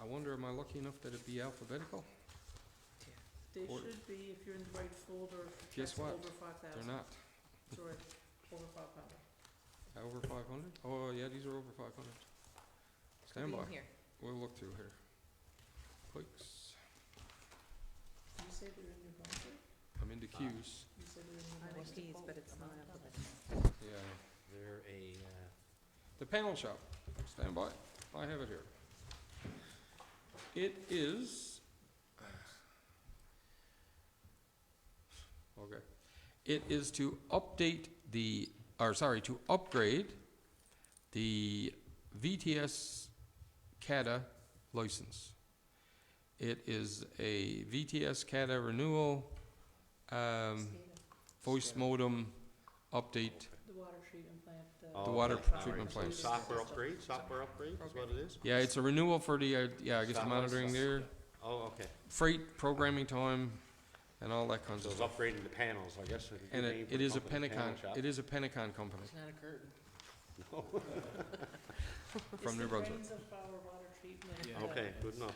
Speaker 1: I wonder, am I lucky enough that it be alphabetical?
Speaker 9: They
Speaker 1: Or-
Speaker 9: should be, if you're in the right folder.
Speaker 1: Guess
Speaker 9: that's
Speaker 1: what?
Speaker 9: Over 5,000.
Speaker 1: They're not.
Speaker 9: Sorry, over 500.
Speaker 1: Over 500? Oh, yeah, these are over 500. Stand by.
Speaker 12: Being here.
Speaker 1: We'll look through here. Clicks.
Speaker 9: Did you say they're in New Brunswick?
Speaker 1: I'm into queues.
Speaker 9: You said they're in New
Speaker 12: I like
Speaker 9: Brunswick.
Speaker 12: these, but it's not alphabetical.
Speaker 1: Yeah.
Speaker 7: They're a,
Speaker 1: The panel shop. Stand by. I have it here. It is. Okay. It is to update to upgrade the VTS CADA license. It is a VTS CADA renewal, voice modem update.
Speaker 9: The water treatment plant.
Speaker 1: The water
Speaker 7: okay.
Speaker 1: treatment
Speaker 7: So
Speaker 1: plant.
Speaker 7: software upgrade is what it is?
Speaker 1: Yeah, it's a renewal for the, I guess the monitoring there.
Speaker 7: Oh, okay.
Speaker 1: freight, programming time, and all that kinds
Speaker 7: So
Speaker 1: of
Speaker 7: it's
Speaker 1: stuff.
Speaker 7: upgrading the panels, I guess. a
Speaker 1: And
Speaker 7: good name for
Speaker 1: it
Speaker 7: the
Speaker 1: is a
Speaker 7: company, panel
Speaker 1: Pennicon,
Speaker 7: shop.
Speaker 1: it is a Pennicon company
Speaker 2: It's not a curtain.
Speaker 7: No.
Speaker 1: from New Brunswick.
Speaker 9: It's the drains of our water treatment.
Speaker 11: Yeah.
Speaker 7: Okay, good enough.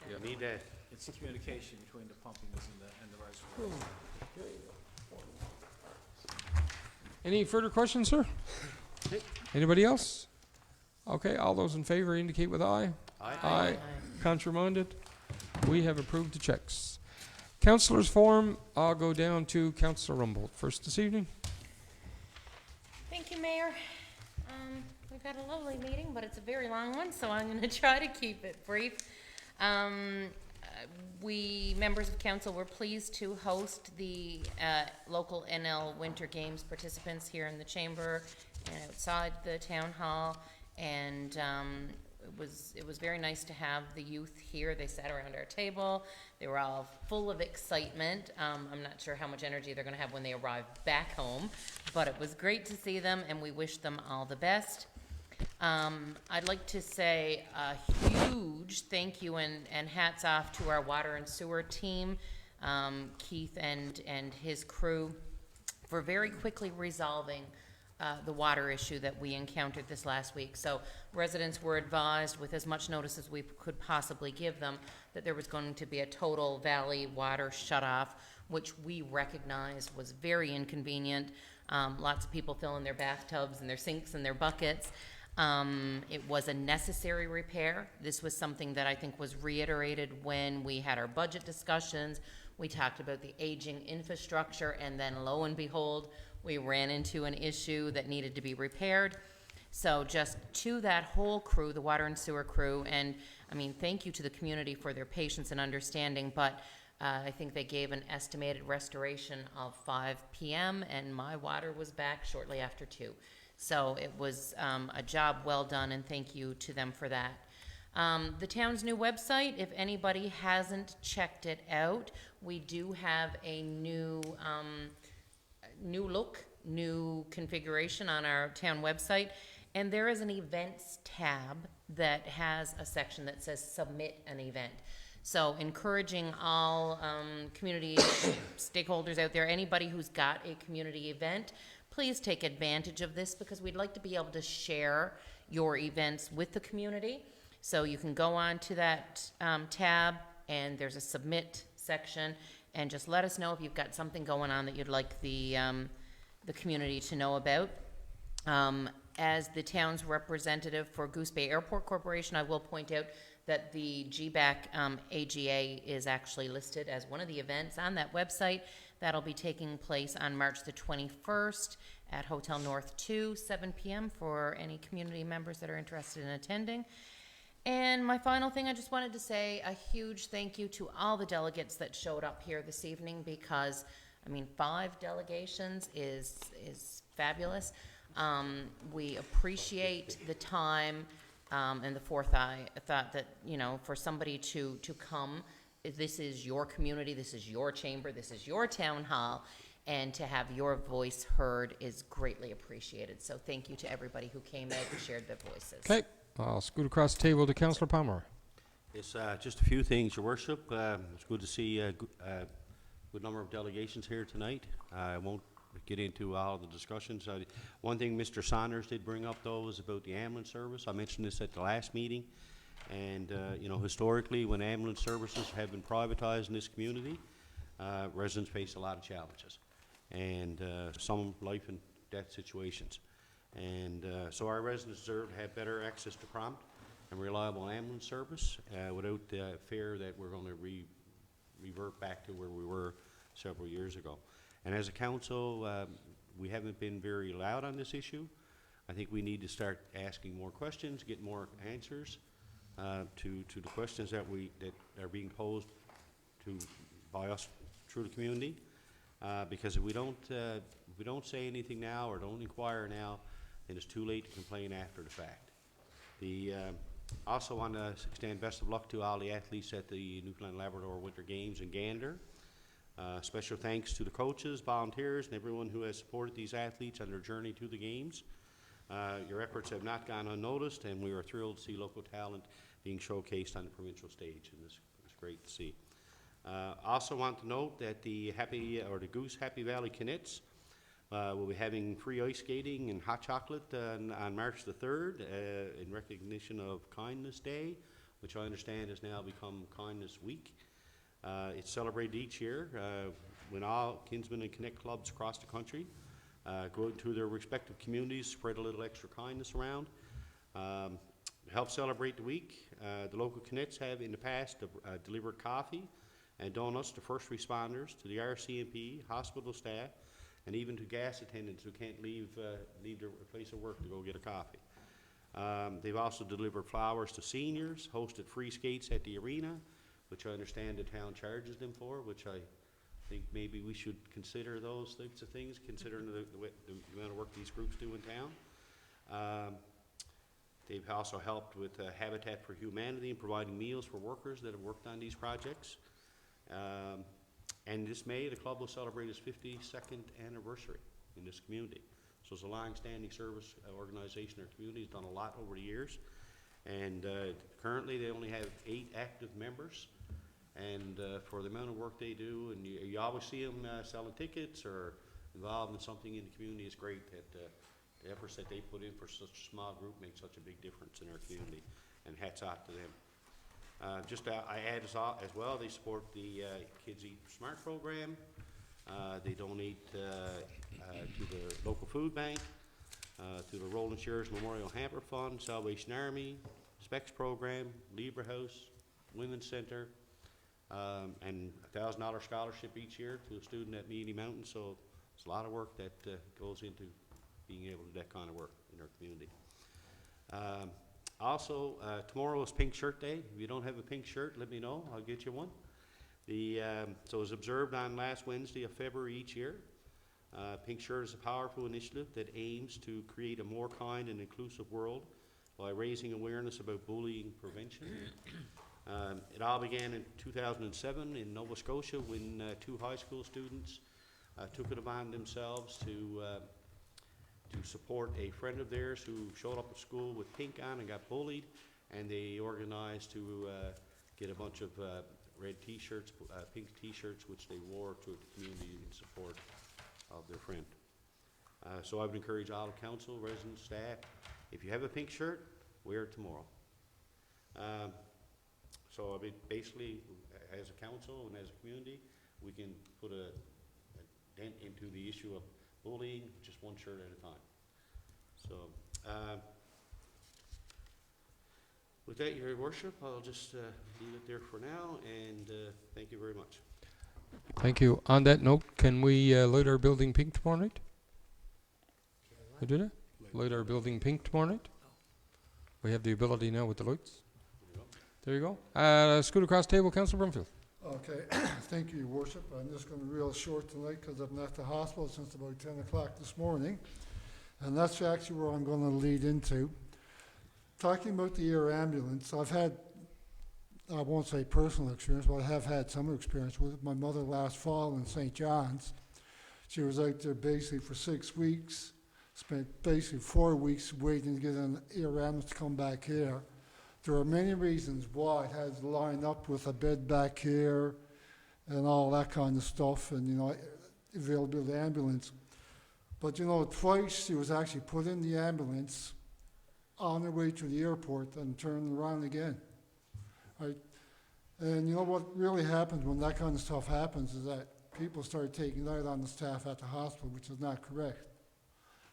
Speaker 1: Yeah.
Speaker 7: Need that.
Speaker 11: It's the communication between the pumping and the reservoir.
Speaker 1: Any further questions, sir? Anybody else? Okay, all those in favor indicate with aye. Aye. Contraminded? We have approved the checks. Councillors' forum, I'll go down to Councillor Rumbold first this evening.
Speaker 4: Thank you, Mayor. We've had a lovely meeting, but it's a very long one, so I'm gonna try to keep it brief. We, members of council, were pleased to host the local NL Winter Games participants here in the chamber and outside the town hall. And it was very nice to have the youth here. They sat around our table. They were all full of excitement. I'm not sure how much energy they're gonna have when they arrive back home, but it was great to see them, and we wish them all the best. I'd like to say a huge thank you and hats off to our water and sewer team, Keith and his crew, for very quickly resolving the water issue that we encountered this last week. So residents were advised, with as much notice as we could possibly give them, that there was going to be a total valley water shutoff, which we recognized was very inconvenient. Lots of people filling their bathtubs and their sinks and their buckets. It was a necessary repair. This was something that I think was reiterated when we had our budget discussions. We talked about the aging infrastructure, and then lo and behold, we ran into an issue that needed to be repaired. So just to that whole crew, the water and sewer crew, and I mean, thank you to the community for their patience and understanding, but I think they gave an estimated restoration of 5 p.m. and my water was back shortly after 2. So it was a job well done, and thank you to them for that. The town's new website, if anybody hasn't checked it out, we do have a new look, new configuration on our town website, and there is an events tab that has a section that says submit an event. So encouraging all community stakeholders out there, anybody who's got a community event, please take advantage of this, because we'd like to be able to share your events with the community. So you can go on to that tab, and there's a submit section, and just let us know if you've got something going on that you'd like the community to know about. As the town's representative for Goose Bay Airport Corporation, I will point out that the GBAC AGA is actually listed as one of the events on that website. That'll be taking place on March the 21st at Hotel North 2, 7 p.m. for any community members that are interested in attending. And my final thing, I just wanted to say a huge thank you to all the delegates that showed up here this evening, because, I mean, 5 delegations is fabulous. We appreciate the time and the forethought that, you know, for somebody to come. This is your community, this is your chamber, this is your town hall, and to have your voice heard is greatly appreciated. So thank you to everybody who came out and shared their voices.
Speaker 1: Okay, I'll scoot across the table to Councillor Palmer.
Speaker 7: It's just a few things, Your Worship. It's good to see a good number of delegations here tonight. I won't get into all the discussions. One thing Mr. Saunders did bring up, though, was about the ambulance service. I mentioned this at the last meeting. And, you know, historically, when ambulance services have been privatized in this community, residents face a lot of challenges, and some life and death situations. And so our residents deserve to have better access to prompt and reliable ambulance service without the fear that we're going to revert back to where we were several years ago. And as a council, we haven't been very loud on this issue. I think we need to start asking more questions, get more answers to the questions that are being posed by us through the community. Because if we don't say anything now or don't inquire now, then it's too late to complain after the fact. Also want to extend best of luck to all the athletes at the Newfoundland Labrador Winter Games in Gander. Special thanks to the coaches, volunteers, and everyone who has supported these athletes on their journey to the games. Your efforts have not gone unnoticed, and we are thrilled to see local talent being showcased on the provincial stage in this great to see. Also want to note that the Goose Happy Valley Cadets will be having free ice skating and hot chocolate on March the 3rd in recognition of Kindness Day, which I understand has now become Kindness Week. It's celebrated each year when all Kinsman and Connect clubs across the country go to their respective communities, spread a little extra kindness around. To help celebrate the week, the local Connects have in the past delivered coffee and donuts to first responders, to the RCMP, hospital staff, and even to gas attendants who can't leave their place of work to go get a coffee. They've also delivered flowers to seniors, hosted free skates at the arena, which I understand the town charges them for, which I think maybe we should consider those types of things, considering the amount of work these groups do in town. They've also helped with Habitat for Humanity and providing meals for workers that have worked on these projects. And this May, the club will celebrate its 52nd anniversary in this community. So it's a long-standing service organization in our community. It's done a lot over the years. And currently they only have 8 active members. And for the amount of work they do, and you always see them selling tickets or involved in something in the community. It's great that the efforts that they put in for such a small group make such a big difference in our community. And hats off to them. I add as well, they support the Kids Eat Smart program. They donate to the local food bank, to the Roland Shares Memorial Hamper Fund, Salvation Army, Specs program, Libra House, Women's Center, and a $1,000 scholarship each year to a student at Meany Mountain. So it's a lot of work that goes into being able to do that kind of work in our community. Also, tomorrow is Pink Shirt Day. If you don't have a pink shirt, let me know. I'll get you one. So it was observed on last Wednesday of February each year. Pink Shirt is a powerful initiative that aims to create a more kind and inclusive world by raising awareness about bullying prevention. It all began in 2007 in Nova Scotia when 2 high school students took it upon themselves to support a friend of theirs who showed up at school with pink on and got bullied, and they organized to get a bunch of red t-shirts, pink t-shirts, which they wore to the community in support of their friend. So I would encourage all the council, residents, staff, if you have a pink shirt, wear it tomorrow. So I mean, basically, as a council and as a community, we can put a dent into the issue of bullying, just one shirt at a time. So, with that, Your Worship, I'll just leave it there for now, and thank you very much.
Speaker 1: Thank you. On that note, can we light our building pink tomorrow night? We do that? Light our building pink tomorrow night? We have the ability now with the lights. There you go. Scoot across the table, Councillor Brumfield.
Speaker 13: Okay, thank you, Your Worship. I'm just going to be real short tonight because I've been at the hospital since about 10 o'clock this morning. And that's actually where I'm going to lead into. Talking about the air ambulance, I've had, I won't say personal experience, but I have had some experience with it. My mother last fall in St. John's, she was out there basically for 6 weeks, spent basically 4 weeks waiting to get an air ambulance to come back here. There are many reasons why it has to line up with a bed back here and all that kind of stuff, and, you know, availability of the ambulance. But, you know, twice she was actually put in the ambulance on her way to the airport and turned around again. Right? And you know what really happens when that kind of stuff happens is that people start taking it out on the staff at the hospital, which is not correct.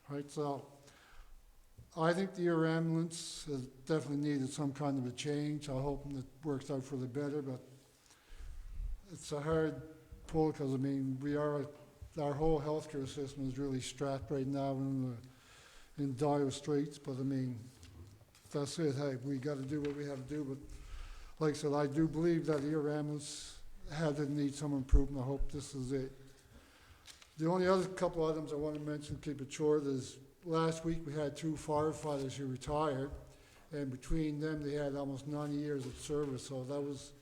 Speaker 13: Right? So I think the air ambulance has definitely needed some kind of a change. I hope it works out for the better, but it's a hard pull because, I mean, our whole healthcare system is really strapped right now in dire straits, but I mean, that's it. Hey, we got to do what we have to do, but like I said, I do believe that the air ambulance had to need some improvement. I hope this is it. The only other couple items I want to mention, keep it short, is last week we had 2 firefighters who retired, and between them they had almost 90 years of service, so that was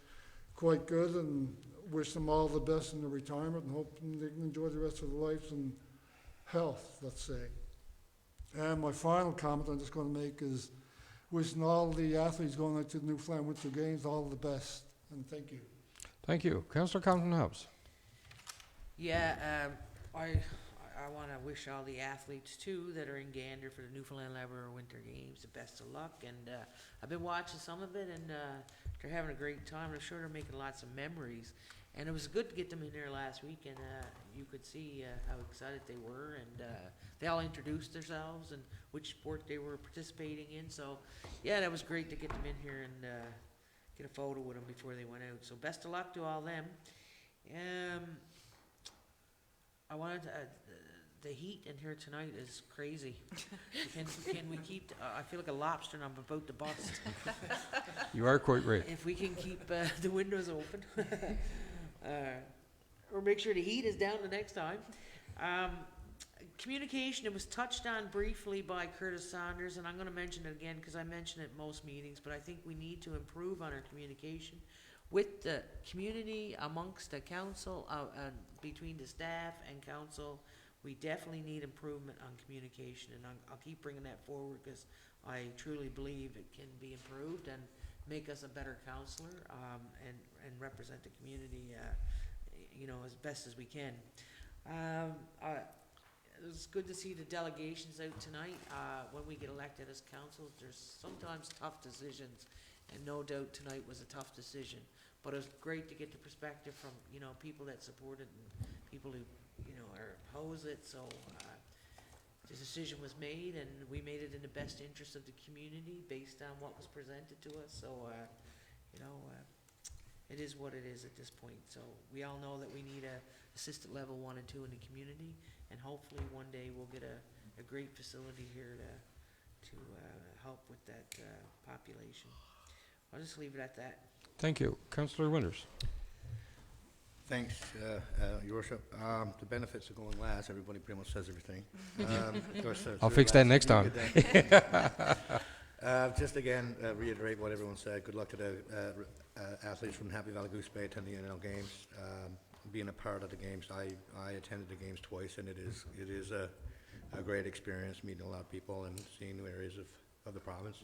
Speaker 13: quite good, and wish them all the best in their retirement and hope they can enjoy the rest of their lives and health, let's say. And my final comment I'm just going to make is wishing all the athletes going out to the Newfoundland Winter Games all the best, and thank you.
Speaker 1: Thank you. Councillor Compton Hobbs.
Speaker 2: Yeah, I want to wish all the athletes too that are in Gander for the Newfoundland Labrador Winter Games the best of luck. And I've been watching some of it, and they're having a great time. I'm sure they're making lots of memories. And it was good to get them in there last week, and you could see how excited they were. And they all introduced themselves and which sport they were participating in. So, yeah, that was great to get them in here and get a photo with them before they went out. So best of luck to all them. I wanted to, the heat in here tonight is crazy. Can we keep, I feel like a lobster and I'm about to bust.
Speaker 1: You are quite right.
Speaker 2: If we can keep the windows open. Or make sure the heat is down the next time. Communication, it was touched on briefly by Curtis Saunders, and I'm going to mention it again because I mention it most meetings, but I think we need to improve on our communication with the community, amongst the council, between the staff and council. We definitely need improvement on communication, and I'll keep bringing that forward because I truly believe it can be improved and make us a better counselor, and represent the community, as best as we can. It was good to see the delegations out tonight. When we get elected as council, there's sometimes tough decisions, and no doubt tonight was a tough decision. But it was great to get the perspective from, people that support it and people who, are oppose it. So the decision was made, and we made it in the best interest of the community based on what was presented to us. So, it is what it is at this point. So we all know that we need a assistant level 1 and 2 in the community, and hopefully one day we'll get a great facility here to help with that population. I'll just leave it at that.
Speaker 1: Thank you. Councillor Winters.
Speaker 14: Thanks, Your Worship. The benefits of going last, everybody pretty much says everything. Of course,
Speaker 1: I'll fix that next time.
Speaker 14: Just again, reiterate what everyone said. Good luck to the athletes from Happy Valley Goose Bay attending the NL Games. Being a part of the games, I attended the games twice, and it is a great experience, meeting a lot of people and seeing new areas of the province.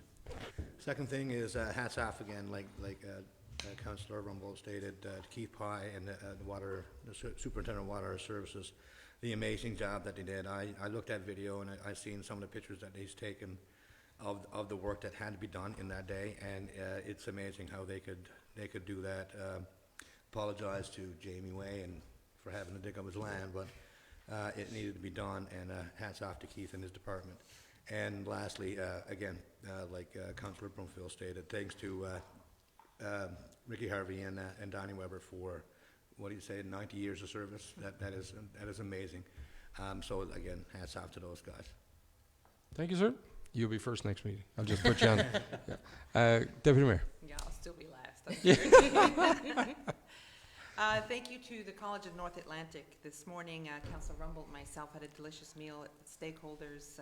Speaker 14: Second thing is hats off again, like Councillor Rumble stated, to Keith Pye and the Superintendent of Water Services, the amazing job that they did. I looked at video and I seen some of the pictures that he's taken of the work that had to be done in that day, and it's amazing how they could do that. Apologize to Jamie Way and for having to dig up his land, but it needed to be done, and hats off to Keith and his department. And lastly, again, like Councillor Brumfield stated, thanks to Ricky Harvey and Donnie Weber for, what do you say, 90 years of service. That is amazing. So again, hats off to those guys.
Speaker 1: Thank you, sir. You'll be first next meeting. I'll just put you on. Yeah. Deputy Mayor.
Speaker 12: Yeah, I'll still be last. Thank you to the College of North Atlantic. This morning, Councillor Rumble and myself had a delicious meal at the stakeholders'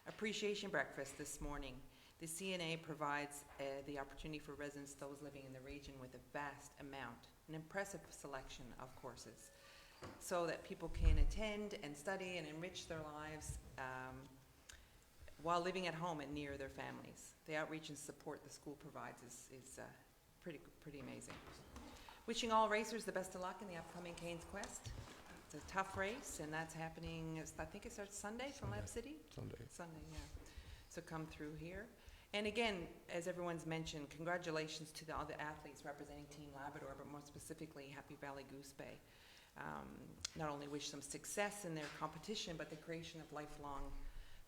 Speaker 12: appreciation breakfast this morning. The CNA provides the opportunity for residents, those living in the region, with a vast amount, an impressive selection of courses, so that people can attend and study and enrich their lives while living at home and near their families. The outreach and support the school provides is pretty amazing. Wishing all racers the best of luck in the upcoming Canes Quest. It's a tough race, and that's happening, I think it starts Sunday from Lab City? Sunday, yeah. So come through here. And again, as everyone's mentioned, congratulations to all the athletes representing Team Labrador, but more specifically Happy Valley Goose Bay. Not only wish them success in their competition, but the creation of lifelong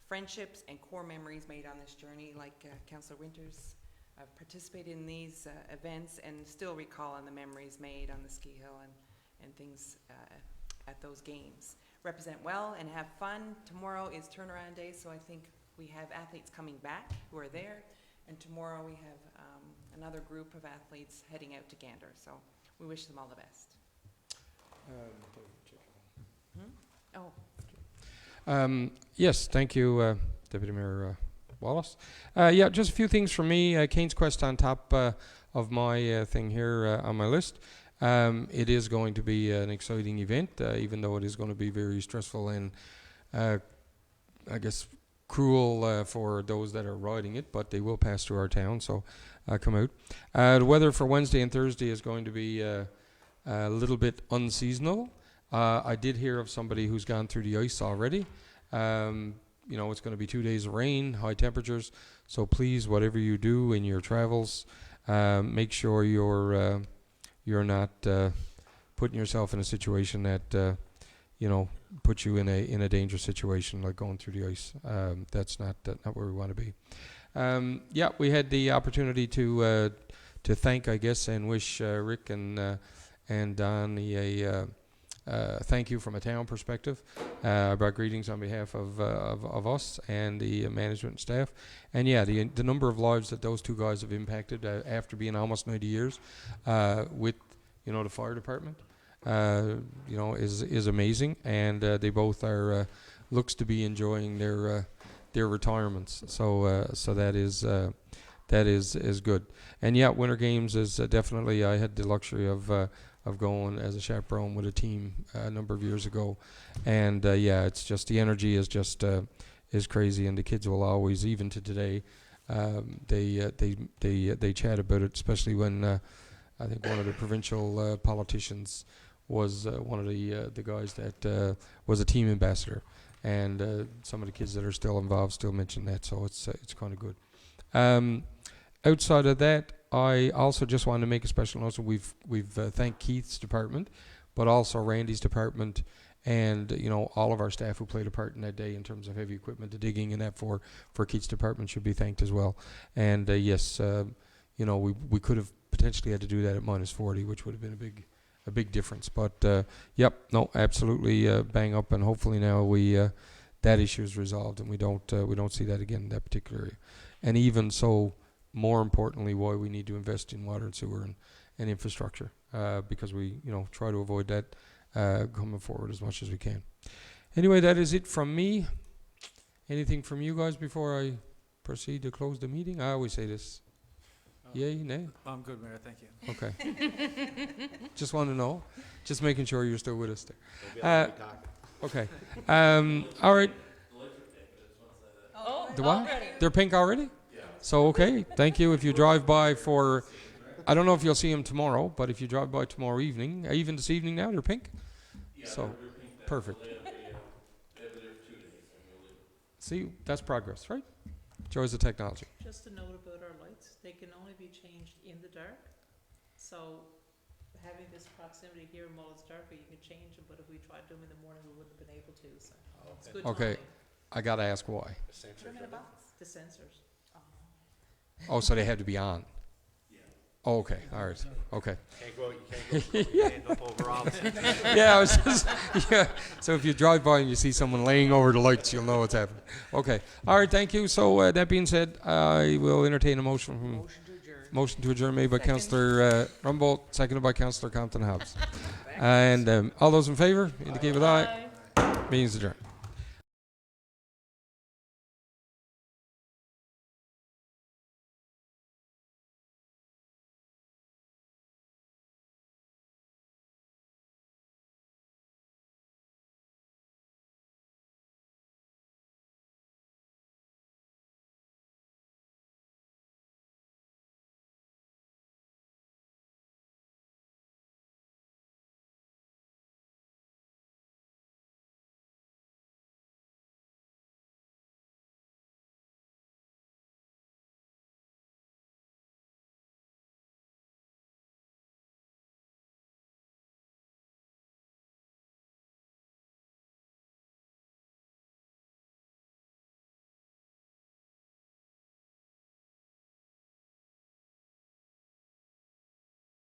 Speaker 12: friendships and core memories made on this journey. Like Councillor Winters, I've participated in these events and still recall on the memories made on the ski hill and things at those games. Represent well and have fun. Tomorrow is turnaround day, so I think we have athletes coming back who are there, and tomorrow we have another group of athletes heading out to Gander, so we wish them all the best.
Speaker 1: Yes, thank you, Deputy Mayor Wallace. Yeah, just a few things from me. Canes Quest on top of my thing here on my list. It is going to be an exciting event, even though it is going to be very stressful and, I guess, cruel for those that are riding it, but they will pass through our town, so come out. The weather for Wednesday and Thursday is going to be a little bit unseasonal. I did hear of somebody who's gone through the ice already. You know, it's going to be 2 days of rain, high temperatures. So please, whatever you do in your travels, make sure you're not putting yourself in a situation that you know, puts you in a dangerous situation like going through the ice. That's not where we want to be. Yeah, we had the opportunity to thank, I guess, and wish Rick and Don a thank you from a town perspective. I brought greetings on behalf of us and the management and staff. And yeah, the number of lives that those two guys have impacted after being almost 90 years with, you know, the fire department, you know, is amazing. And they both are looks to be enjoying their retirements. So that is good. And yeah, Winter Games is definitely. I had the luxury of going as a chaperone with a team a number of years ago, and yeah, it's just the energy is just is crazy, and the kids will always, even to today, they chat about it, especially when I think one of the provincial politicians was one of the guys that was a team ambassador, and some of the kids that are still involved still mention that, so it's kind of good. Outside of that, I also just want to make a special note. So we've thanked Keith's department, but also Randy's department, and you know, all of our staff who played a part in that day in terms of heavy equipment, the digging, and that for Keith's department should be thanked as well. And yes, you know, we could have potentially had to do that at -40, which would have been a big difference. But yep, no, absolutely bang up, and hopefully now that issue is resolved, and we don't see that again in that particular area. And even so, more importantly, why we need to invest in water and sewer and infrastructure, because we, you know, try to avoid that coming forward as much as we can. Anyway, that is it from me. Anything from you guys before I proceed to close the meeting? I always say this. Yay, nay?
Speaker 11: I'm good, Mayor, thank you.
Speaker 1: Okay. Just want to know. Just making sure you're still with us there. Okay. All right.
Speaker 4: Oh,
Speaker 1: The what? They're pink already? So, okay, thank you. If you drive by for, I don't know if you'll see them tomorrow, but if you drive by tomorrow evening, even this evening now, they're pink? Yeah, so, they're pink. Perfect. See, that's progress, right? Joys of technology.
Speaker 9: Just a note about our lights, they can only be changed in the dark. So having this proximity here while it's darker, you can change them, but if we tried to do them in the morning, we wouldn't have been able to, so it's good
Speaker 1: Okay,
Speaker 9: timing.
Speaker 1: I gotta ask why.
Speaker 9: The sensors.
Speaker 1: Oh, so they have to be on? Yeah. Oh, okay, all right, okay.
Speaker 7: Can't go over all this.
Speaker 1: Yeah, I was just, yeah. So if you drive by and you see someone laying over the lights, you'll know what's happening. Okay, all right, thank you. So that being said, I will entertain a motion from... Motion to adjourn made by Councillor Rumbold, seconded by Councillor Compton Hobbs. And all those in favour, indicate with aye. Meeting's adjourned.